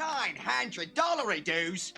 $900 he does.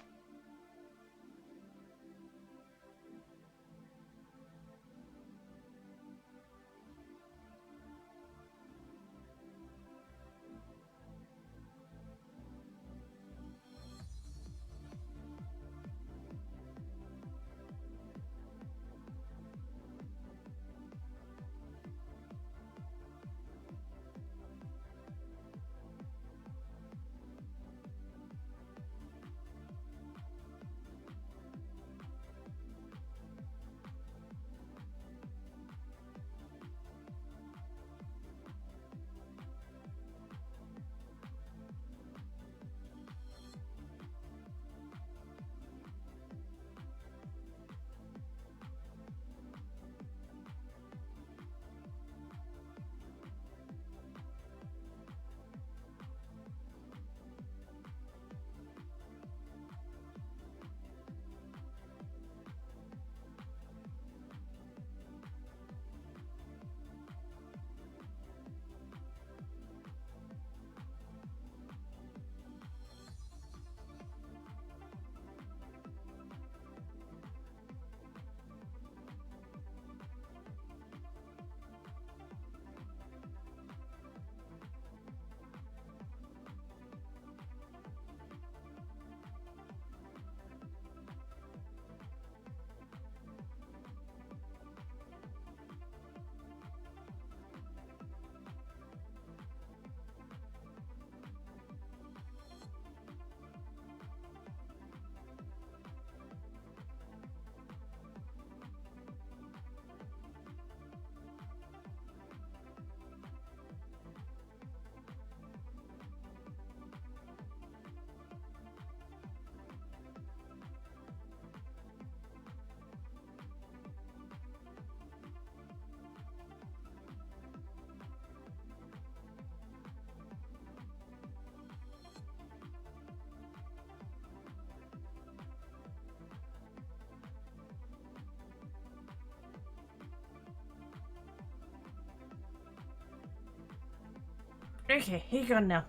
Okay, he gone now.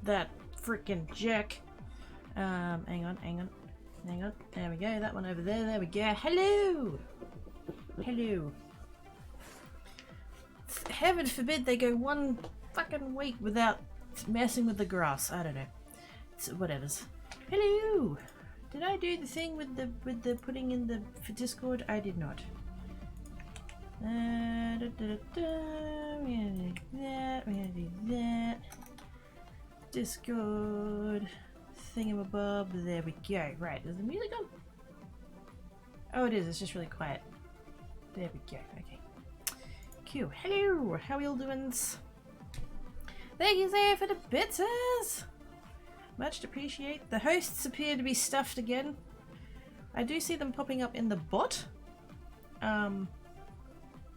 That freaking jerk. Hang on. There we go. That one over there. There we go. Hello. Hello. Heaven forbid they go one fucking week without messing with the grass. I don't know. It's whatever's. Hello. Did I do the thing with the putting in the for Discord? I did not. We're gonna do that. We're gonna do that. Discord thingamabob. There we go. Right, is the music on? Oh, it is. It's just really quiet. There we go. Okay. Cool. Hello. How are you all doing? Thank you, Zaya, for the bitters. Much appreciate. The hosts appear to be stuffed again. I do see them popping up in the bot.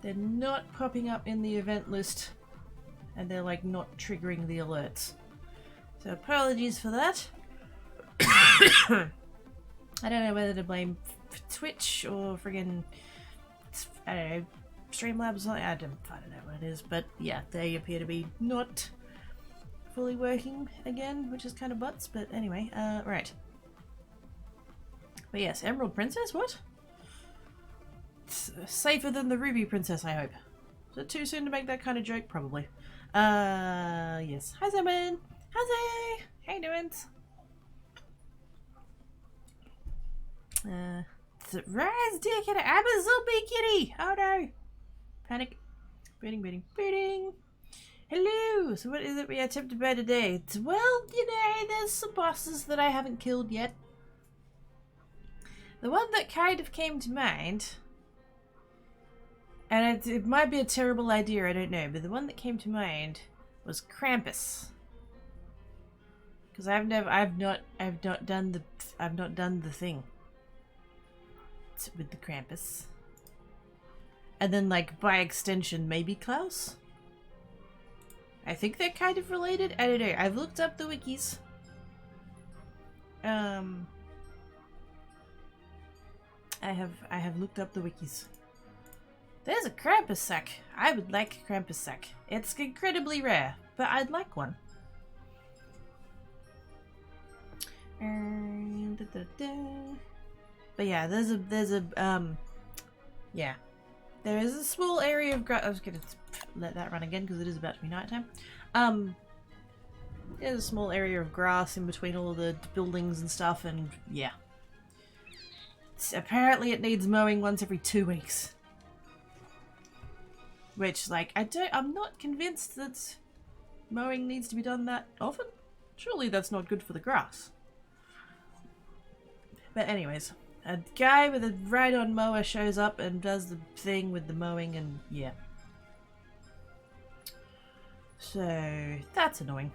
They're not popping up in the event list, and they're like not triggering the alerts. So apologies for that. I don't know whether to blame Twitch or friggin' I don't know, Streamlabs or something. I don't know what it is, but yeah, they appear to be not fully working again, which is kind of butts. But anyway, right. But yes, Emerald Princess. What? It's safer than the Ruby Princess, I hope. Is it too soon to make that kind of joke? Probably. Yes. Hi, Simon. Hi, Zay. How you doing? Rise, dear kitty. I'm a zombie kitty. Oh no. Panic. Beating. Hello. So what is it we attempted by today? It's, well, you know, there's some bosses that I haven't killed yet. The one that kind of came to mind, and it might be a terrible idea, I don't know, but the one that came to mind was Krampus. Because I've not done the thing with the Krampus. And then, like, by extension, maybe Klaus? I think they're kind of related. I don't know. I've looked up the wikis. I have looked up the wikis. There's a Krampus sack. I would like a Krampus sack. It's incredibly rare, but I'd like one. But yeah, there is a small area of grass. I was gonna let that run again because it is about to be nighttime. There's a small area of grass in between all the buildings and stuff, and yeah. Apparently it needs mowing once every 2 weeks. Which, like, I'm not convinced that mowing needs to be done that often. Surely that's not good for the grass. But anyways, a guy with a ride-on mower shows up and does the thing with the mowing, and yeah. So, that's annoying.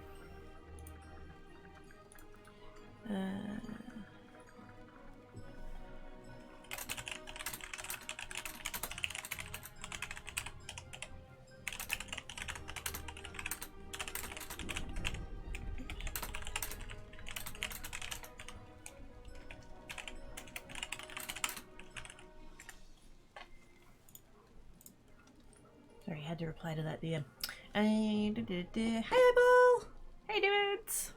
Sorry, I had to reply to that DM. Hey, Bull! Hey, dudes!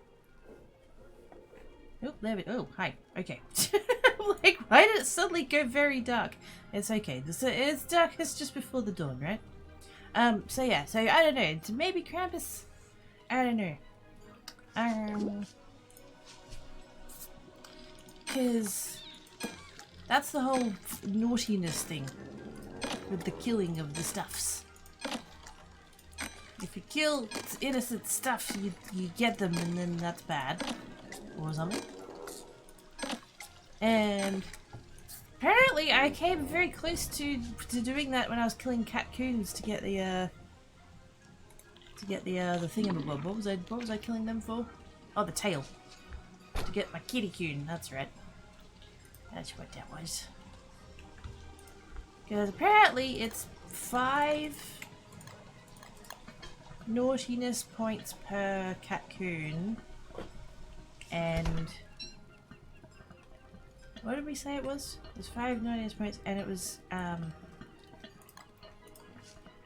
Oh, there we go. Oh, hi. Okay. Like, why did it suddenly go very dark? It's okay. It's dark. It's just before the dawn, right? So yeah. So, I don't know. Maybe Krampus? I don't know. Because that's the whole naughtiness thing with the killing of the stuffs. If you kill innocent stuff, you get them, and then that's bad, or something. And apparently, I came very close to doing that when I was killing catcoons to get the thingamabob. What was I killing them for? Oh, the tail. To get my kitty coon. That's right. That's what that was. Because apparently it's 5 naughtiness points per catcoon, and what did we say it was? It was 5 naughtiness points, and it was and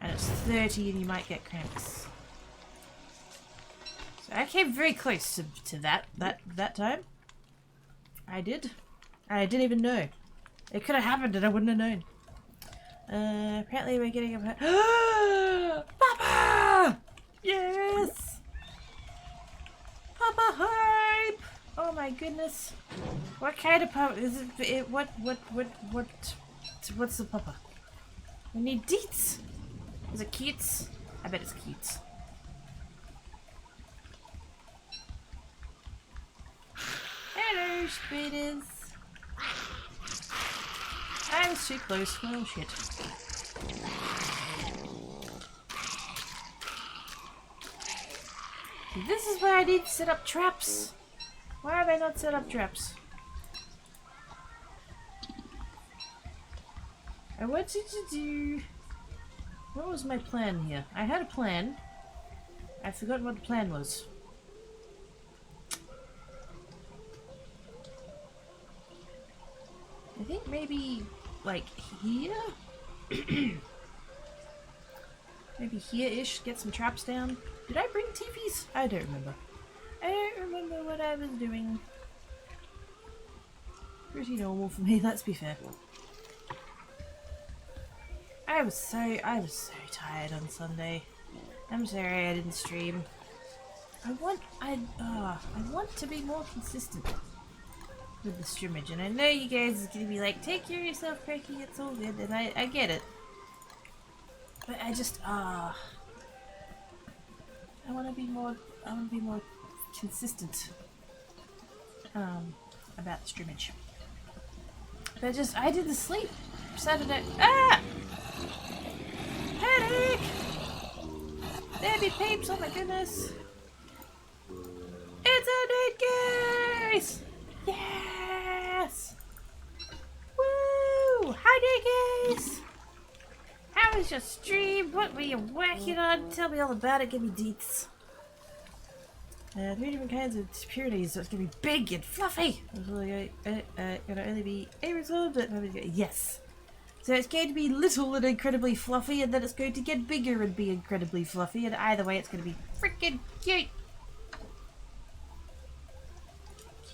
it's 30, and you might get cramps. So I came very close to that time. I did. I didn't even know. It could have happened, and I wouldn't have known. Apparently we're getting a Papa! Yes! Papa hype! Oh my goodness. What kind of papa is it? What's the papa? We need deets. Is it Keats? I bet it's Keats. Hello, speeders. I was too close. Oh shit. This is where I need to set up traps. Why have I not set up traps? I wanted to do... What was my plan here? I had a plan. I forgot what the plan was. I think maybe, like, here? Maybe here-ish, get some traps down. Did I bring TVs? I don't remember. I don't remember what I was doing. Pretty normal for me, let's be fair. I was so tired on Sunday. I'm sorry I didn't stream. I want to be more consistent with the streamage, and I know you guys is gonna be like, take care of yourself, Cracky, it's all good, and I get it. But I just I wanna be more consistent about the streamage. But I didn't sleep Saturday. Ah! Headache! There be peeps, oh my goodness. It's a dead case! Yes! Woo! Hi, Dickies! How was your stream? What were you working on? Tell me all about it. Give me deets. 3 different kinds of purities, so it's gonna be big and fluffy. Gonna only be a result, but yes. So it's going to be little and incredibly fluffy, and then it's going to get bigger and be incredibly fluffy, and either way, it's gonna be freaking cute.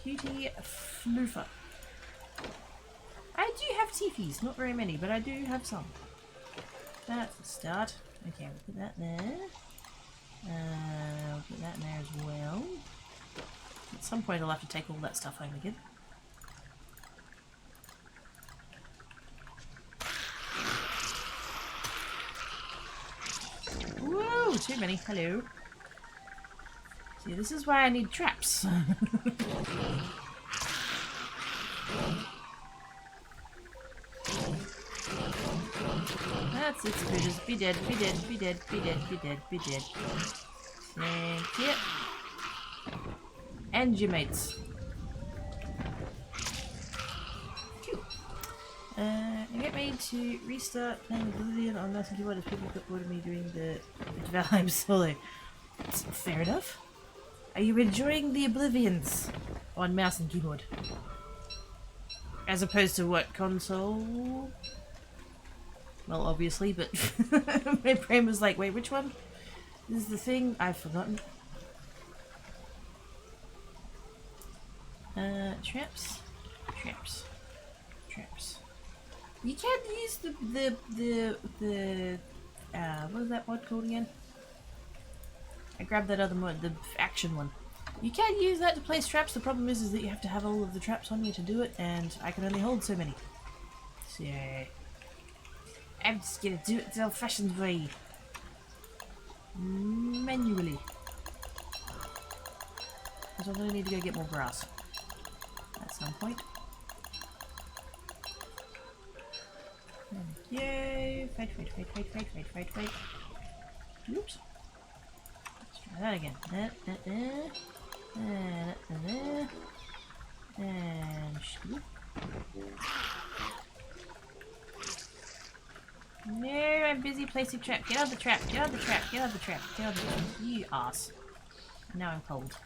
cutie floofer. I do have teepees, not very many, but I do have some. That's a start. Okay, we'll put that there. We'll put that in there as well. At some point I'll have to take all that stuff home again. Whoa, too many. Hello. See, this is why I need traps. That's it, Spitters. Be dead, be dead, be dead, be dead, be dead, be dead. Thank you. And your mates. Phew. I get made to restart playing Oblivion on mouse and keyboard as people got bored of me doing the Valheim solo. Fair enough. Are you enjoying the Oblivions on mouse and keyboard? As opposed to what console? Well, obviously, but my brain was like, wait, which one? This is the thing I've forgotten. Traps. You can't use the what is that mod called again? I grabbed that other mod, the action one. You can't use that to place traps. The problem is that you have to have all of the traps on you to do it, and I can only hold so many. So I'm just gonna do it the old-fashioned way. Manually. Because I'm gonna need to go get more grass. At some point. Yay! Fight. Oops. Let's try that again. And scoop. No, I'm busy placing trap. Get out of the trap. Get out of the trap. Get out of the trap. Get out of the trap. You ass. Now I'm cold.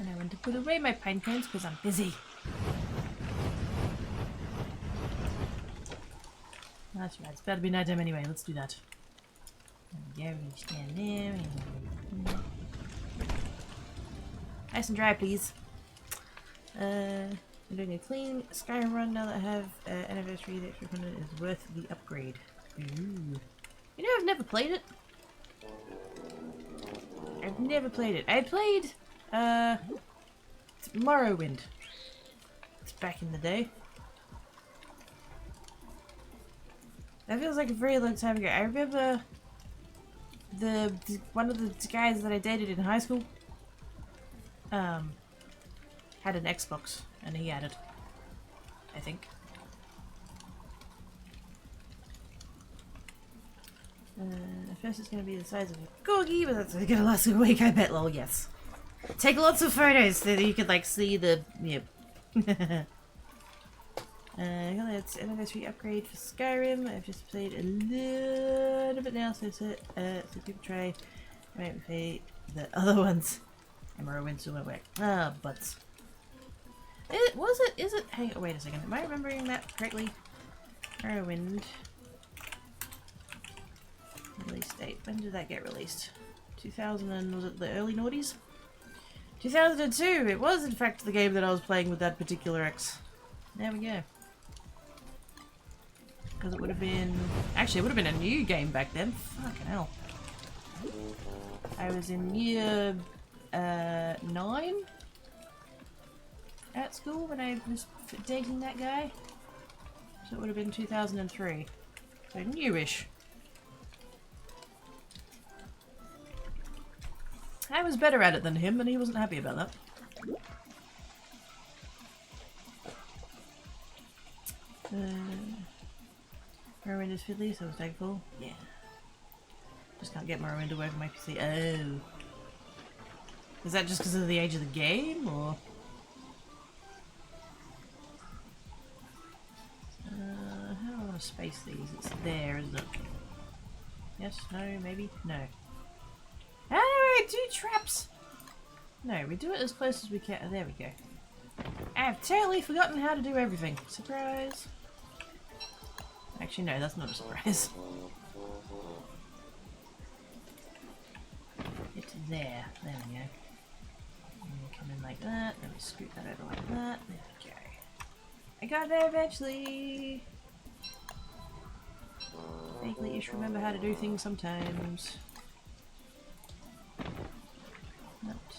And I want to put away my pine cones because I'm busy. That's right. It's about to be nighttime anyway. Let's do that. There we go. We stand there. Nice and dry, please. I'm doing a clean Skyrim run now that I have anniversary. The extra content is worth the upgrade. Ooh. You know, I've never played it. I've never played it. I played Morrowind. It's back in the day. That feels like a very long time ago. I remember one of the guys that I dated in high school had an Xbox, and he had it, I think. First it's going to be the size of a corgi, but that's going to last a week, I bet. Lol, yes. Take lots of photos so that you can, like, see the... Yep. It's anniversary upgrade for Skyrim. I've just played a little bit now, so people try. I might play the other ones. And Morrowind still went away. Ah, butts. Is it? Hang on, wait a second. Am I remembering that correctly? Morrowind. Release date. When did that get released? 2000 and was it the early noughties? 2002! It was in fact the game that I was playing with that particular ex. There we go. Because it would have been... Actually, it would have been a new game back then. Fucking hell. I was in year 9 at school when I was dating that guy. So it would have been 2003. So newish. I was better at it than him, and he wasn't happy about that. Morrowind is fiddly, so it's thankful. Yeah. Just can't get Morrowind to work on my PC. Oh. Is that just because of the age of the game, or...? How do I want to space these? It's there, isn't it? Yes? No? Maybe? No. How do I do traps? No, we do it as close as we can. Oh, there we go. I've totally forgotten how to do everything. Surprise. Actually, no, that's not a surprise. there. There we go. And we come in like that, then we scoot that over like that. There we go. I got there eventually! Vaguely-ish remember how to do things sometimes. Not.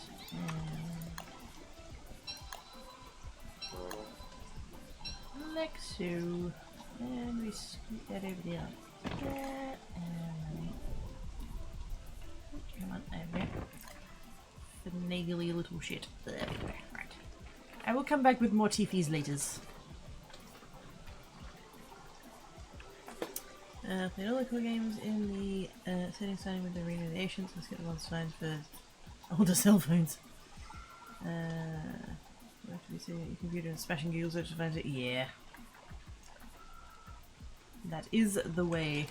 Like so. And we scoot that over there like that. And come on over. Finagly little shit. There we go. Right. I will come back with more TFs later. Played all the core games in the settings starting with the Arena of the Ancients. Let's get the ones signed for older cell phones. What do we say? Your computer and smashing Google search finds it. Yeah. That is the way.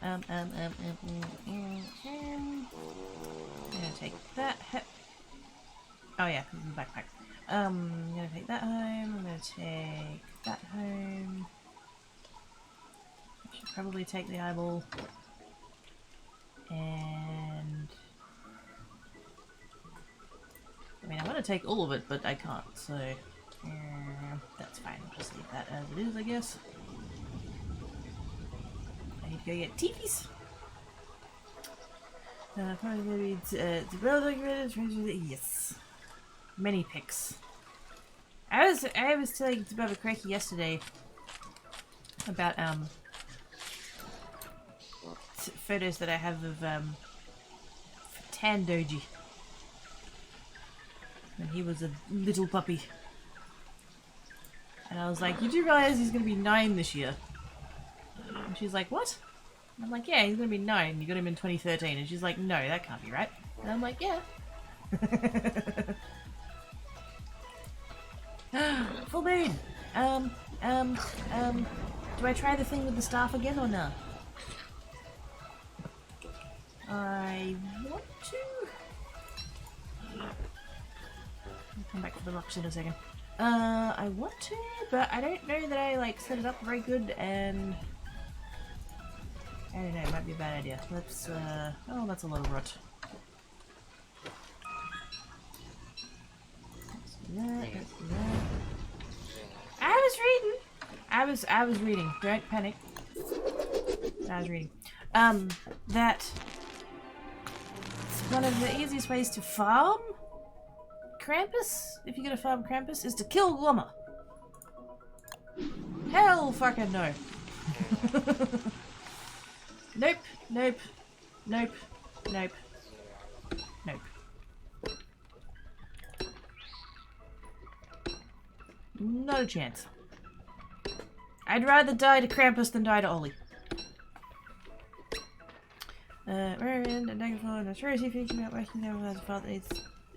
I'm gonna take that. Oh yeah, because of the backpack. I'm gonna take that home. I'm gonna take that home. I should probably take the eyeball. And I mean, I want to take all of it, but I can't. So that's fine. I'll just leave that as it is, I guess. I need to go get TVs. Probably maybe yes. Many pics. I was telling Baba Cracky yesterday about photos that I have of Tan Doji when he was a little puppy. And I was like, you do realize he's gonna be 9 this year? And she's like, what? And I'm like, yeah, he's gonna be 9. You got him in 2013. And she's like, no, that can't be right. And I'm like, yeah. Full moon. Do I try the thing with the staff again or no? I want to. I'll come back to the rocks in a second. I want to, but I don't know that I like set it up very good, and I don't know, it might be a bad idea. Let's oh, that's a lot of rot. Let's do that, let's do that. I was reading. Don't panic. I was reading. That one of the easiest ways to farm Krampus, if you're gonna farm Krampus, is to kill Glommer. Hell fucking no. Nope, nope, nope, nope, nope. Not a chance. I'd rather die to Krampus than die to Ollie. Marion and Daggerfall and Authority feature not working there without a file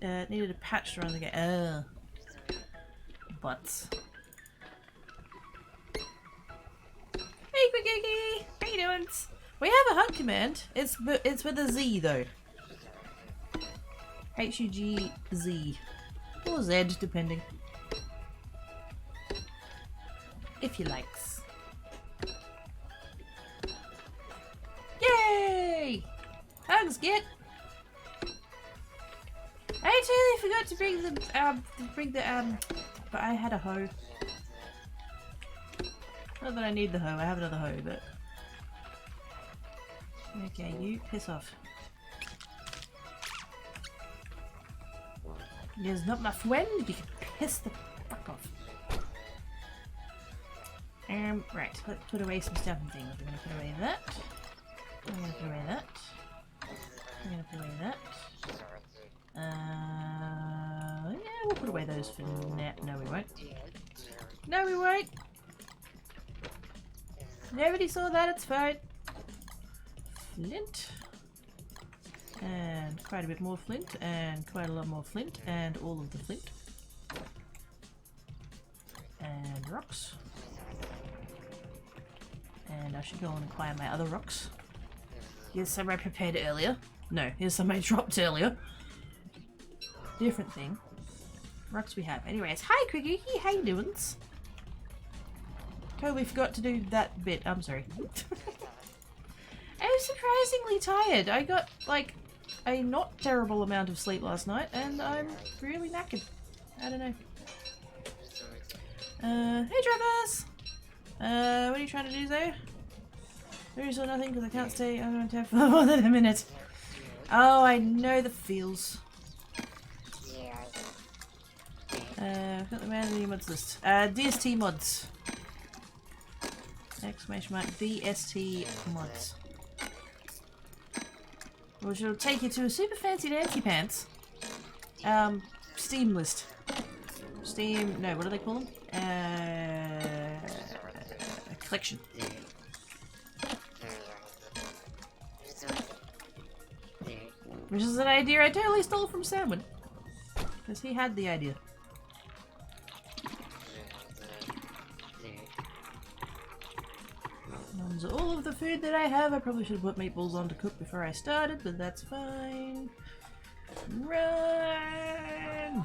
that needed a patch to run the game. Butts. Hey Quiggy! How you doing? We have a hunt command. It's with a Z though. H-U-G-Z. Or Z, depending. If you likes. Yay! Hugs, get! I totally forgot to bring the but I had a hoe. Not that I need the hoe, I have another hoe, but okay, you piss off. You're not my friend, you can piss the fuck off. Right, let's put away some stuff and things. We're gonna put away that. I'm gonna put away that. I'm gonna put away that. Yeah, we'll put away those for now. No, we won't. No, we won't. Nobody saw that, it's fine. Flint. And quite a bit more flint, and quite a lot more flint, and all of the flint. And rocks. And I should go and acquire my other rocks. Here's some I prepared earlier. No, here's some I dropped earlier. Different thing. Rocks we have. Anyways, hi Quiggy, how you doing? Totally forgot to do that bit. I'm sorry. I was surprisingly tired. I got, like, a not terrible amount of sleep last night, and I'm really knackered. I don't know. Hey Travis! What are you trying to do there? There's nothing because I can't stay on tap for more than a minute. Oh, I know the feels. I've got the man in the mods list. DST mods. Exclamation mark DST mods. Which will take you to a super fancy dancy pants. Steam list. Steam, no, what do they call them? A collection. Which is an idea I totally stole from Samwin. Because he had the idea. That's all of the food that I have. I probably should have put meatballs on to cook before I started, but that's fine. Run!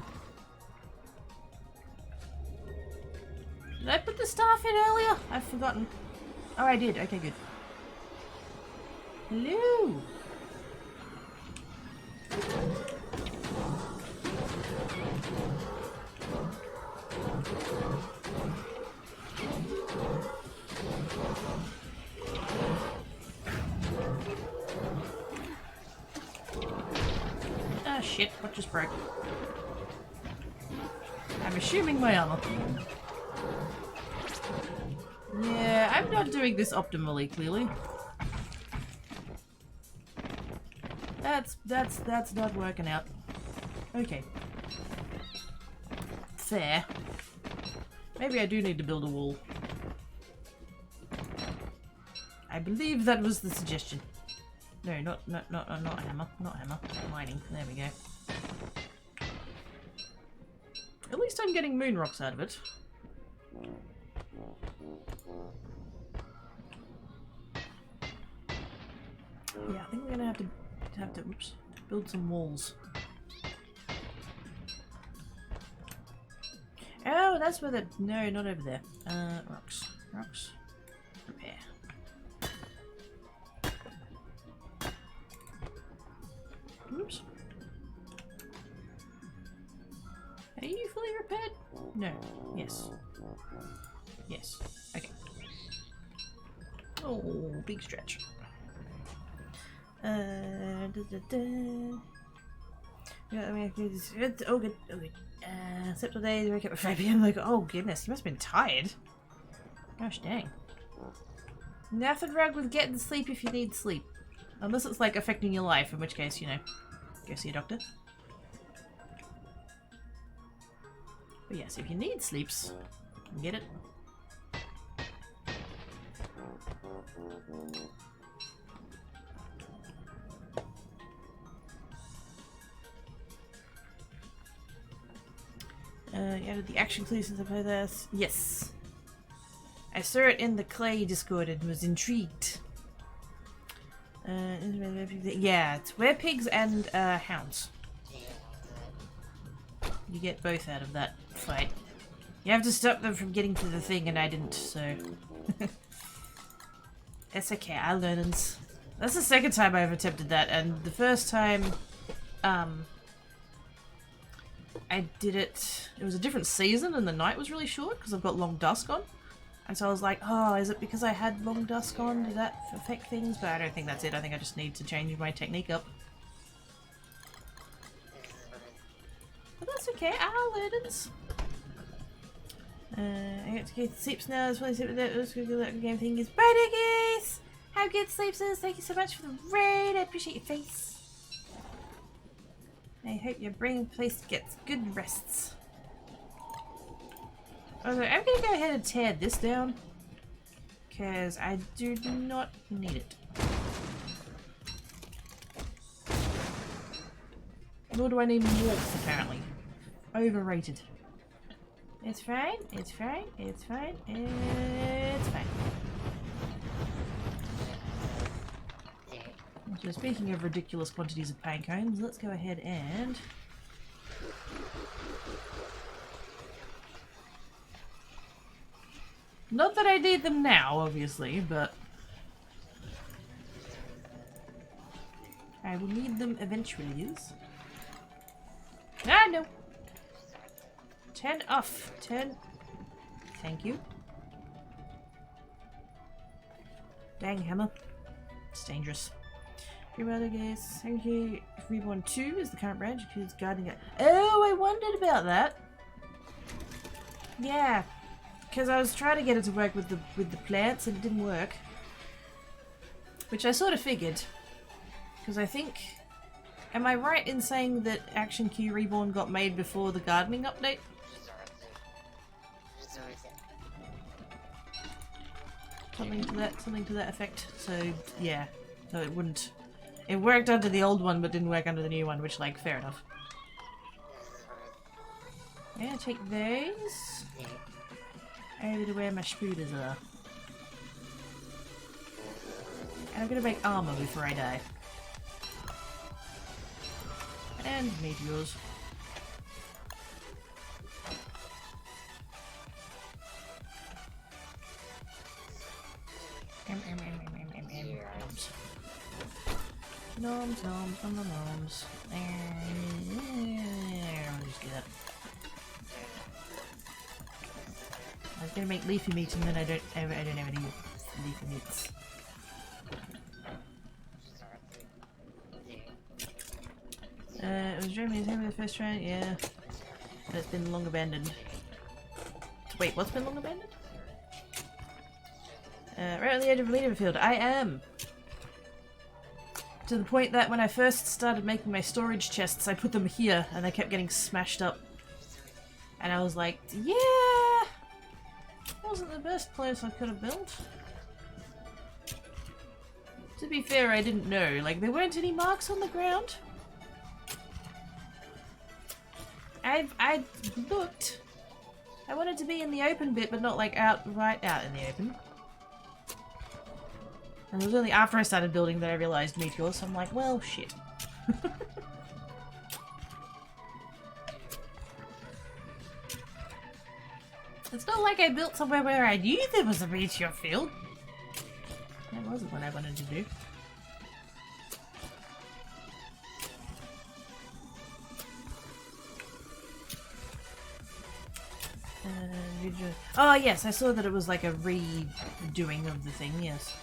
Did I put the staff in earlier? I've forgotten. Oh, I did. Okay, good. Hello! Ah, shit. What just broke? I'm assuming my armor. Yeah, I'm not doing this optimally, clearly. That's not working out. Okay. Fair. Maybe I do need to build a wall. I believe that was the suggestion. No, not hammer. Not hammer. Mining. There we go. At least I'm getting moon rocks out of it. Yeah, I think we're gonna have to oops, build some walls. Oh, that's where the no, not over there. Rocks. Repair. Oops. Are you fully repaired? No. Yes. Yes. Okay. Oh, big stretch. Yeah, I mean, it's oh good. Except today, they wake up at 5 PM. Like, oh goodness, you must have been tired. Gosh dang. Nothing wrong with getting sleep if you need sleep. Unless it's like affecting your life, in which case, you know, go see a doctor. But yes, if you need sleeps, you can get it. You added the action clue since I played this. Yes. I saw it in the Clay Discord and was intrigued. Yeah, it's werepigs and hounds. You get both out of that fight. You have to stop them from getting to the thing, and I didn't, so... It's okay, I'll learn it. That's the second time I've attempted that, and the first time... I did it... It was a different season, and the night was really short, because I've got long dusk on. And so I was like, oh, is it because I had long dusk on? Did that affect things? But I don't think that's it. I think I just need to change my technique up. But that's okay, I'll learn it. I get to get sleeps now. That's why I said that game thing is bye, Dickies! Have good sleep, sis. Thank you so much for the raid. I appreciate your face. I hope your brain place gets good rests. Also, I'm gonna go ahead and tear this down. Because I do not need it. Nor do I need warmth, apparently. Overrated. It's fine, it's fine, it's fine, it's fine. So speaking of ridiculous quantities of paint cones, let's go ahead and... Not that I need them now, obviously, but... I will need them eventually, yes. Ah, no! Turn off. Turn... Thank you. Dang hammer. It's dangerous. Your other guess. Okay, Reborn 2 is the current branch. Who's guarding it? Oh, I wondered about that. Yeah, because I was trying to get it to work with the plants and it didn't work. Which I sort of figured. Because I think... Am I right in saying that Action Q Reborn got made before the gardening update? Something to that effect. So, yeah. So it wouldn't... It worked under the old one, but didn't work under the new one, which, like, fair enough. Yeah, take those. Over to where my spooders are. And I'm gonna make armor before I die. And meteors. Gnomes. Gnomes. I'll just get up. I was gonna make leafy meat and then I don't have any leafy meats. It was Germany's home of the first round, yeah. But it's been long abandoned. Wait, what's been long abandoned? Right on the edge of a leader field. I am! To the point that when I first started making my storage chests, I put them here and they kept getting smashed up. And I was like, yeah! Wasn't the best place I could have built. To be fair, I didn't know. Like, there weren't any marks on the ground. I looked. I wanted to be in the open bit, but not like right out in the open. And it was only after I started building that I realized meteors, so I'm like, well, shit. It's not like I built somewhere where I knew there was a meteor field. That wasn't what I wanted to do. Oh yes, I saw that it was like a redoing of the thing, yes.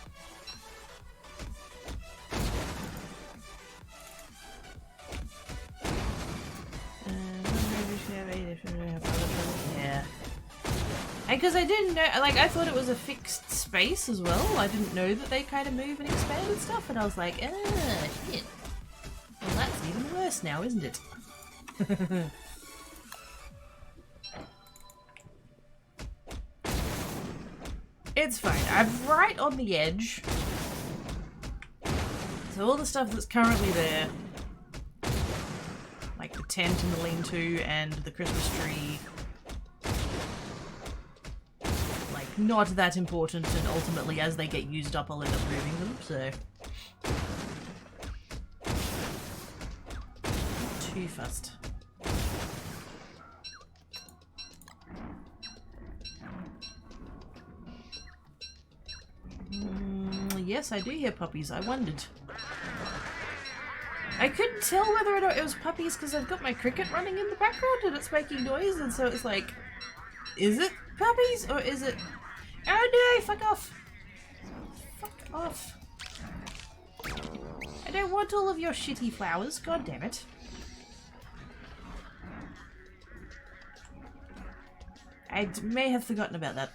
Yeah. Because I didn't know, like, I thought it was a fixed space as well. I didn't know that they kind of move and expand and stuff, and I was like, ah, shit. Well, that's even worse now, isn't it? It's fine. I'm right on the edge. So all the stuff that's currently there, like the tent and the lean-to and the Christmas tree, like not that important, and ultimately as they get used up I'll end up moving them, so... Not too fussed. Yes, I do hear puppies. I wondered. I couldn't tell whether or not it was puppies because I've got my cricket running in the background and it's making noise, and so it's like, is it puppies or is it... Oh no, fuck off! Fuck off. I don't want all of your shitty flowers, god damn it. I may have forgotten about that.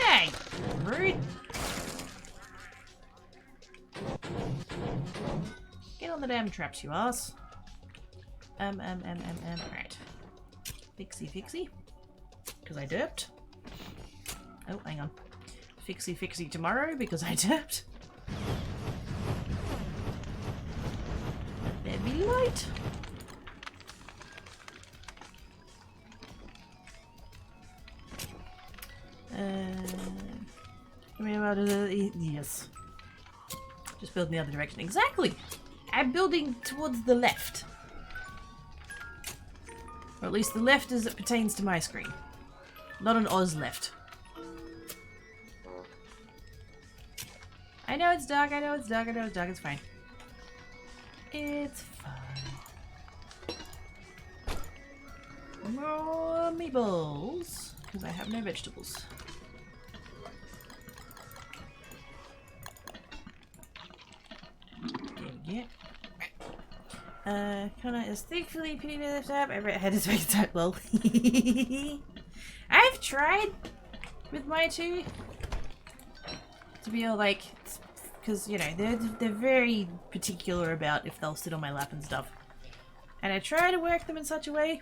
Hey! Rude! Get on the damn traps, you ass. Right. Fixie. Because I derped. Oh, hang on. Fixie tomorrow because I derped. Let there be light. Yes. Just build in the other direction. Exactly! I'm building towards the left. Or at least the left as it pertains to my screen. Not an Oz left. I know it's dark, I know it's dark, I know it's dark, it's fine. It's fine. More meatballs, because I have no vegetables. There we go. Connor is thankfully putting the left up. I had his face type well. I've tried with my two to be all like, because you know they're very particular about if they'll sit on my lap and stuff, and I try to work them in such a way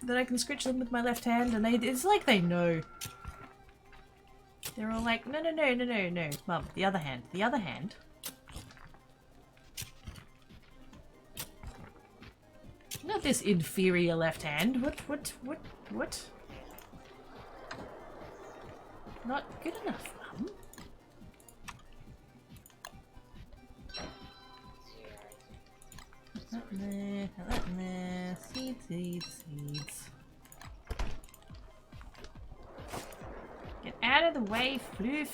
that I can scratch them with my left hand, and it's like they know. They're all like, no, no, no, no, no, no, Mum, the other hand, the other hand. Not this inferior left hand. What? Not good enough, Mum. Not there, not there. Seeds, seeds, seeds. Get out of the way, Floof.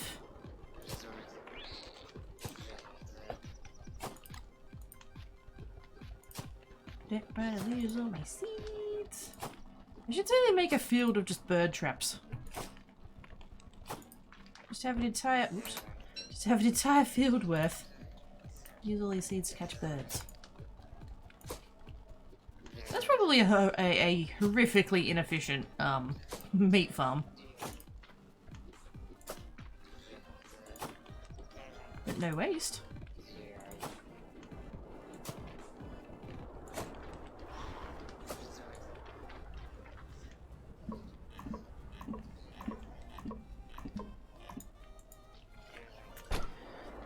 Don't lose all my seeds. I should totally make a field of just bird traps. Just have an entire field worth. Use all these seeds to catch birds. That's probably a horrifically inefficient meat farm. But no waste.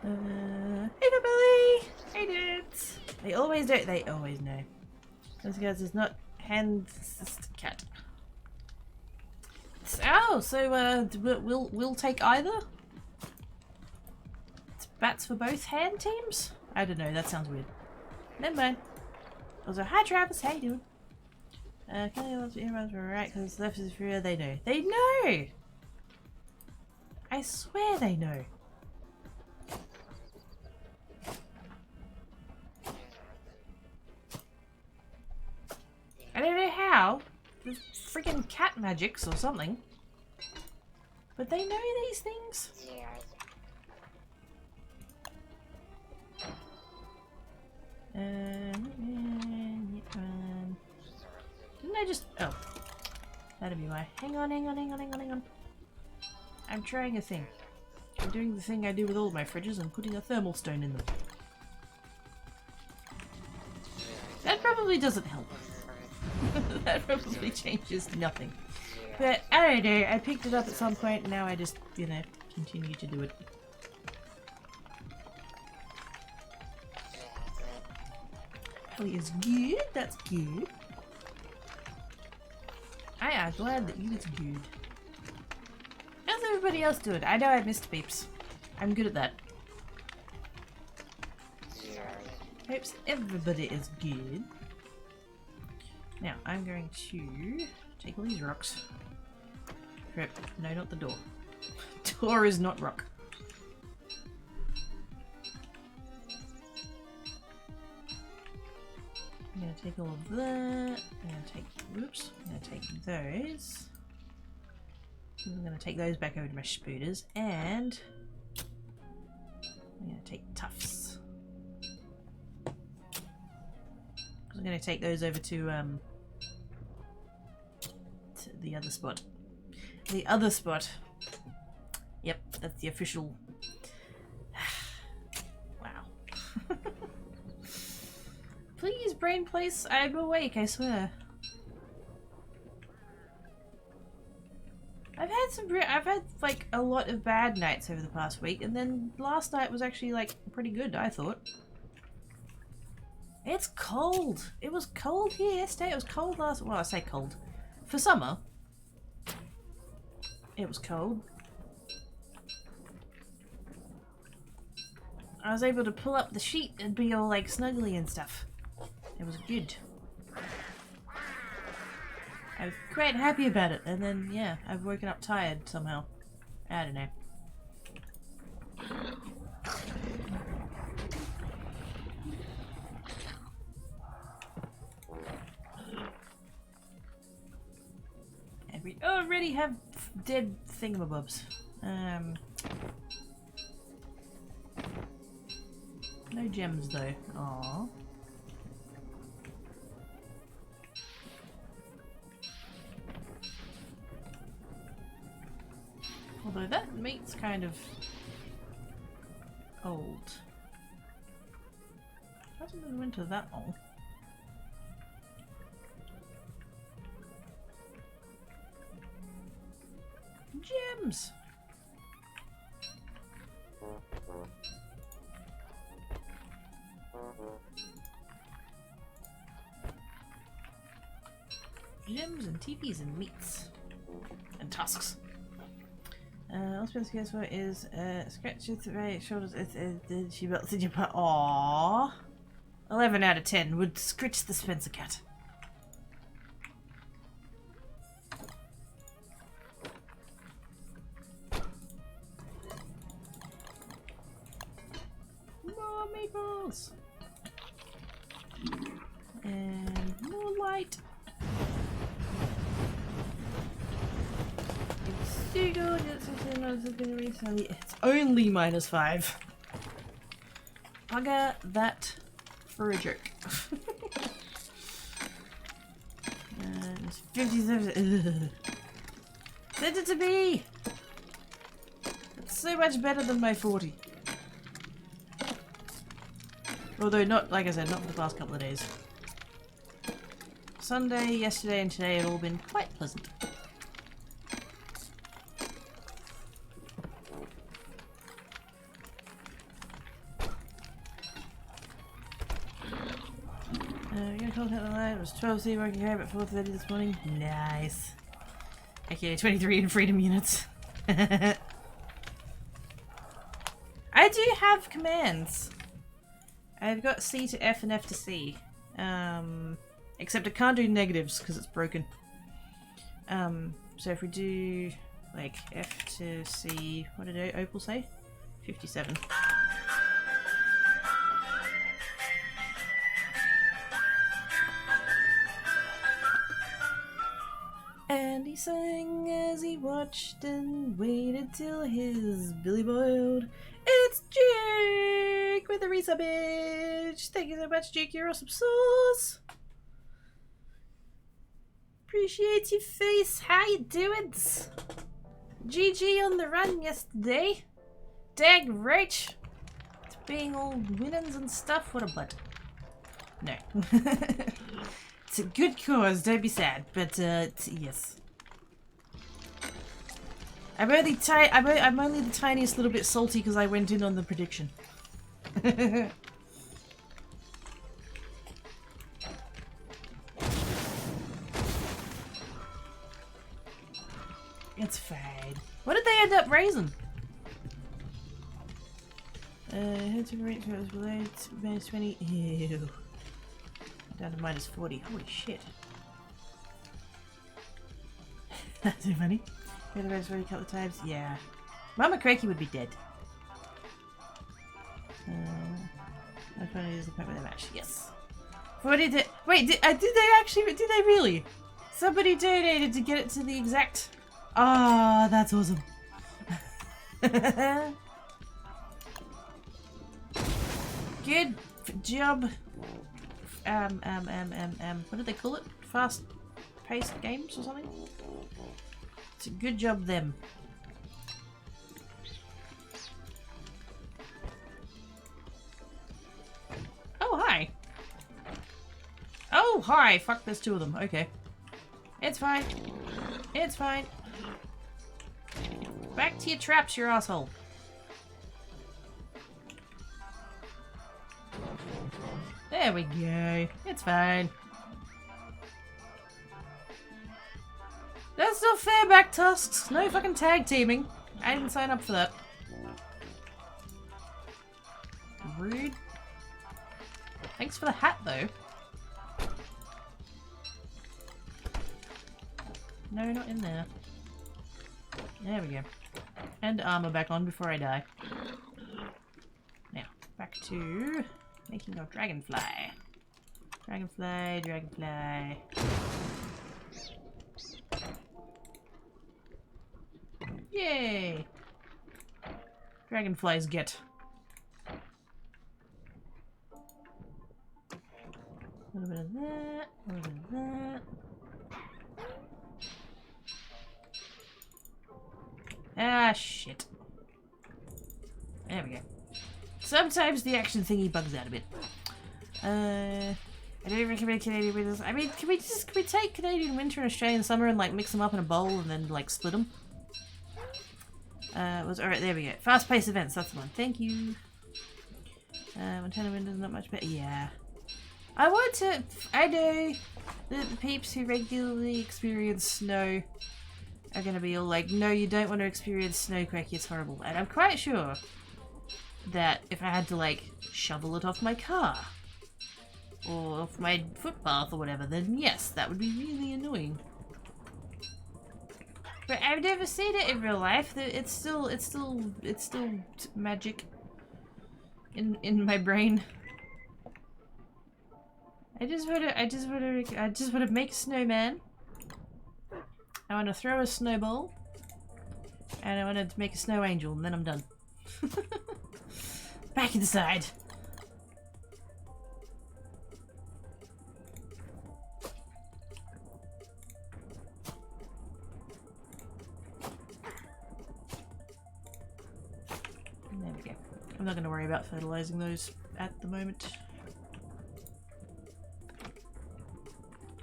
Hey Billy! Hey dudes! They always do. They always know. Those guys is not hands cat. Oh, so we'll take either. It's bats for both hand teams. I don't know. That sounds weird. Never mind. Also, hi Travis. How you doing? Kelly wants to earbuds were right because left is free. They know. They know. I swear they know. I don't know how. There's freaking cat magics or something. But they know these things. Didn't I just... Oh. That'd be why. Hang on. I'm trying a thing. I'm doing the thing I do with all my fridges and putting a thermal stone in them. That probably doesn't help. That probably changes nothing. But I don't know, I picked it up at some point and now I just, you know, continue to do it. Ellie is good, that's good. I am glad that you is good. How's everybody else doing? I know I missed beeps. I'm good at that. Hopes everybody is good. Now, I'm going to take all these rocks. Crap. No, not the door. Door is not rock. I'm going to take all of that. I'm going to take... Whoops. I'm going to take those. I'm going to take those back over to my spooters. And... I'm going to take tufts. I'm going to take those over to the other spot. The other spot. Yep, that's the official... Wow. Please, brain place, I'm awake, I swear. I've had like a lot of bad nights over the past week, and then last night was actually like pretty good, I thought. It's cold. It was cold here yesterday. It was cold last... Well, I say cold. For summer. It was cold. I was able to pull up the sheet and be all like snuggly and stuff. It was good. I was quite happy about it, and then, yeah, I've woken up tired somehow. I don't know. And we already have dead thingamabobs. No gems though. Aww. Although that meat's kind of old. Hasn't been winter that long. Gems! Gems and teepees and meats. And tusks. All Spencer cares for is scratch with the right shoulders. She melted your butt. Aww. 11 out of 10 would scritch the Spencer cat. More meatballs. And more light. It's so good. It's only -5. Bugger that for a joke. It's 57. Send it to me! It's so much better than my 40. Although not, like I said, not for the past couple of days. Sunday, yesterday and today have all been quite pleasant. We're gonna contact the line. It was 12C working home at 4:30 this morning. Nice. Okay, 23 in freedom units. I do have commands. I've got C to F and F to C. Except I can't do negatives because it's broken. So if we do like F to C, what did Opal say? 57. And he sang as he watched and waited till his billy boiled. It's Jake with a resubage. Thank you so much, Jake. You're awesome sauce. Appreciate your face. How you doing? GG on the run yesterday. Dag right. It's being all winnings and stuff. What a butt. No. It's a good cause, don't be sad, but yes. I'm only the tiniest little bit salty because I went in on the prediction. It's fine. What did they end up raising? Head to rate was below -20. Ew. Down to -40. Holy shit. That's so funny. Heard the race already a couple of times. Yeah. Mama Craigie would be dead. I finally use the point where they match. Yes. What did it? Wait, did they actually? Did they really? Somebody donated to get it to the exact. Ah, that's awesome. Good job. What did they call it? Fast-paced games or something? It's a good job, them. Oh, hi. Oh, hi. Fuck, there's 2 of them. Okay. It's fine. It's fine. Back to your traps, you asshole. There we go. It's fine. That's not fair, back tusks. No fucking tag teaming. I didn't sign up for that. Rude. Thanks for the hat, though. No, not in there. There we go. And armor back on before I die. Now, back to making our dragonfly. Dragonfly, dragonfly. Yay! Dragonflies get. A little bit of that, a little bit of that. Ah, shit. There we go. Sometimes the action thingy bugs out a bit. I don't recommend Canadian winters. I mean, can we take Canadian winter and Australian summer and like mix them up in a bowl and then like split them? Alright, there we go. Fast-paced events, that's the one. Thank you. Montana winters not much better. Yeah. I know that the peeps who regularly experience snow are gonna be all like, no, you don't want to experience snow, Cracky, it's horrible. And I'm quite sure that if I had to like shovel it off my car or off my footpath or whatever, then yes, that would be really annoying. But I've never seen it in real life. It's still magic in my brain. I just wanna make a snowman. I want to throw a snowball, and I want to make a snow angel, and then I'm done. Back inside. And there we go. I'm not going to worry about fertilizing those at the moment.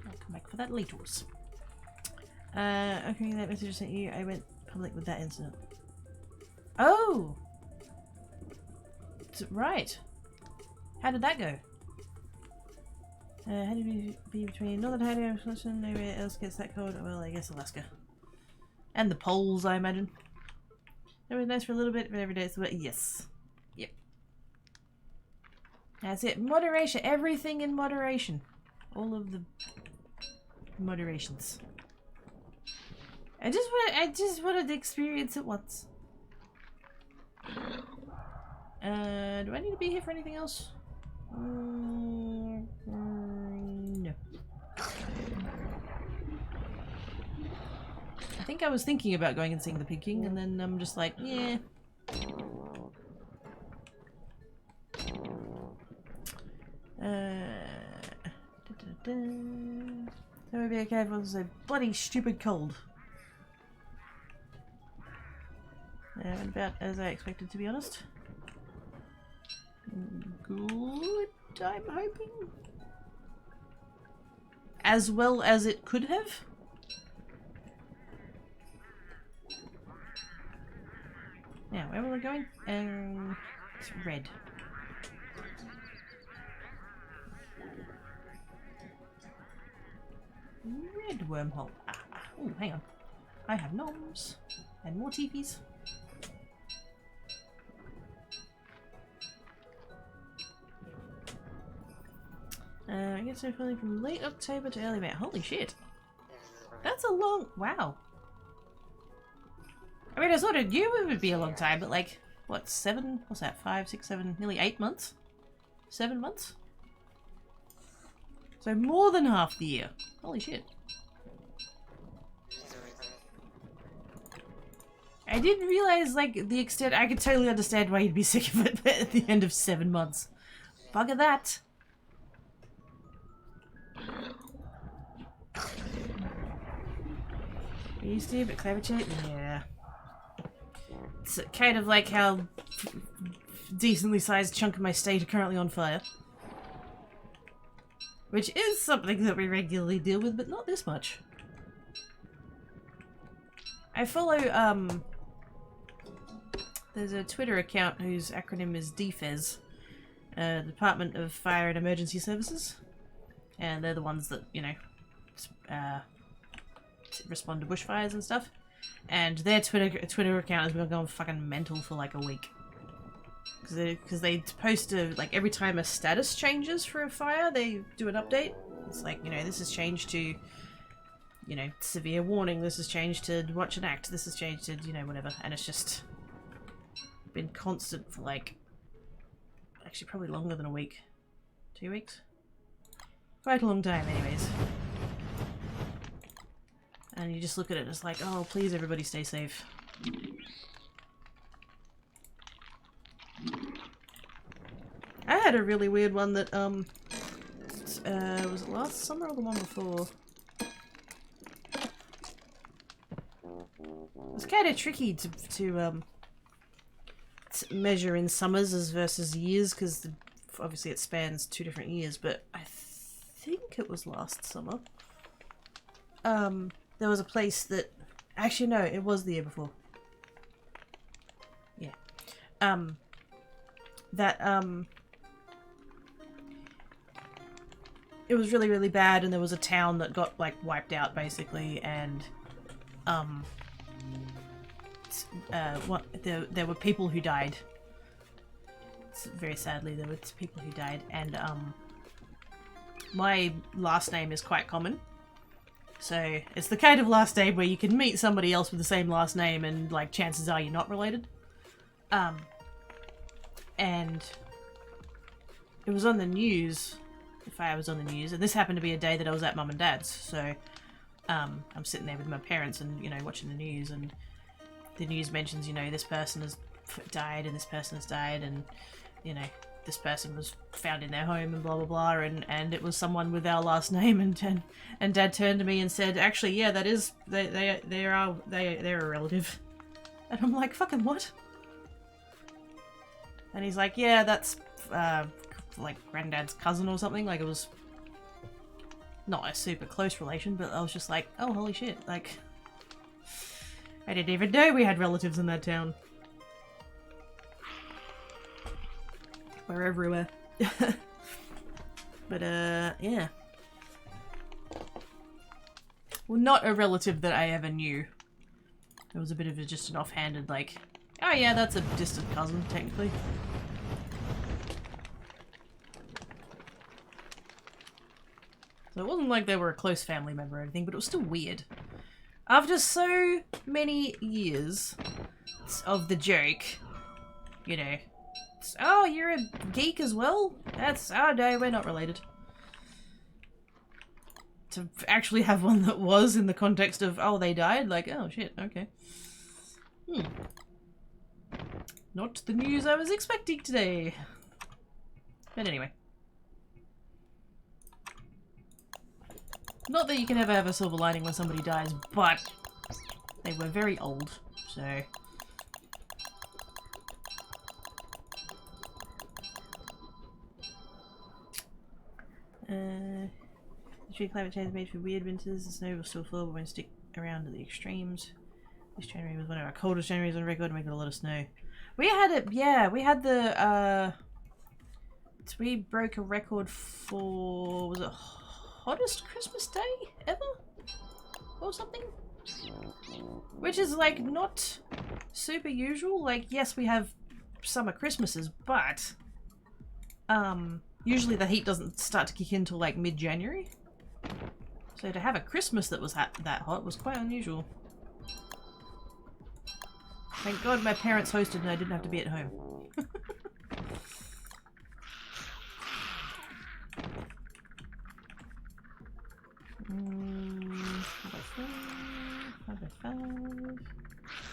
I'll come back for that later. Okay, that message I sent you. I went public with that incident. Oh! Right. How did that go? How did we be between Northern Idaho and Wisconsin? Nowhere else gets that cold? Well, I guess Alaska. And the poles, I imagine. It was nice for a little bit, but every day it's wet. Yes. Yep. That's it. Moderation. Everything in moderation. All of the moderations. I just wanted to experience it once. Do I need to be here for anything else? No. I think I was thinking about going and seeing the Pig King, and then I'm just like, yeah. That would be okay if it was a bloody stupid cold. Went about as I expected, to be honest. Good, I'm hoping. As well as it could have. Now, where were we going? It's red. Red wormhole. Oh, hang on. I have gnomes and more teepees. I guess I'm feeling from late October to early May. Holy shit. That's a long... Wow. I mean, I sort of knew it would be a long time, but like, what, 7? What's that? 5, 6, 7, nearly 8 months? 7 months? So more than half the year. Holy shit. I didn't realize, like, the extent... I could totally understand why you'd be sick of it at the end of 7 months. Bugger that. Used to, but climate change? Yeah. It's kind of like how decently sized chunk of my state are currently on fire. Which is something that we regularly deal with, but not this much. I follow, there's a Twitter account whose acronym is DFES, Department of Fire and Emergency Services. And they're the ones that, you know, respond to bushfires and stuff. And their Twitter account has been going fucking mental for like a week. Because they post like every time a status changes for a fire, they do an update. It's like, you know, this has changed to you know, severe warning, this has changed to watch an act, this has changed to, you know, whatever. And it's just been constant for like, actually probably longer than a week. 2 weeks? Quite a long time anyways. And you just look at it and it's like, oh, please everybody stay safe. I had a really weird one that, was it last summer or the one before? It's kind of tricky to measure in summers as versus years, because obviously it spans 2 different years, but I think it was last summer. There was a place that... Actually, no, it was the year before. Yeah. It was really, really bad, and there was a town that got, like, wiped out, basically, and, there were people who died. Very sadly, there were people who died, and, my last name is quite common. So, it's the kind of last name where you can meet somebody else with the same last name and, like, chances are you're not related. And it was on the news, the fire was on the news, and this happened to be a day that I was at Mum and Dad's, so, I'm sitting there with my parents and, you know, watching the news, and the news mentions, you know, this person has died and this person has died, and, you know, this person was found in their home and blah blah blah, and it was someone with our last name, and Dad turned to me and said, actually, yeah, that is, they're a relative. And I'm like, fucking what? And he's like, yeah, that's like Granddad's cousin or something. Like, it was not a super close relation, but I was just like, oh, holy shit, like, I didn't even know we had relatives in that town. We're everywhere. But, yeah. Well, not a relative that I ever knew. It was a bit of just an offhanded, like, oh yeah, that's a distant cousin, technically. So it wasn't like they were a close family member or anything, but it was still weird. After so many years of the joke, you know, oh, you're a geek as well? That's, oh no, we're not related. To actually have one that was in the context of, oh, they died, like, oh shit, okay. Not the news I was expecting today. But anyway. Not that you can ever have a silver lining when somebody dies, but they were very old, so... Climate change is made for weird winters. The snow will still fall, but won't stick around at the extremes. This January was one of our coldest Januaries on record, and we got a lot of snow. We had it, yeah, we had the, we broke a record for, was it hottest Christmas day ever? Or something? Which is, like, not super usual. Like, yes, we have summer Christmases, but, usually the heat doesn't start to kick in till, like, mid-January. So to have a Christmas that was that hot was quite unusual. Thank God my parents hosted and I didn't have to be at home.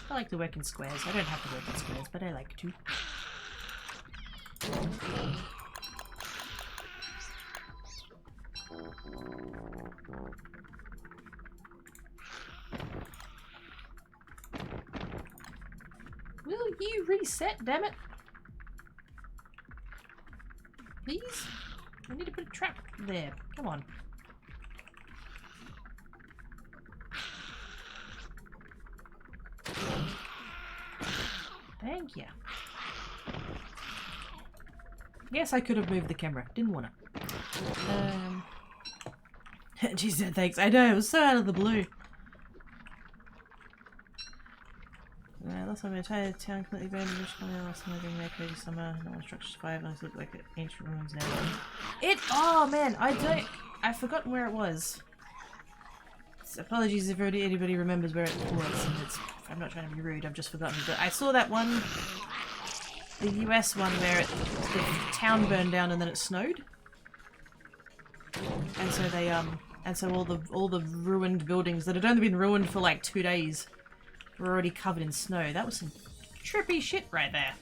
I like to work in squares. I don't have to work in squares, but I like to. Will you reset, damn it? Please? I need to put a trap there. Come on. Thank you. Yes, I could have moved the camera. Didn't want to. She said thanks. I know, it was so out of the blue. Last time I entire town completely burned and just coming out last summer during their crazy summer. No one structures survived and I look like ancient ruins now. Oh man, I've forgotten where it was. apologies if anybody remembers where it was, and I'm not trying to be rude, I've just forgotten. But I saw that one, the US one, where the town burned down and then it snowed. And so they, and so all the ruined buildings that had only been ruined for like 2 days were already covered in snow. That was some trippy shit right there.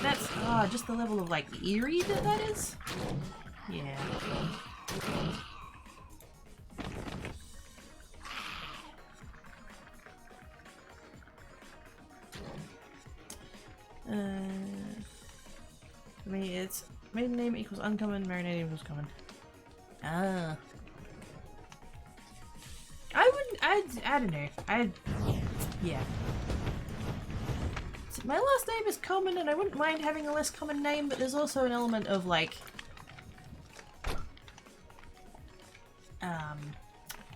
That's just the level of like eerie that is. Yeah. For me, it's maiden name equals uncommon, married name equals common. Ah. I don't know. Yeah. My last name is common and I wouldn't mind having a less common name, but there's also an element of like...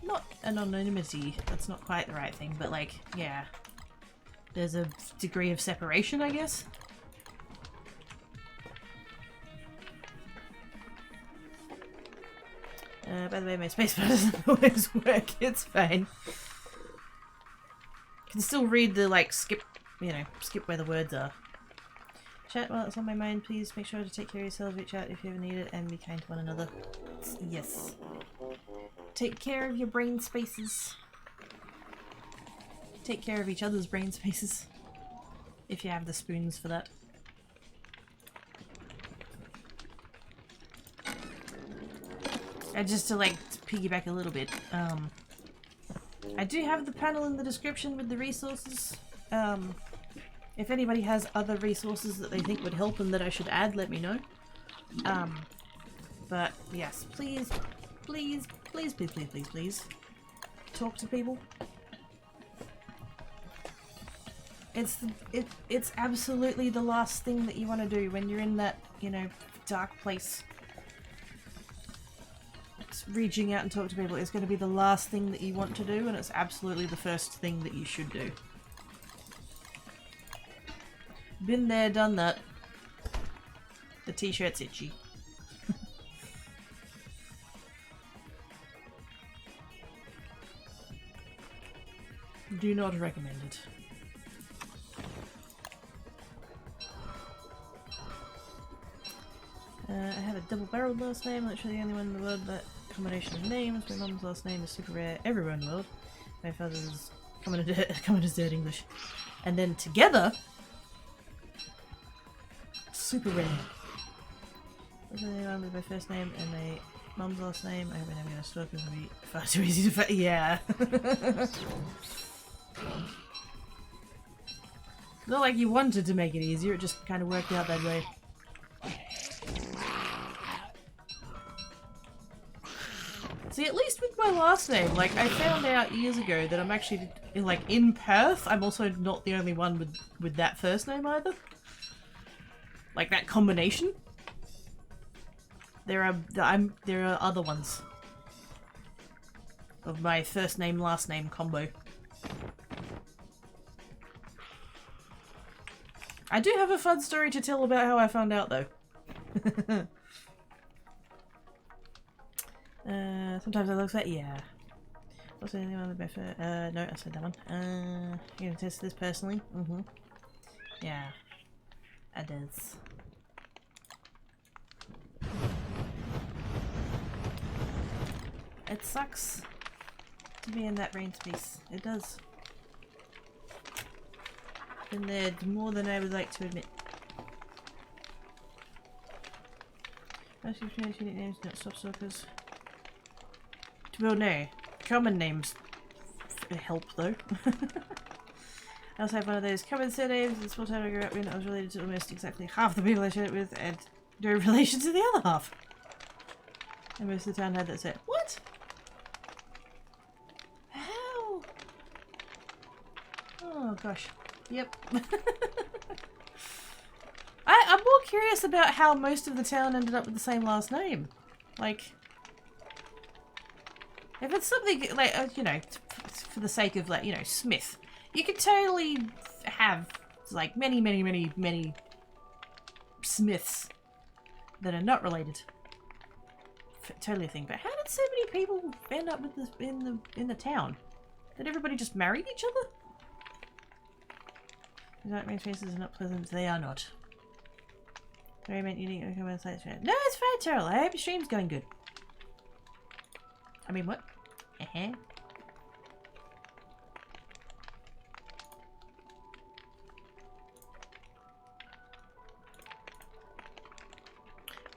not anonymity, that's not quite the right thing, but like, yeah. There's a degree of separation, I guess. By the way, my spacebar doesn't always work, it's fine. Can still read the, like, skip where the words are. Chat while it's on my mind, please make sure to take care of yourself, reach out if you ever need it, and be kind to one another. Yes. Take care of your brain spaces. Take care of each other's brain spaces. If you have the spoons for that. And just to, like, piggyback a little bit, I do have the panel in the description with the resources. If anybody has other resources that they think would help and that I should add, let me know. But yes, please, please, please, please, please, please, please, talk to people. It's absolutely the last thing that you want to do when you're in that, you know, dark place. It's reaching out and talk to people is going to be the last thing that you want to do, and it's absolutely the first thing that you should do. Been there, done that. The t-shirt's itchy. Do not recommend it. I have a double-barreled last name, literally the only one in the world that combination of names. My mum's last name is super rare everywhere in the world. My father's is common as dirt English. And then together, super rare. What's my name with my first name and my mum's last name? I hope I'm gonna stalk because it'll be far too easy to yeah. Not like you wanted to make it easier, it just kind of worked out that way. See, at least with my last name, like, I found out years ago that I'm actually, in Perth, I'm also not the only one with that first name either. Like, that combination. There are other ones. Of my first name, last name combo. I do have a fun story to tell about how I found out, though. Sometimes I look like, yeah. What's the name of my first? No, I said that one. You gonna test this personally? Mm-hmm. Yeah. I did. It sucks to be in that brain space. It does. Been there more than I would like to admit. Most unique names not stop stalkers. Well, no. Common names help, though. I also have one of those common surnames in the small town I grew up in. I was related to almost exactly half the people I shared it with, and no relation to the other half. And most of the town had that set. What? How? Oh, gosh. Yep. I'm more curious about how most of the town ended up with the same last name. Like... If it's something like, you know, for the sake of, like, you know, Smith, you could totally have, like, many Smiths that are not related. Totally a thing. But how did so many people end up with this in the town? Did everybody just marry each other? Nightmare faces are not pleasant. They are not. Very meant you didn't come outside. No, it's fine, Terrell. I hope your stream's going good. I mean, what?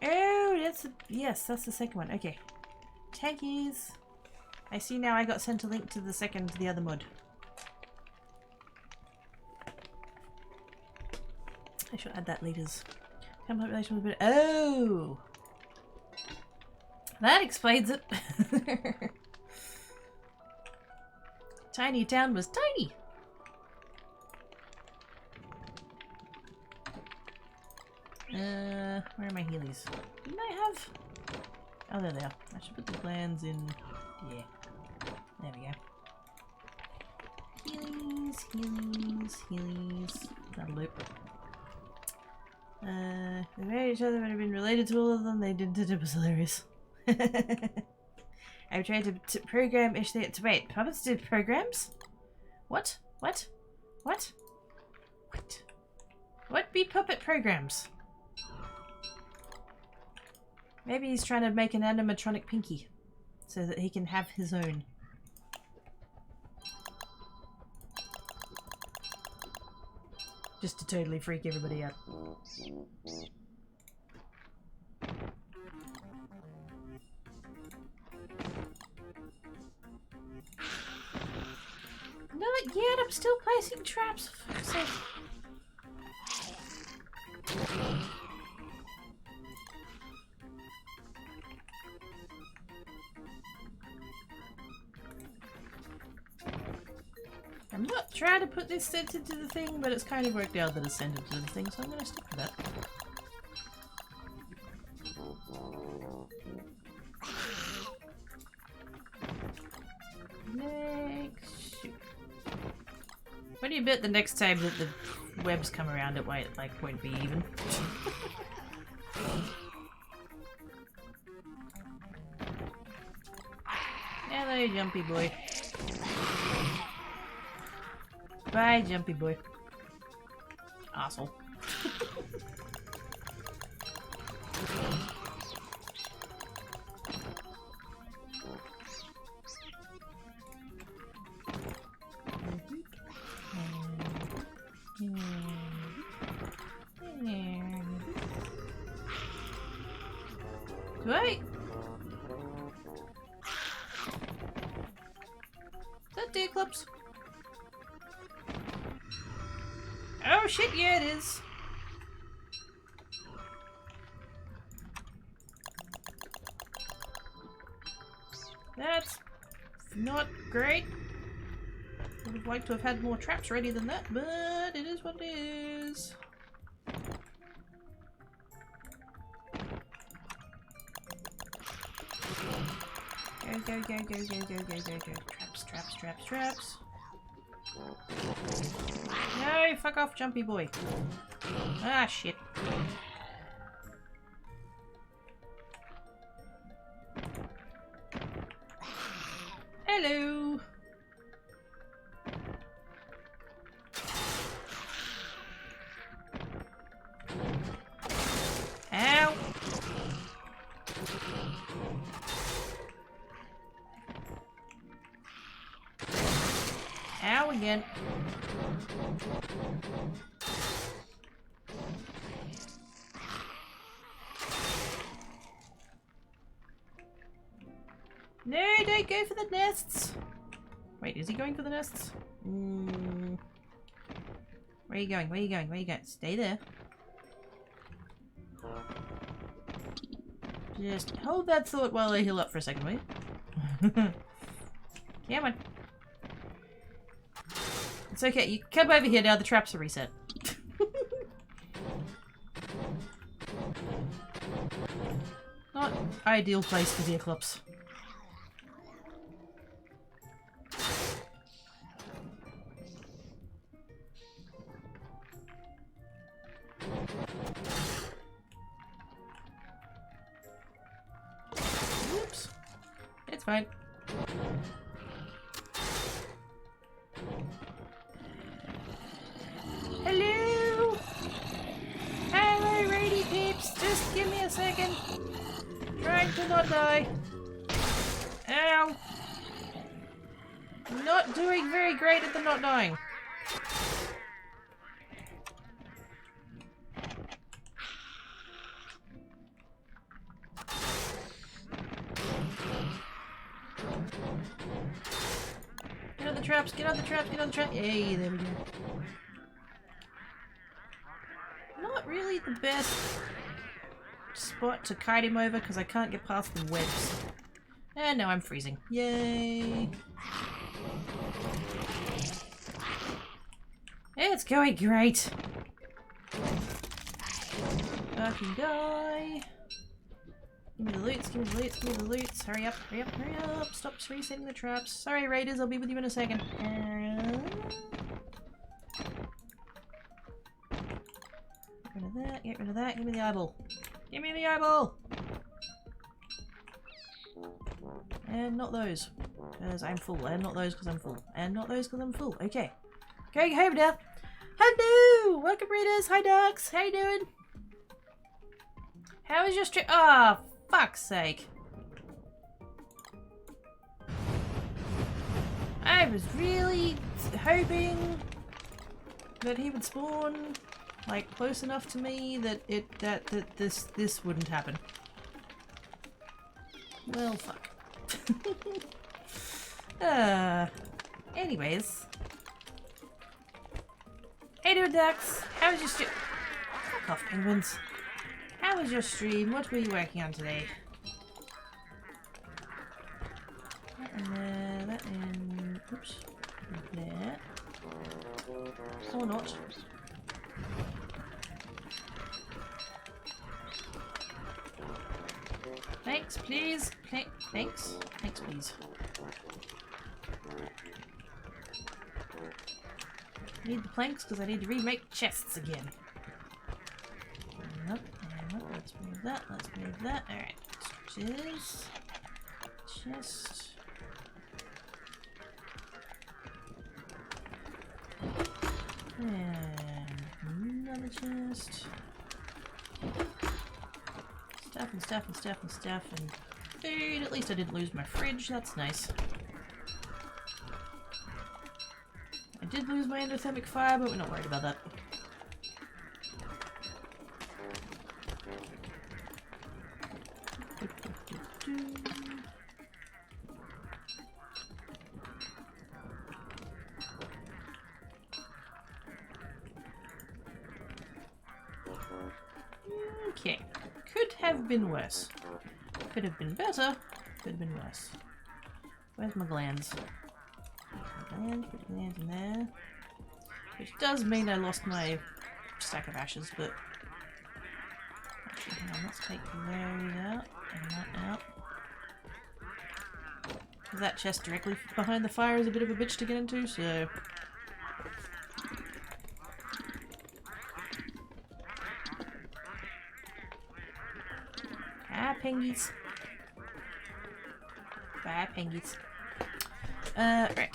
Oh, yes, that's the second one. Okay. Tankies. I see now I got sent a link to the other mod. I should add that leaders. Population was a bit. Oh! That explains it. Tiny town was tiny. Where are my healies? Didn't I have? Oh, there they are. I should put the plans in. Yeah. There we go. Healies. That'll loop. They married each other, but have been related to all of them. They didn't. It was hilarious. I'm trying to program ish to wait. Puppets did programs? What be puppet programs? Maybe he's trying to make an animatronic Pinky so that he can have his own. Just to totally freak everybody out. Not yet, I'm still placing traps, for fuck's sake. I'm not trying to put this sent into the thing, but it's kind of worked out that it's sent into the thing, so I'm going to stick with that. Next. Shoot. What do you bet the next time that the webs come around it won't be even? Hello, Jumpy Boy. Bye, Jumpy Boy. Asshole. Wait. Is that D-Clips? Oh shit, yeah it is. That's not great. Would have liked to have had more traps ready than that, but it is what it is. Go. Traps. No, fuck off, Jumpy Boy. Ah, shit. Hello. Ow. Ow again. No, don't go for the nests. Wait, is he going for the nests? Where are you going? Where are you going? Stay there. Just hold that thought while I heal up for a second, will you? Come on. It's okay, you come over here now, the traps are reset. Not ideal place for the eclipse. fine. Hello? Hello, rady peeps. Just give me a second. Trying to not die. Ow. Not doing very great at the not dying. Get on the traps, get on the traps, get on the traps. Yay, there we go. Not really the best spot to kite him over because I can't get past the webs. And now I'm freezing. Yay! It's going great! Fucking die! Give me the loots, give me the loots, give me the loots. Hurry up, hurry up, hurry up! Stop resetting the traps. Sorry, raiders, I'll be with you in a second. Get rid of that, get rid of that, give me the eyeball. Give me the eyeball! And not those, because I'm full. And not those, because I'm full. And not those, because I'm full. Okay. Going home now. Hello! Welcome, readers. Hi, ducks. How you doing? How was your stream? Ah, oh, fuck's sake. I was really hoping that he would spawn, like, close enough to me that this wouldn't happen. Well, fuck. Anyways. Hey dude, ducks. How was your stream? Fuck off, penguins. How was your stream? What were you working on today? That in there, that in... Oops. There. Or not. Thanks, please. Thanks. Thanks, please. Need the planks because I need to remake chests again. Nope. Let's move that. Let's move that. Alright. Stretches. Chest. And another chest. Stuff and stuff and stuff and stuff and food. At least I didn't lose my fridge. That's nice. I did lose my endothermic fire, but we're not worried about that. Okay. Could have been worse. Could have been better. Could have been worse. Where's my glands? Put the glands in there. Which does mean I lost my stack of ashes, but... Actually, hang on, let's take those out. And that out. That chest directly behind the fire is a bit of a bitch to get into, so... Ah, pengies. Bye, pengies. Right.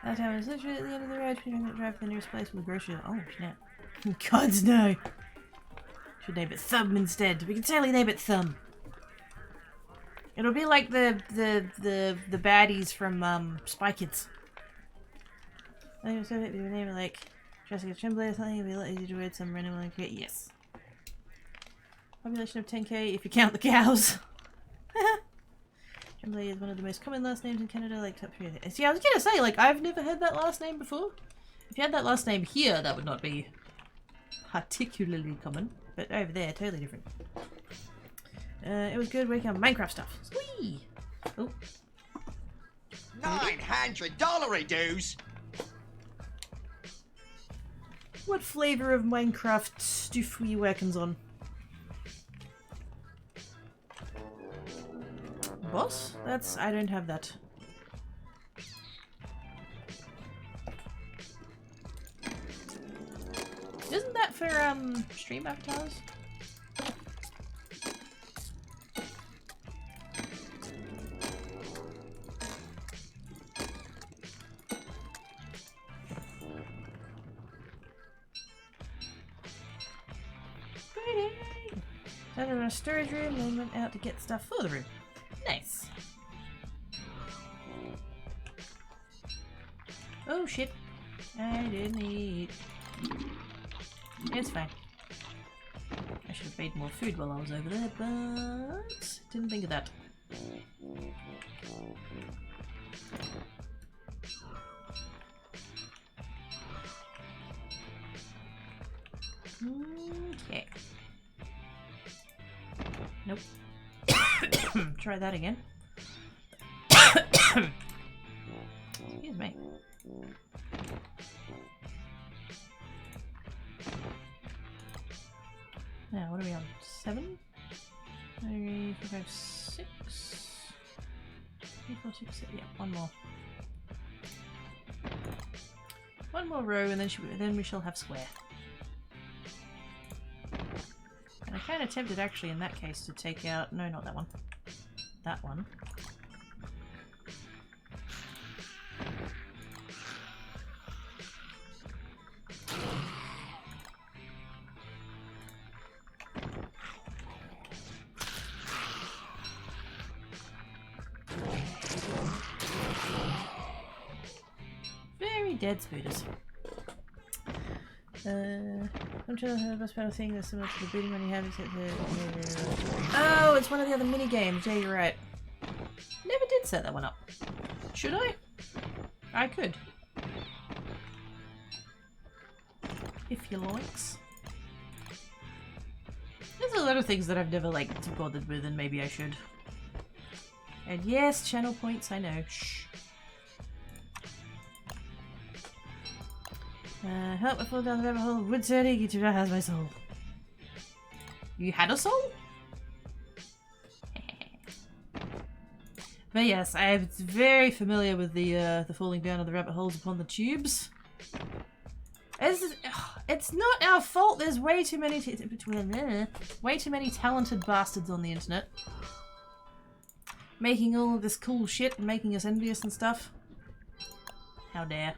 That time I was literally at the end of the road, we don't drive to the nearest place with a grocery. Oh, snap. Gods, no. Should name it Thumb instead. We can totally name it Thumb. It'll be like the baddies from Spy Kids. I think so. If you name it like Jessica Tremblay or something, it'll be a lot easier to read some random one. Yes. Population of 10k if you count the cows. Tremblay is one of the most common last names in Canada, like top 3. See, I was gonna say, like, I've never heard that last name before. If you had that last name here, that would not be particularly common. But over there, totally different. It was good working on Minecraft stuff. Whee! Oh. $900 dues! What flavour of Minecraft stuff were you working on? Boss? That's... I don't have that. Isn't that for, stream avatars? Found it in a storage room, then went out to get stuff for the room. Nice. Oh shit. I didn't eat. It's fine. I should have made more food while I was over there, but didn't think of that. Okay. Nope. Try that again. Excuse me. Now, what are we on? 7? 3, 4, 5, 6. 3, 4, 6, 7. Yeah, one more. One more row, and then we shall have square. And I kind of tempted, actually, in that case, to take out... No, not that one. That one. Very dead spooters. I'm trying to have the best part of thing that's similar to the beating one you have except oh, it's one of the other mini games. Yeah, you're right. Never did set that one up. Should I? I could. If you likes. There's a lot of things that I've never bothered with, and maybe I should. And yes, channel points, I know. Shh. Help me fall down the rabbit hole. Wood turning, each of that has my soul. You had a soul? But yes, I'm very familiar with the falling down of the rabbit holes upon the tubes. It's not our fault. There's way too many talented bastards on the internet, making all of this cool shit and making us envious and stuff. How dare.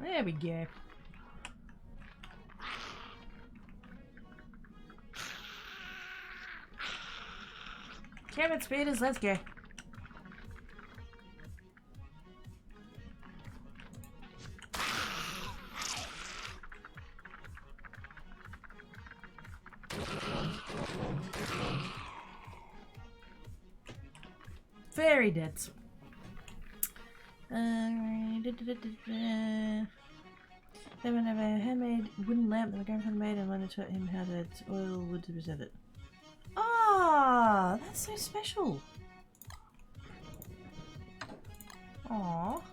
There we go. Carrot speeders, let's go. Very dead. Then we have a handmade wooden lamp that my grandfather made, and wanted to taught him how to oil wood to preserve it. Ah, that's so special. Aww.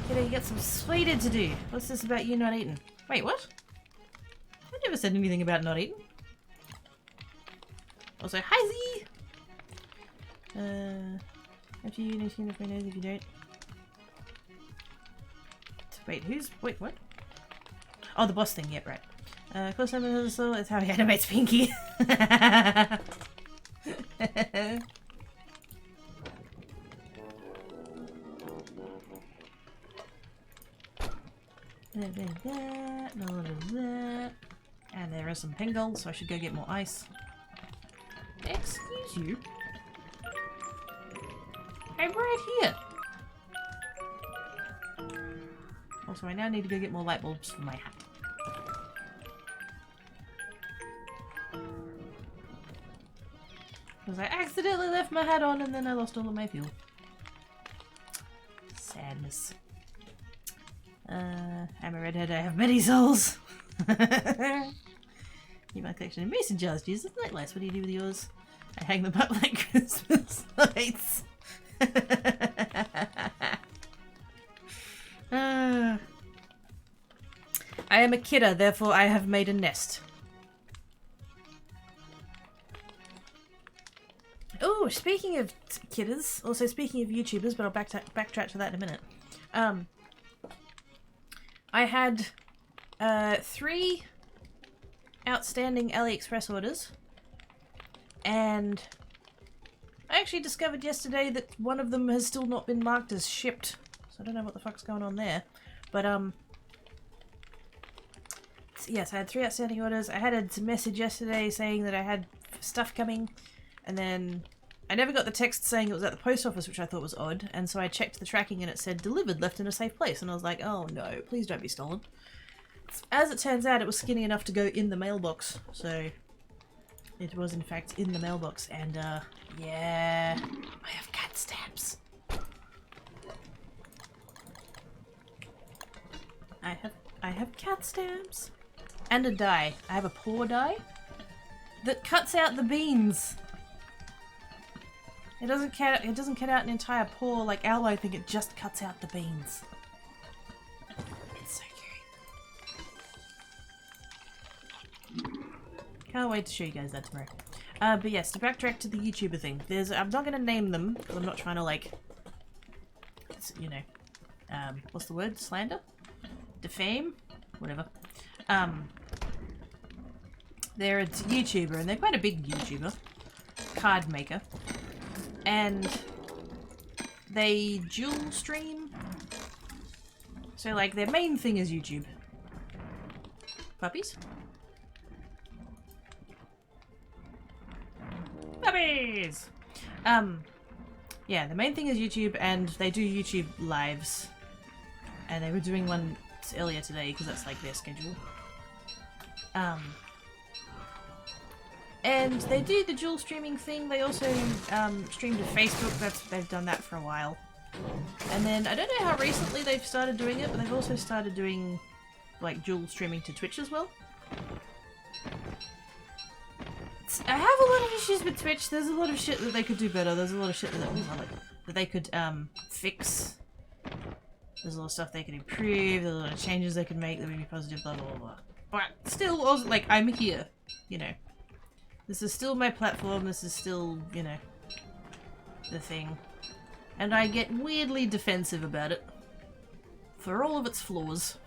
Kiddo, you got some sweeting to do. What's this about you not eating? Wait, what? I never said anything about not eating. Also, hi Z! After you know, if my nose if you don't. Wait, wait, what? Oh, the boss thing, yep, right. Close up another soul, it's how he animates Pinky. That, a lot of that. And there are some pingles, so I should go get more ice. Excuse you? I'm right here! Also, I now need to go get more light bulbs for my hat. Because I accidentally left my hat on and then I lost all of my fuel. Sadness. I'm a redhead, I have many souls! Keep my collection of mason jars. Jesus, nightlights. What do you do with yours? I hang them up like Christmas lights. I am a kidder, therefore I have made a nest. Oh, speaking of kidders, also speaking of YouTubers, but I'll backtrack to that in a minute. I had 3 outstanding AliExpress orders and I actually discovered yesterday that one of them has still not been marked as shipped. So I don't know what the fuck's going on there. But, yes, I had 3 outstanding orders. I had a message yesterday saying that I had stuff coming. And then I never got the text saying it was at the post office, which I thought was odd. And so I checked the tracking and it said delivered, left in a safe place. And I was like, oh no, please don't be stolen. As it turns out, it was skinny enough to go in the mailbox. So it was in fact in the mailbox. And, yeah, I have cat stamps. I have cat stamps. And a die. I have a paw die that cuts out the beans. It doesn't cut out an entire paw like Allo. I think it just cuts out the beans. It's so cute. Can't wait to show you guys that tomorrow. But yes, to backtrack to the YouTuber thing. I'm not gonna name them because I'm not trying to like, you know, what's the word? Slander? Defame? Whatever. They're a YouTuber and they're quite a big YouTuber. Card maker. And they dual stream. So like their main thing is YouTube. Puppies? Puppies! Yeah, the main thing is YouTube and they do YouTube lives. And they were doing one earlier today because that's like their schedule. And they do the dual streaming thing. They also stream to Facebook. They've done that for a while. And then I don't know how recently they've started doing it, but they've also started doing like dual streaming to Twitch as well. I have a lot of issues with Twitch. There's a lot of shit that they could do better. There's a lot of shit that they could fix. There's a lot of stuff they could improve. There's a lot of changes they could make that would be positive. Blah blah blah. Blah. But still, also, like I'm here, you know. This is still my platform, this is still, you know, the thing. And I get weirdly defensive about it. For all of its flaws.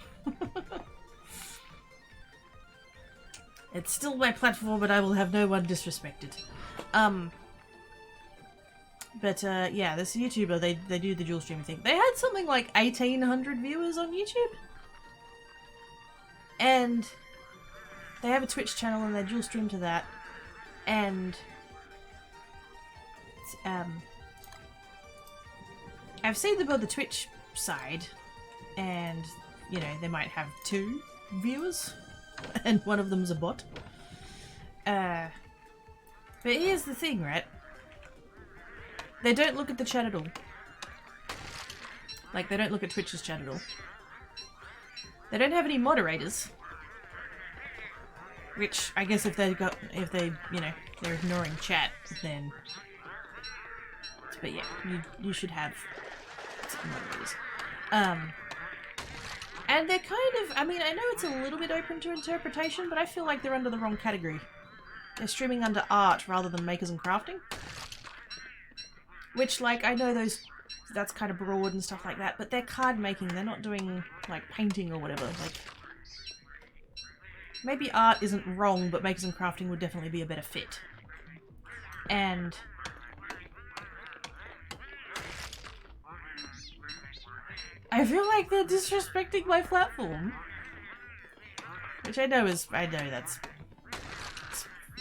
It's still my platform, but I will have no one disrespected. Yeah, this YouTuber, they do the dual streaming thing. They had something like 1,800 viewers on YouTube. And they have a Twitch channel and they dual stream to that. And I've seen them on the Twitch side, and you know they might have 2 viewers, and one of them's a bot. But here's the thing, right? They don't look at the chat at all. Like they don't look at Twitch's chat at all. They don't have any moderators. Which, I guess if they, you know, they're ignoring chat, then... But yeah, you should have moderators. And they're kind of, I mean, I know it's a little bit open to interpretation, but I feel like they're under the wrong category. They're streaming under art rather than makers and crafting. Which, like, I know that's kind of broad and stuff like that, but they're card making, they're not doing, like, painting or whatever, like... Maybe art isn't wrong, but makers and crafting would definitely be a better fit. And... I feel like they're disrespecting my platform. Which I know that's...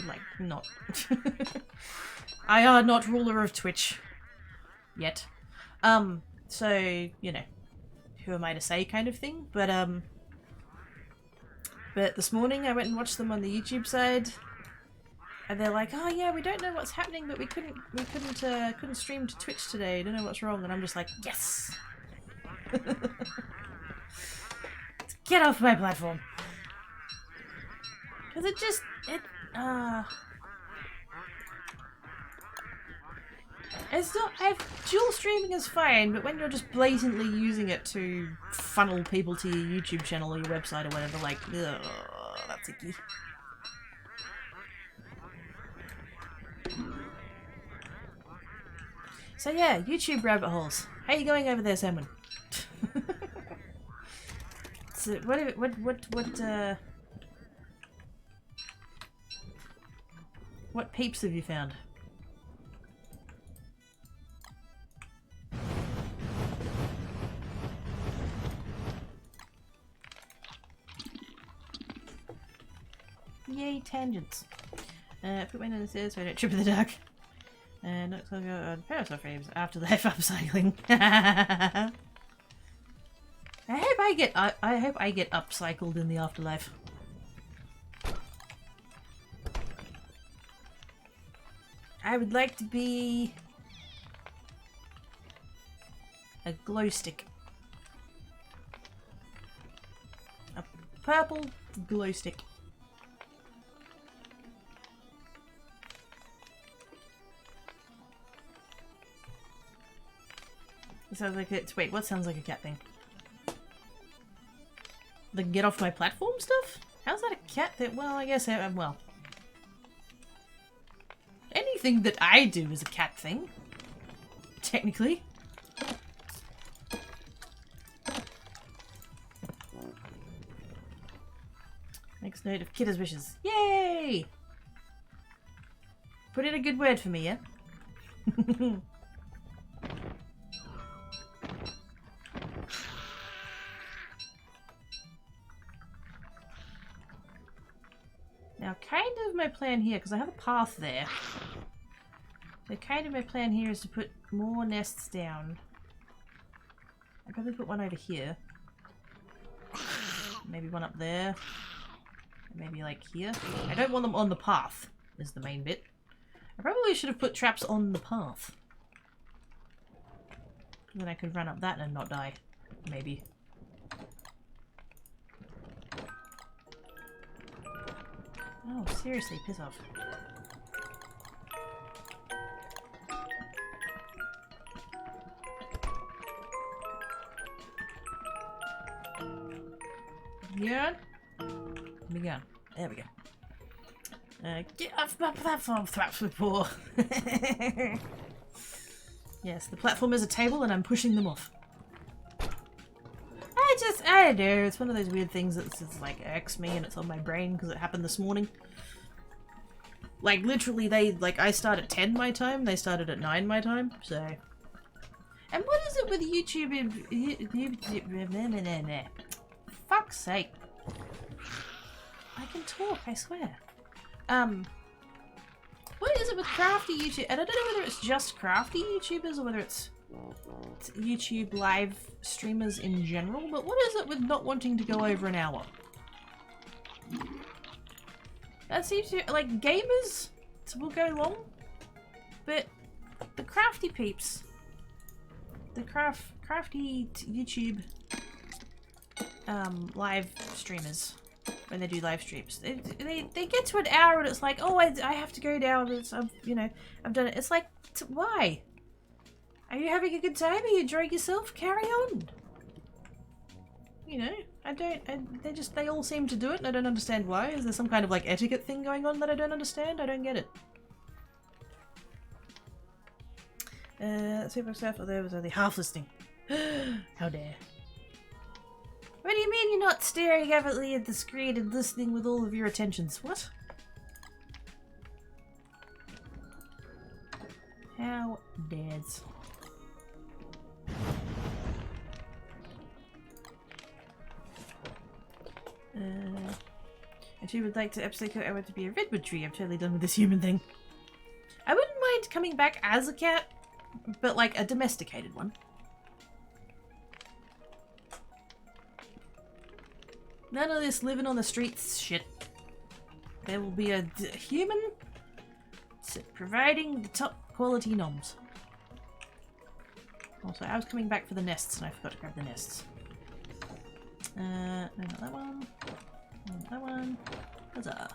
like, not... I are not ruler of Twitch. Yet. So, you know, who am I to say kind of thing, but this morning I went and watched them on the YouTube side, and they're like, "Oh yeah, we don't know what's happening, but we couldn't stream to Twitch today. Don't know what's wrong." And I'm just like, "Yes, get off my platform," because it's not. Dual streaming is fine, but when you're just blatantly using it to funnel people to your YouTube channel or your website or whatever, like, ugh, that's icky. So yeah, YouTube rabbit holes. How you going over there, Salmon? So what peeps have you found? Yay, tangents. Put my nose in the stairs so I don't trip in the dark. Not to go on parasol frames after life upcycling. I hope I get upcycled in the afterlife. I would like to be a glow stick. A purple glow stick. It sounds like it's. Wait, what sounds like a cat thing? The get off my platform stuff? How's that a cat thing? Well, I guess, well. Anything that I do is a cat thing. Technically. Makes note of Kidda's wishes. Yay! Put in a good word for me, yeah? Now, kind of my plan here, because I have a path there. So kind of my plan here is to put more nests down. I'd probably put one over here. Maybe one up there. Maybe like here. I don't want them on the path, is the main bit. I probably should have put traps on the path. Then I could run up that and not die. Maybe. Oh, seriously, piss off. Yeah. Let me go. There we go. Get off my platform, Thrapswipor. Yes, the platform is a table and I'm pushing them off. I don't know, it's one of those weird things that's just like irks me and it's on my brain because it happened this morning. Like literally I start at 10 my time, they started at 9 my time, so. And what is it with YouTube? Fuck's sake. I can talk, I swear. What is it with crafty YouTube? And I don't know whether it's just crafty YouTubers or whether it's YouTube live streamers in general, but what is it with not wanting to go over an hour? That seems to, like, gamers will go long, but the crafty peeps, the crafty YouTube live streamers, when they do live streams, they get to an hour and it's like, oh, I have to go now, I've done it. It's like, why? Are you having a good time? Are you enjoying yourself? Carry on. You know, they all seem to do it and I don't understand why. Is there some kind of like etiquette thing going on that I don't understand? I don't get it. Super stuff, although was only half listening. How dare. What do you mean you're not staring avidly at the screen and listening with all of your attentions? What? How dares. And she would like to absolutely I want to be a redwood tree. I'm totally done with this human thing. I wouldn't mind coming back as a cat, but like a domesticated one. None of this living on the streets shit. There will be a human providing the top quality noms. Also, I was coming back for the nests and I forgot to grab the nests. No, not that one. Not that one. Huzzah.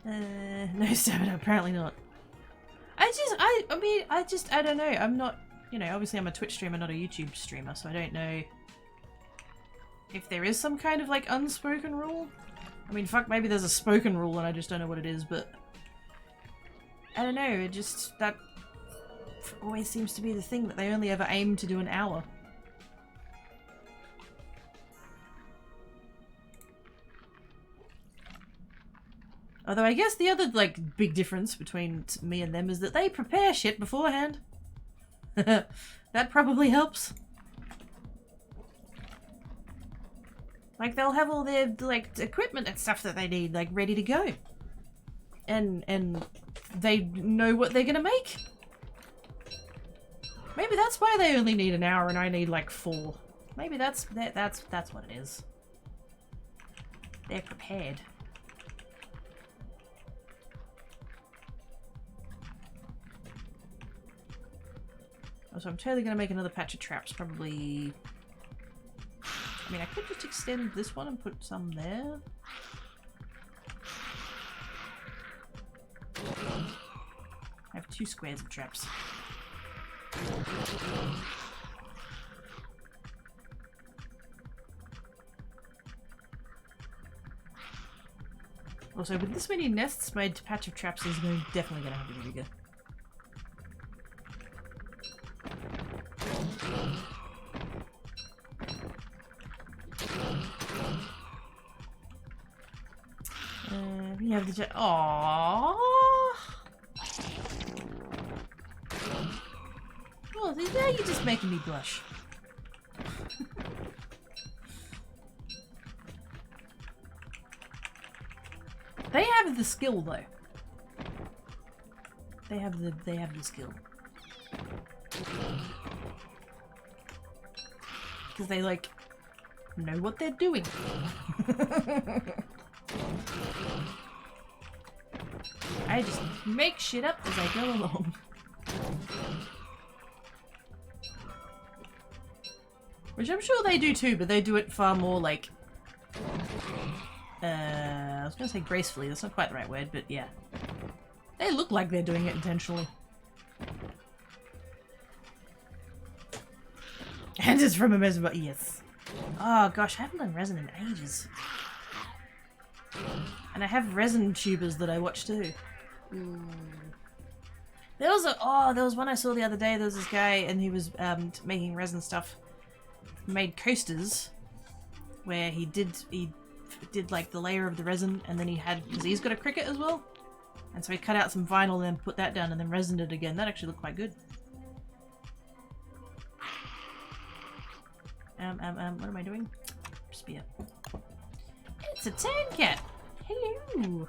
No stamina, apparently not. I don't know. I'm not, obviously I'm a Twitch streamer, not a YouTube streamer, so I don't know if there is some kind of, like, unspoken rule. I mean, fuck, maybe there's a spoken rule and I just don't know what it is, but I don't know, that always seems to be the thing, that they only ever aim to do an hour. Although I guess the other, like, big difference between me and them is that they prepare shit beforehand. That probably helps. Like, they'll have all their, like, equipment and stuff that they need, like, ready to go. And they know what they're gonna make. Maybe that's why they only need an hour and I need, like, 4. Maybe that's what it is. They're prepared. So I'm totally gonna make another patch of traps, probably... I mean, I could just extend this one and put some there. I have 2 squares of traps. Also, with this many nests, my patch of traps is definitely gonna have to be bigger. We have the aww. Oh, now you're just making me blush. They have the skill, though. They have the skill. Because they, like, know what they're doing. I just make shit up as I go along. Which I'm sure they do too, but they do it far more, like... I was gonna say gracefully, that's not quite the right word, but yeah. They look like they're doing it intentionally. And it's from a mesmer, yes. Oh gosh, I haven't done resin in ages. And I have resin tubers that I watch too. There was one I saw the other day. There was this guy and he was making resin stuff. He made coasters where he did like the layer of the resin, and then because he's got a cricket as well, and so he cut out some vinyl and then put that down and then resined it again. That actually looked quite good. What am I doing? Spear. It's a tan cat. Hello.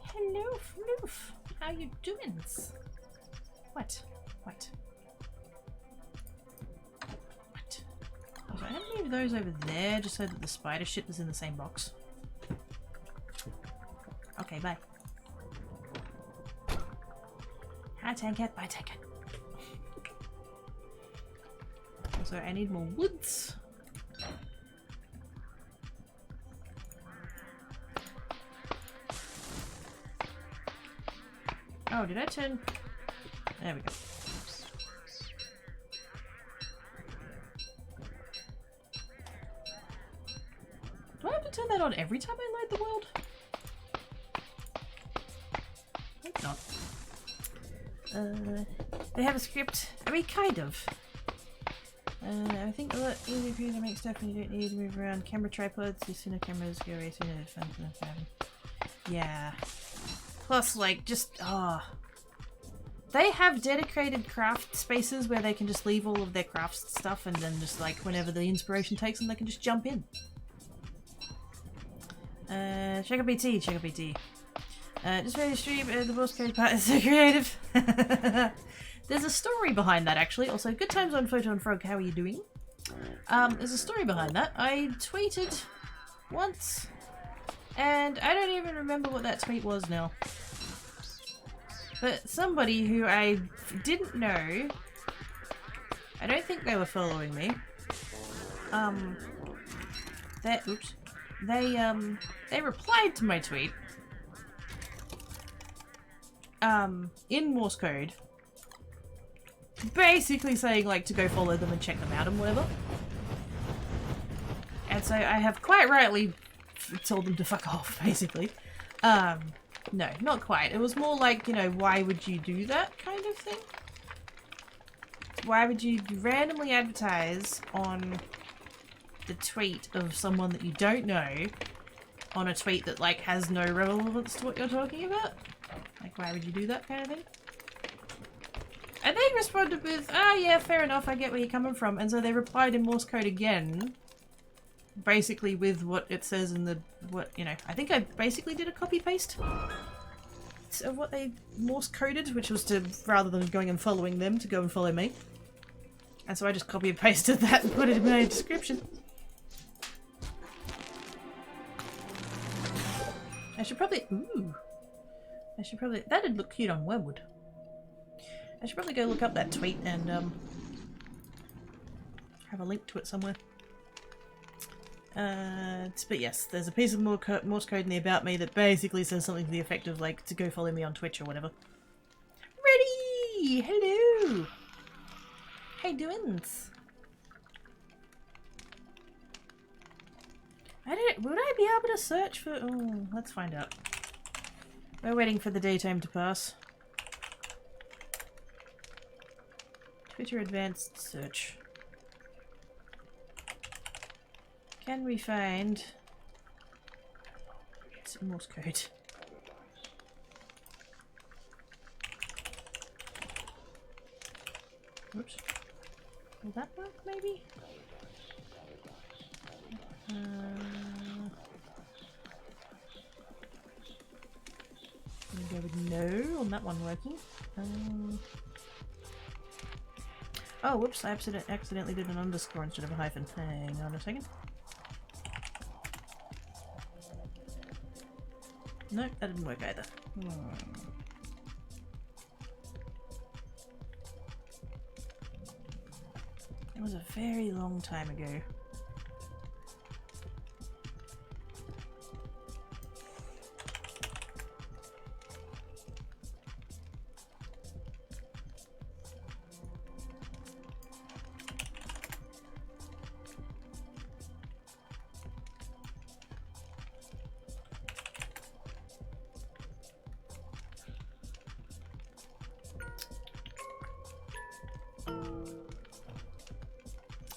Hello, Floof. How you doing? What? Also, I'm gonna move those over there just so that the spider shit is in the same box. Okay, bye. Hi, Tankat. Bye, Tankat. Also, I need more woods. Oh, did I turn... There we go. Do I have to turn that on every time I load the world? Hope not. They have a script. I mean, kind of. I think a lot easier for you to make stuff when you don't need to move around. Camera tripods, the sooner cameras go away, sooner the fun. Yeah. Plus, like, just, they have dedicated craft spaces where they can just leave all of their craft stuff and then just, like, whenever the inspiration takes them, they can just jump in. Check out BT. Just ready to stream, the Morse code part is so creative. There's a story behind that, actually. Also, good times on Photon Frog, how are you doing? There's a story behind that. I tweeted once, and I don't even remember what that tweet was now. But somebody who I didn't know, I don't think they were following me, they replied to my tweet, in Morse code, basically saying, like, to go follow them and check them out and whatever. And so I have quite rightly told them to fuck off, basically. No, not quite. It was more like, you know, why would you do that kind of thing? Why would you randomly advertise on the tweet of someone that you don't know on a tweet that, like, has no relevance to what you're talking about? Like, why would you do that kind of thing? And they responded with, "Ah, yeah, fair enough, I get where you're coming from." And so they replied in Morse code again, basically with what it says in the, I think I basically did a copy-paste of what they Morse coded, which was to, rather than going and following them, to go and follow me. And so I just copy and pasted that and put it in my description. I should probably, that'd look cute on Wormwood. I should probably go look up that tweet and have a link to it somewhere. But yes, there's a piece of Morse code in the About Me that basically says something to the effect of, like, to go follow me on Twitch or whatever. Ready! Hello! How you doings? Would I be able to search for... Oh, let's find out. We're waiting for the daytime to pass. Twitter advanced search. Can we find... It's in Morse code. Oops. Will that work, maybe? I'm gonna go with no on that one working. Oh, whoops, I accidentally did an underscore instead of a hyphen. Hang on a second. Nope, that didn't work either. It was a very long time ago.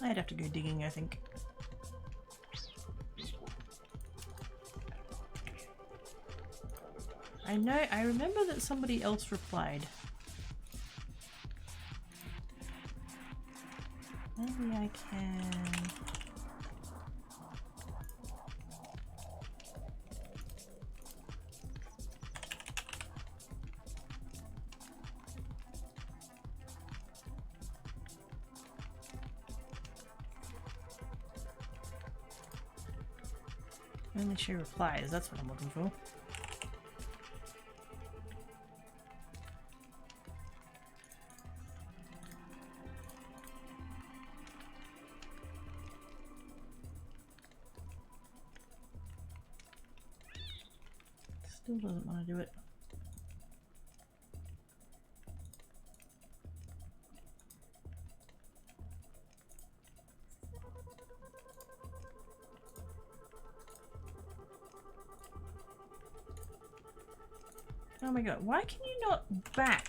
I'd have to go digging, I think. I remember that somebody else replied. Maybe I can... Only she replies, that's what I'm looking for. Still doesn't want to do it. Oh my god, why can you not back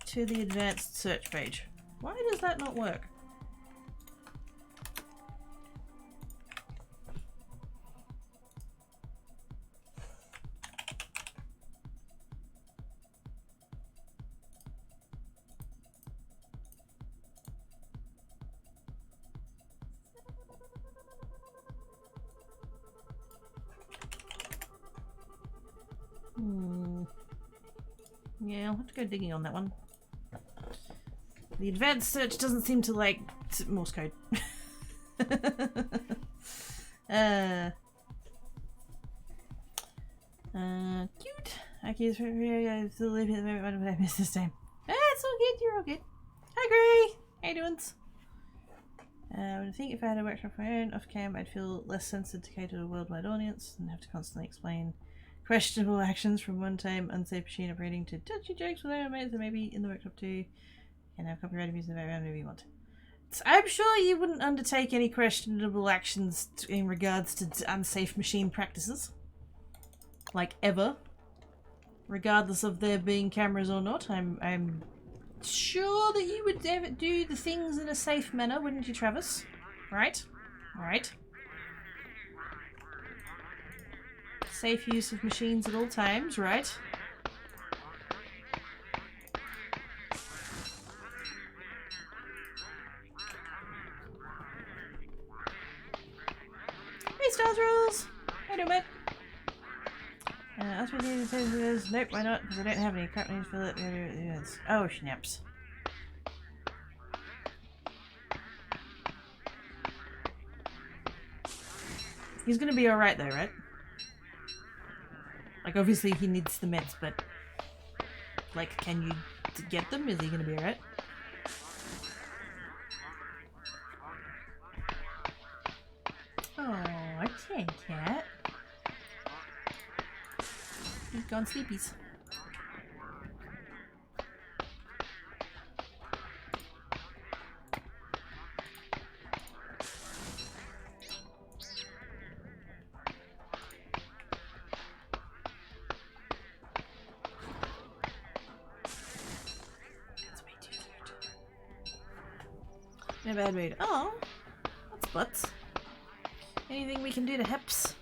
to the advanced search page? Why does that not work? Yeah, I'll have to go digging on that one. The advanced search doesn't seem to like Morse code. Cute. I still live here. I missed this time. It's all good. You're all good. Hi, Gray. How you doing? I think if I had a workshop of my own off cam, I'd feel less sensitive to cater to a worldwide audience and have to constantly explain questionable actions from one-time unsafe machine operating to touchy jokes with our mates, and maybe in the workshop too. You can have copyrighted music in the background, maybe you want. I'm sure you wouldn't undertake any questionable actions in regards to unsafe machine practices. Like, ever. Regardless of there being cameras or not, I'm sure that you would do the things in a safe manner, wouldn't you, Travis? Right? Right. Safe use of machines at all times, right? do, mate. Ask me to say this. Nope, why not? Because I don't have any crap names for it. Oh, snaps. He's gonna be alright though, right? Like, obviously he needs the meds, but... Like, can you get them? Is he gonna be alright? Oh, okay, cat. He's gone sleepies. No bad mood. Oh, that's butts. Anything we can do to helps?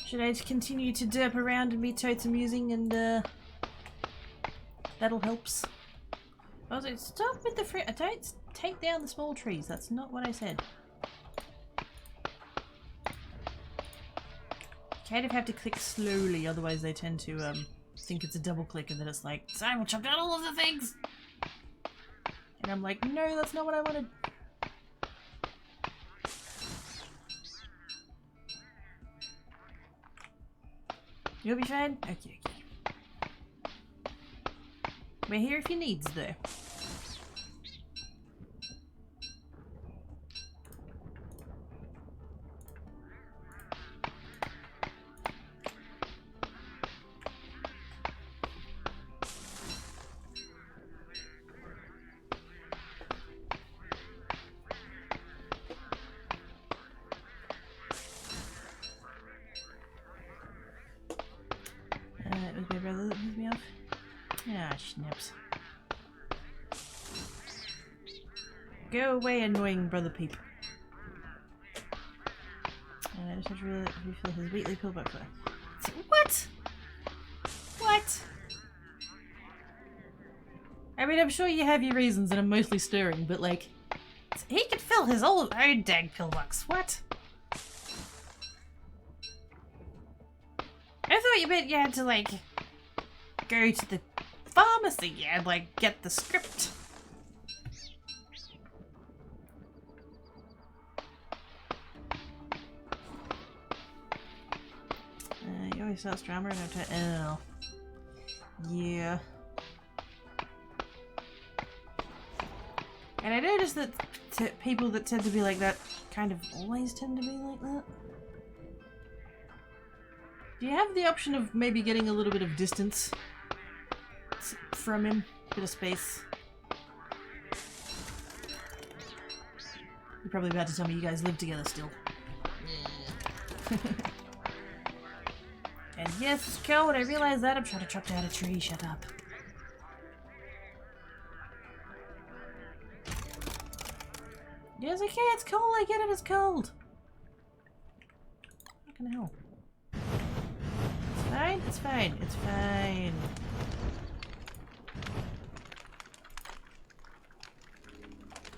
Should I continue to derp around and be totes amusing and that'll helps? Also, stop with the don't take down the small trees. That's not what I said. You kind of have to click slowly, otherwise they tend to think it's a double click and then it's like, so we'll chop down all of the things! And I'm like, no, that's not what I wanted. You'll be fine? Okay, okay. We're here if you needs, though. It was my brother that pissed me off. Ah, schnips. Go away, annoying brother peep. I just have to refill his weekly pillbox. What? What? I mean, I'm sure you have your reasons and I'm mostly stirring, but like, he could fill his own dang pillbox. What? I thought you meant you had to, like, go to the pharmacy and, like, get the script. You always start drama and I oh. Yeah. And I noticed that people that tend to be like that kind of always tend to be like that. Do you have the option of maybe getting a little bit of distance from him? Bit of space. You're probably about to tell me you guys live together still. Yeah. And yes, it's cold. I realize that. I'm trying to chop down a tree. Shut up. Yes, okay. It's cold. I get it. It's cold. Fucking hell. Fine, it's fine, it's fine.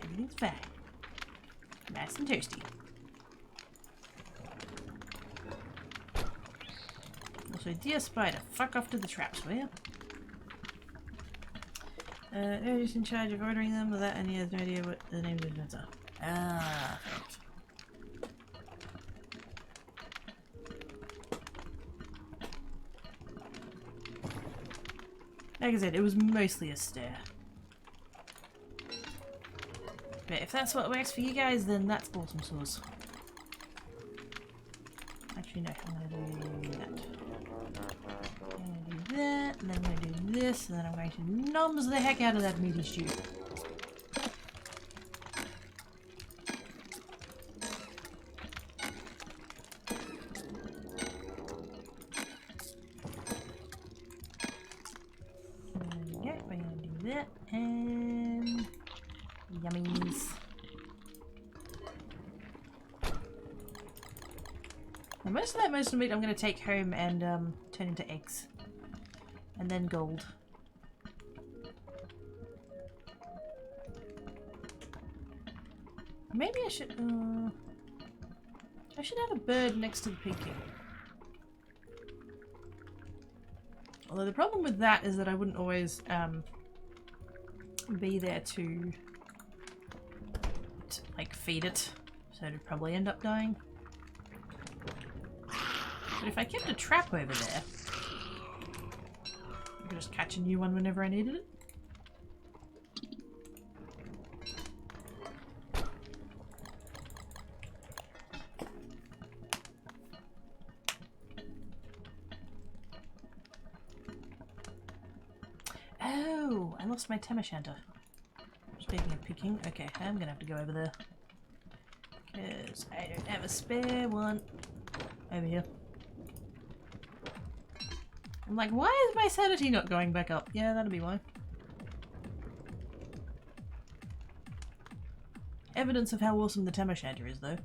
Everything's fine. Nice and toasty. Also, dear spider, fuck off to the traps, will you? Who's in charge of ordering them? With that, and he has no idea what the name of the events are. Ah, thanks. Like I said, it was mostly a stare. But if that's what works for you guys, then that's awesome sauce. Actually, no, I'm gonna do that. I'm gonna do that, and then I'm gonna do this, and then I'm going to noms the heck out of that meaty stew. Most of that most of meat I'm going to take home and turn into eggs. And then gold. Maybe I should... I should have a bird next to the picking. Although the problem with that is that I wouldn't always be there to like feed it, so it'd probably end up dying. But if I kept a trap over there, I could just catch a new one whenever I needed it. Oh, I lost my Tamashanta. Speaking of picking, okay, I'm gonna have to go over there. Because I don't have a spare one. Over here. I'm like, why is my sanity not going back up? Yeah, that'll be why. Evidence of how awesome the Tamashanta is, though.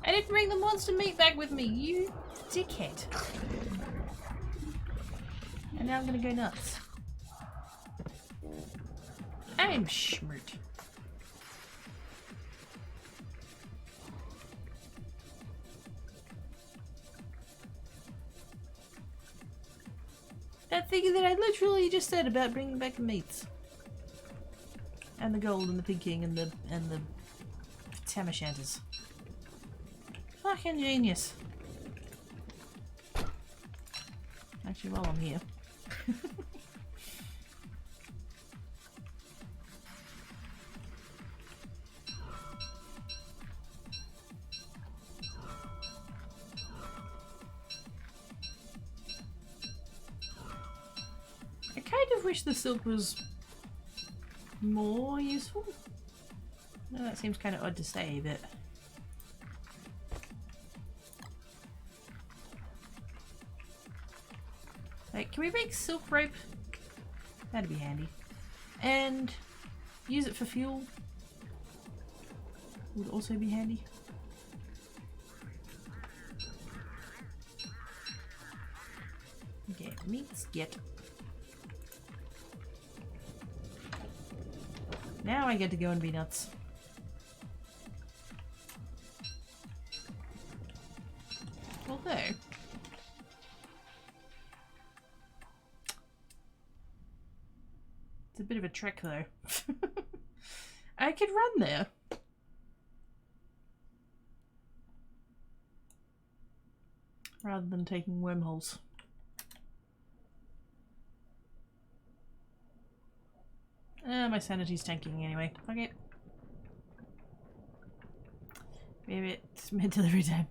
I didn't bring the monster meat back with me, you dickhead. And now I'm gonna go nuts. I'm schmert. That thing that I literally just said about bringing back the meats. And the gold and the picking and the Tamashantas. Fucking genius. Actually, while I'm here. I kind of wish the silk was more useful. No, that seems kind of odd to say, but... Like, can we make silk rope? That'd be handy. And use it for fuel would also be handy. Okay, meats, get. Now I get to go and be nuts. Although... It's a bit of a trek though. I could run there. Rather than taking wormholes. My sanity's tanking anyway. Okay. Maybe it's mid-delivery time.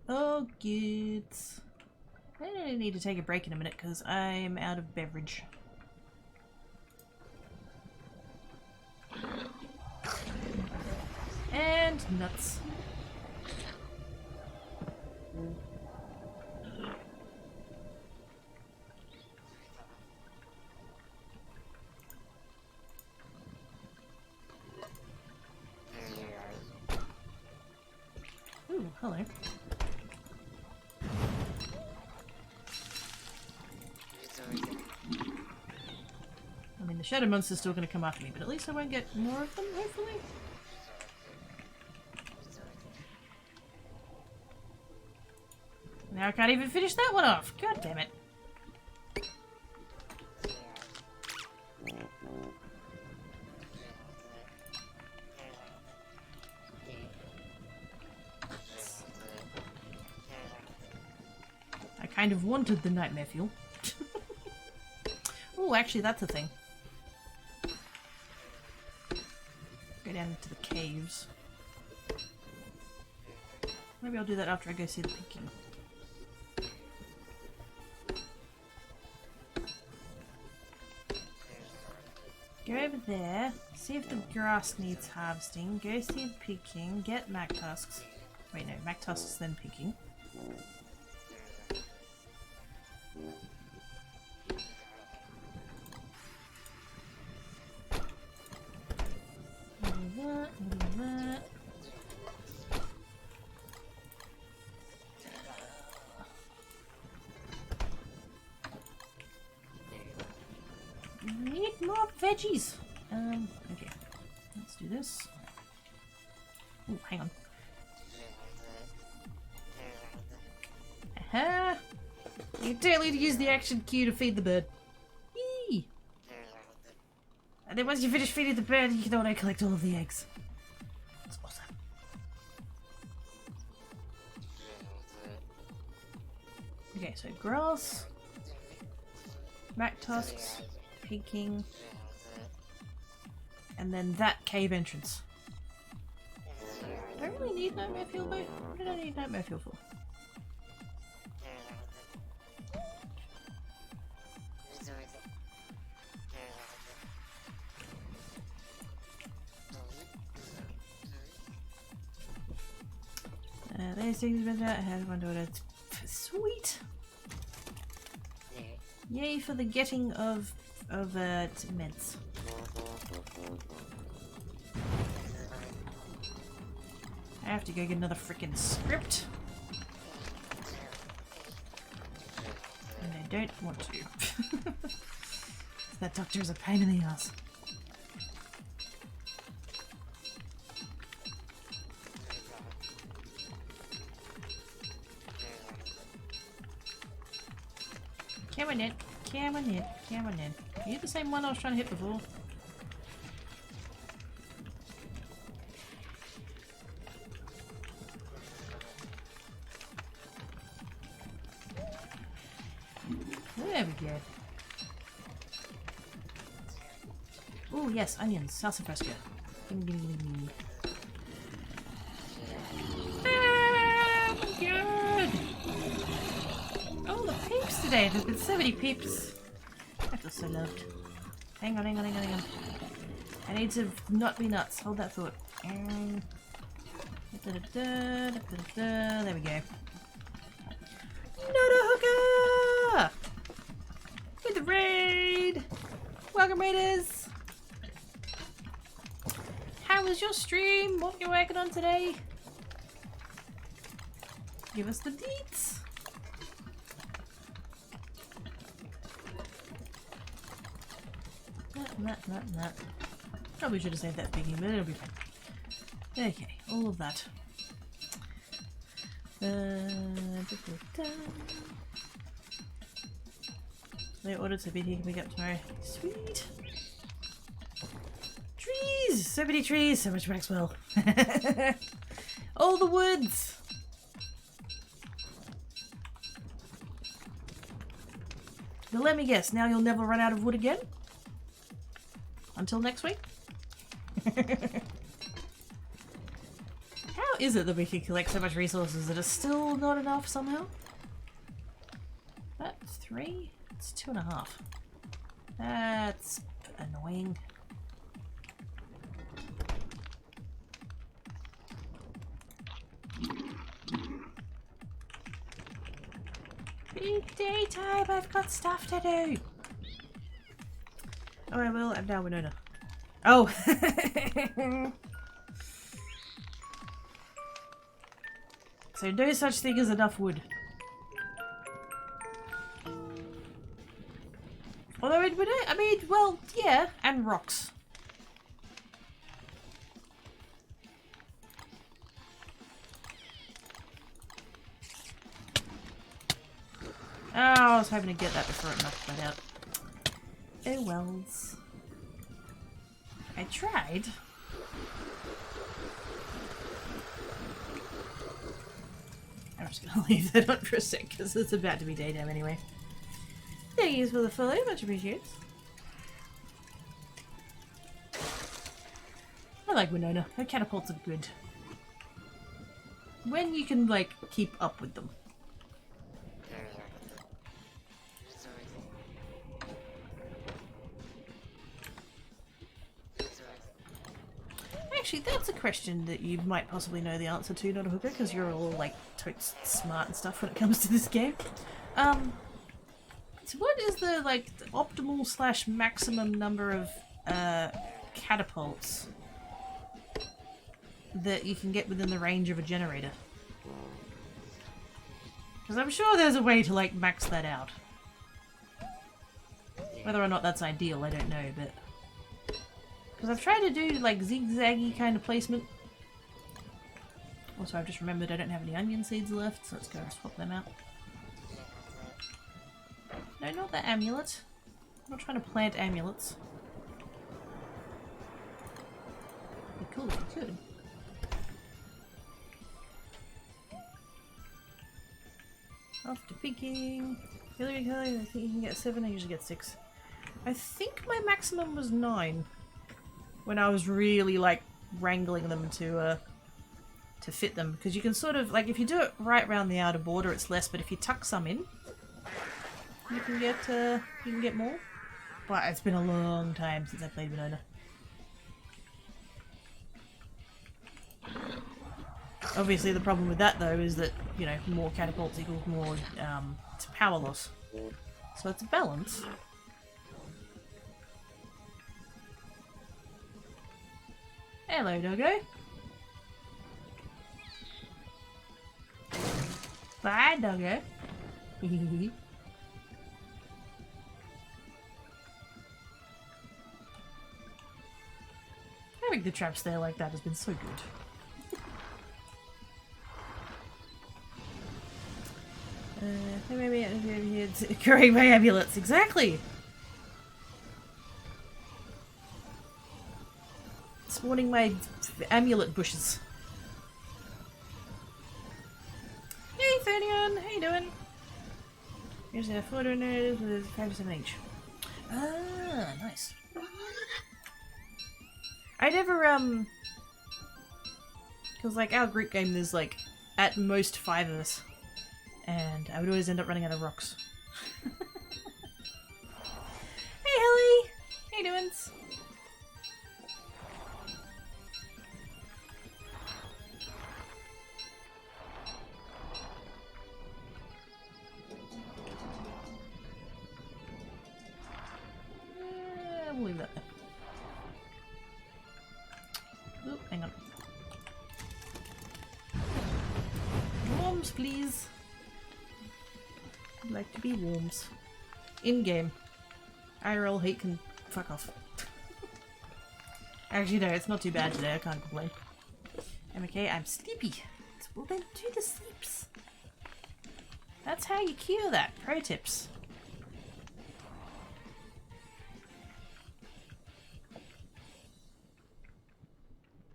Oh, good. I need to take a break in a minute because I'm out of beverage. And nuts. Ooh, hello. I mean, the shadow monster's still going to come after me, but at least I won't get more of them, hopefully. Now I can't even finish that one off. God damn it. I kind of wanted the nightmare fuel. Oh, actually, that's a thing. Go down into the caves. Maybe I'll do that after I go see the picking. Go over there, see if the grass needs harvesting, go see the picking, get mac tusks. Wait, no, mac tusks then picking. veggies. Okay. Let's do this. Oh, hang on. Aha! You don't need to use the action cue to feed the bird. Yee! And then once you finish feeding the bird, you can auto collect all of the eggs. That's awesome. Okay, so grass, mac tusks, pig king, and then that cave entrance. Do I really need nightmare fuel though? What did I need nightmare fuel for? These things been out. I had one daughter. Sweet. Yay for the getting of meds. I have to go get another freaking script. And I don't want to. That doctor is a pain in the ass. Come on in, come on in, come on in. Are you the same one I was trying to hit before? There we go. Oh yes, onions, salsa fresca. Gimme, gimme, gimme, gimme. Ah, my god! Oh, the peeps today. There's been so many peeps. I feel so loved. Hang on, hang on, hang on, hang on. I need to not be nuts. Hold that thought. There we go. Not a hooker! With the raid! Welcome, raiders! How was your stream? What are you working on today? Give us the deets! That. Probably should have saved that piggy, but it'll be fine. Okay, all of that. They ordered so BT can pick up tomorrow. Sweet! Trees! So many trees! So much Maxwell. All the woods! But let me guess, now you'll never run out of wood again? Until next week? How is it that we can collect so much resources that are still not enough somehow? That's 3? It's 2.5. That's annoying. Big daytime, I've got stuff to do. Oh, I will. I'm down Winona. Oh! So no such thing as enough wood. Although it would, I mean, well, yeah, and rocks. Oh, I was hoping to get that before it knocked that out. Oh wells. I tried. I'm just gonna leave that on for a sec because it's about to be daytime anyway. Thank you for the follow, much appreciated. I like Winona. Her catapults are good. When you can, like, keep up with them. Actually, that's a question that you might possibly know the answer to, not a hooker, because you're all, like, totes smart and stuff when it comes to this game. So what is the, like, the optimal / maximum number of, catapults that you can get within the range of a generator? Because I'm sure there's a way to, like, max that out. Whether or not that's ideal, I don't know, but... Because I've tried to do like zigzaggy kind of placement. Also, I've just remembered I don't have any onion seeds left, so let's go swap them out. No, not the amulet. I'm not trying to plant amulets. Be cool if you could. Off to picking. Hillary, I think you can get 7, I usually get 6. I think my maximum was 9. When I was really like wrangling them to fit them. Because you can sort of, like if you do it right around the outer border it's less, but if you tuck some in, you can get more. But it's been a long time since I played Winona. Obviously the problem with that though is that, you know, more catapults equals more power loss. So it's a balance. Hello, doggo. Bye, doggo. I think the traps there like that has been so good. Maybe over here carrying my amulets. Exactly. Spawning my amulet bushes. Hey, Thanion, how you doing? Here's a 4 donors with 5 to 7 each. Ah, nice. I never, because like our group game there's like at most 5 of us. And I would always end up running out of rocks. Hey, Helly! How you doing? We'll leave that there. Oop, hang on. Worms, please. I'd like to be worms. In-game. IRL hate can fuck off. Actually, no, it's not too bad today. I can't complain. I'm okay. I'm sleepy. Well, then do the sleeps. That's how you cure that. Pro tips.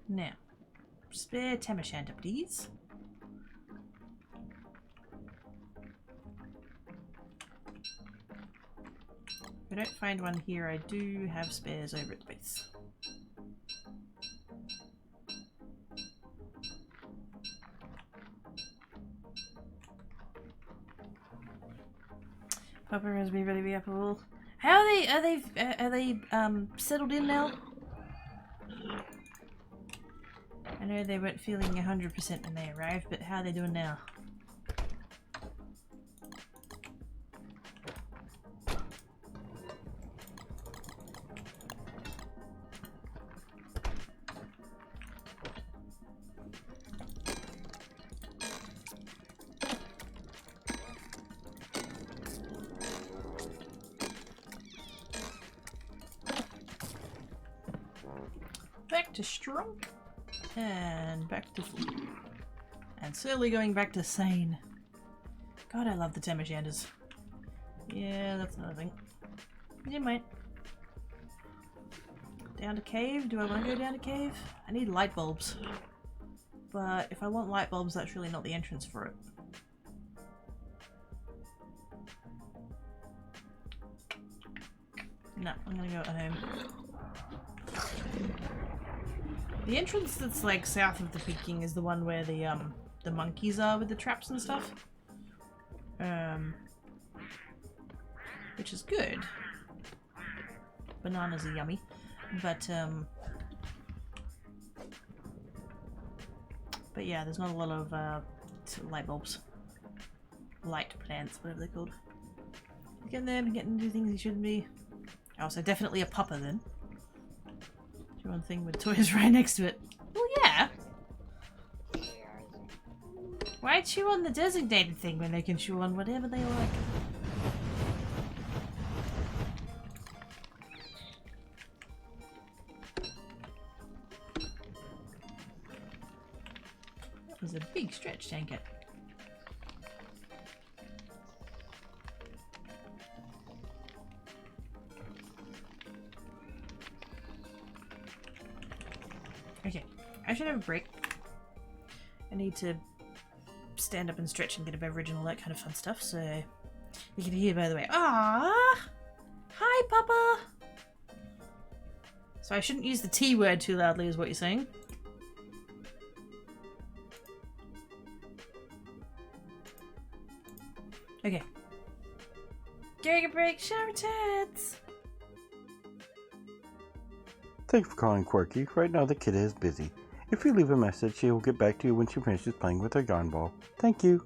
Now, spare Tamashanta, please. If I don't find one here, I do have spares over at the base. Papa Raspberry ready to be up a wall. How are they settled in now? I know they weren't feeling 100% when they arrived, but how are they doing now? Back to strong. And back to full. And slowly going back to sane. God, I love the Tamashandas. Yeah, that's another thing. You might. Down to cave? Do I want to go down to cave? I need light bulbs. But if I want light bulbs, that's really not the entrance for it. No, I'm gonna go at home. The entrance that's like south of the Peking is the one where the monkeys are with the traps and stuff. Which is good. Bananas are yummy. But yeah, there's not a lot of light bulbs. Light plants, whatever they're called. Getting there and getting to do things you shouldn't be. Oh, so definitely a pupper then. One thing with toys right next to it. Well, yeah. Why chew on the designated thing when they can chew on whatever they like? Big stretch tanker. Okay, I should have a break. I need to stand up and stretch and get a beverage and all that kind of fun stuff, so you can hear, by the way. Ah, hi, Papa! So I shouldn't use the T word too loudly, is what you're saying? Okay. Getting a break, shower tits! Thank you for calling Quirky. Right now the kid is busy. If you leave a message, she will get back to you when she finishes playing with her yarn ball. Thank you.